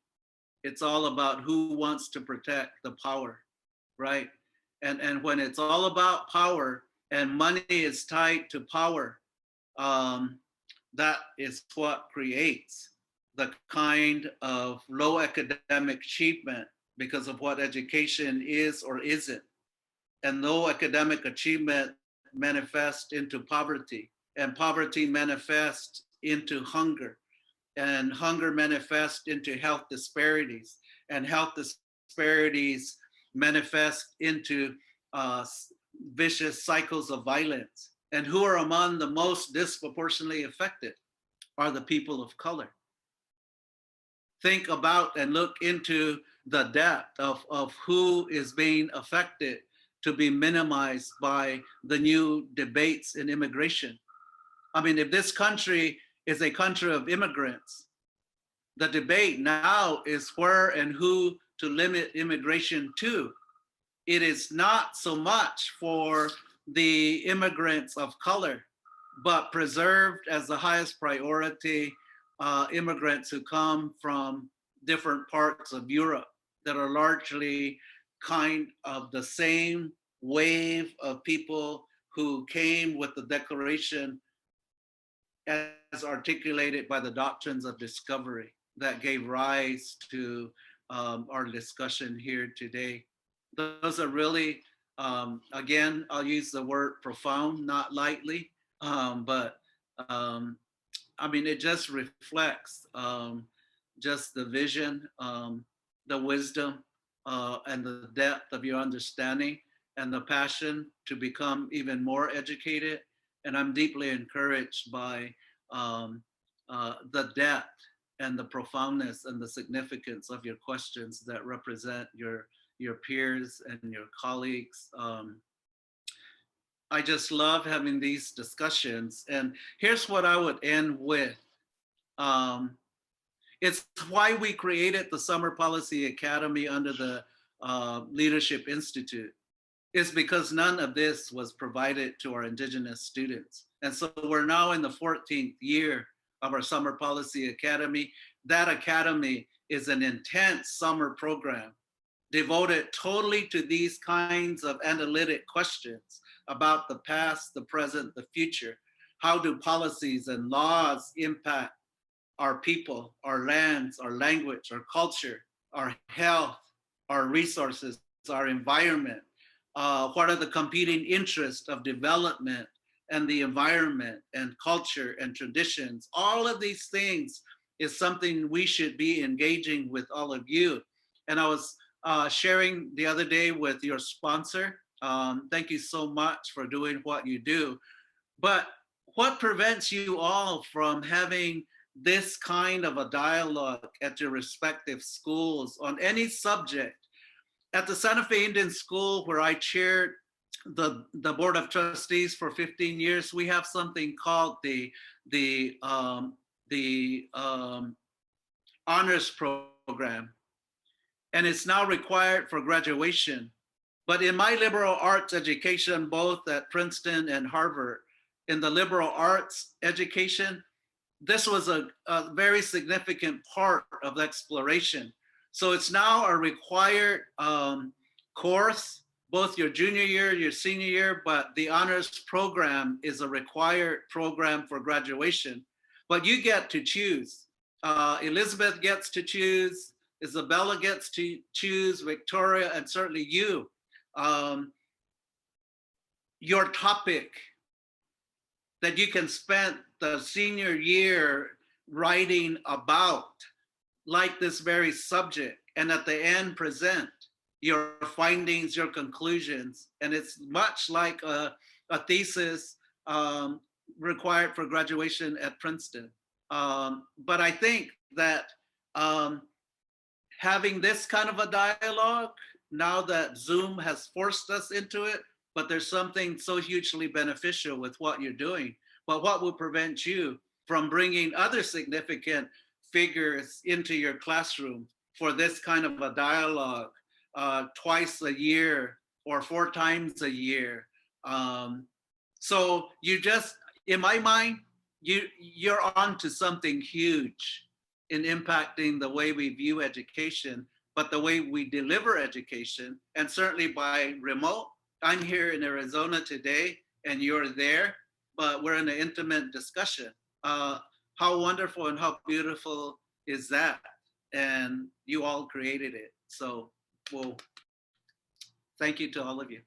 It's all about who wants to protect the power, right? And when it's all about power and money is tied to power, that is what creates the kind of low academic achievement because of what education is or isn't. And low academic achievement manifests into poverty, and poverty manifests into hunger, and hunger manifests into health disparities, and health disparities manifest into vicious cycles of violence. And who are among the most disproportionately affected are the people of color. Think about and look into the depth of who is being affected to be minimized by the new debates in immigration. I mean, if this country is a country of immigrants, the debate now is where and who to limit immigration to. It is not so much for the immigrants of color, but preserved as the highest priority immigrants who come from different parts of Europe that are largely kind of the same wave of people who came with the Declaration as articulated by the doctrines of discovery that gave rise to our discussion here today. Those are really, again, I'll use the word profound, not lightly, but I mean, it just reflects just the vision, the wisdom, and the depth of your understanding and the passion to become even more educated. And I'm deeply encouraged by the depth and the profoundness and the significance of your questions that represent your peers and your colleagues. I just love having these discussions. And here's what I would end with. It's why we created the Summer Policy Academy under the Leadership Institute. It's because none of this was provided to our Indigenous students. And so we're now in the 14th year of our Summer Policy Academy. That academy is an intense summer program devoted totally to these kinds of analytic questions about the past, the present, the future. How do policies and laws impact our people, our lands, our language, our culture, our health, our resources, our environment? What are the competing interests of development and the environment and culture and traditions? All of these things is something we should be engaging with all of you. And I was sharing the other day with your sponsor. Thank you so much for doing what you do. But what prevents you all from having this kind of a dialogue at your respective schools on any subject? At the Santa Fe Indian School, where I chaired the Board of Trustees for 15 years, we have something called the honors program. And it's now required for graduation. But in my liberal arts education, both at Princeton and Harvard, in the liberal arts education, this was a very significant part of exploration. So it's now a required course, both your junior year, your senior year, but the honors program is a required program for graduation. But you get to choose. Elizabeth gets to choose, Isabella gets to choose, Victoria, and certainly you. Your topic that you can spend the senior year writing about, like this very subject, and at the end present your findings, your conclusions. And it's much like a thesis required for graduation at Princeton. But I think that having this kind of a dialogue, now that Zoom has forced us into it, but there's something so hugely beneficial with what you're doing. But what will prevent you from bringing other significant figures into your classroom for this kind of a dialogue twice a year or 4 times a year? So you just, in my mind, you're on to something huge in impacting the way we view education, but the way we deliver education, and certainly by remote. I'm here in Arizona today and you're there, but we're in an intimate discussion. How wonderful and how beautiful is that? And you all created it. So, well, thank you to all of you.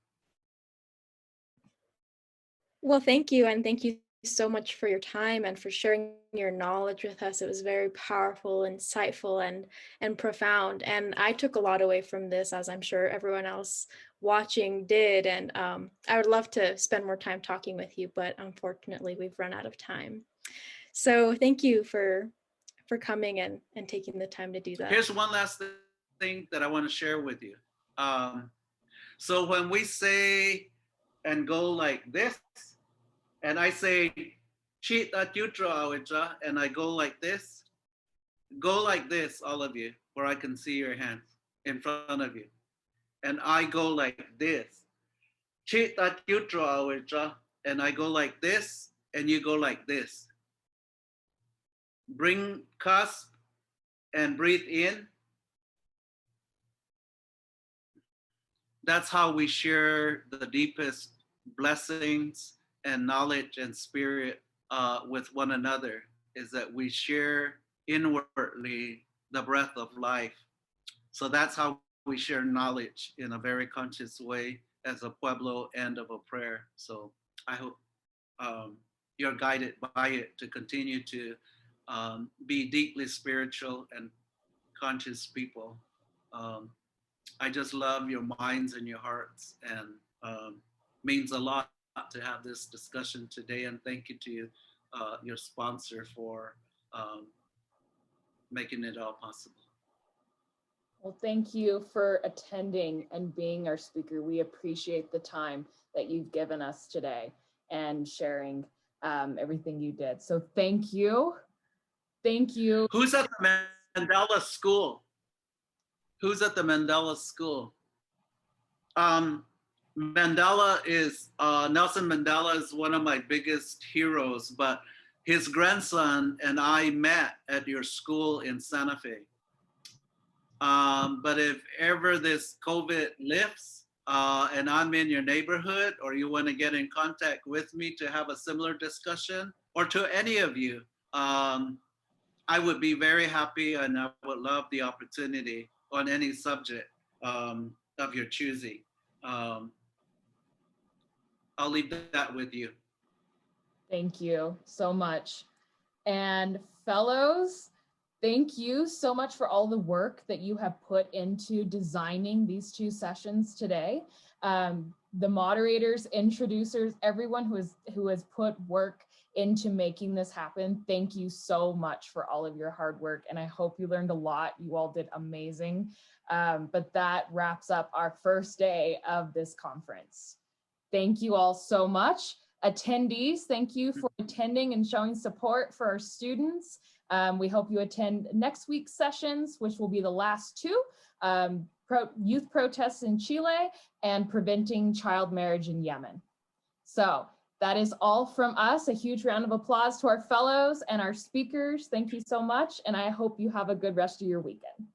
Well, thank you. And thank you so much for your time and for sharing your knowledge with us. It was very powerful, insightful, and profound. And I took a lot away from this, as I'm sure everyone else watching did. And I would love to spend more time talking with you, but unfortunately we've run out of time. So thank you for coming and taking the time to do that. Here's one last thing that I want to share with you. So when we say and go like this, and I say, and I go like this, all of you, where I can see your hands in front of you. And I go like this, and I go like this, and you go like this. Bring cusp and breathe in. That's how we share the deepest blessings and knowledge and spirit with one another, is that we share inwardly the breath of life. So that's how we share knowledge in a very conscious way as a Pueblo end of a prayer. So I hope you're guided by it to continue to be deeply spiritual and conscious people. I just love your minds and your hearts, and means a lot to have this discussion today. And thank you to your sponsor for making it all possible. Well, thank you for attending and being our speaker. We appreciate the time that you've given us today and sharing everything you did. So thank you. Thank you. Who's at the Mandela School? Who's at the Mandela School? Mandela is, Nelson Mandela is one of my biggest heroes, but his grandson and I met at your school in Santa Fe. But if ever this COVID lifts and I'm in your neighborhood, or you want to get in contact with me to have a similar discussion, or to any of you, I would be very happy, and I would love the opportunity on any subject of your choosing. I'll leave that with you. Thank you so much. And fellows, thank you so much for all the work that you have put into designing these two sessions today. The moderators, introducers, everyone who has put work into making this happen, thank you so much for all of your hard work. And I hope you learned a lot. You all did amazing. But that wraps up our first day of this conference. Thank you all so much. Attendees, thank you for attending and showing support for our students. We hope you attend next week's sessions, which will be the last two, youth protests in Chile and preventing child marriage in Yemen. So that is all from us. A huge round of applause to our fellows and our speakers. Thank you so much. And I hope you have a good rest of your weekend.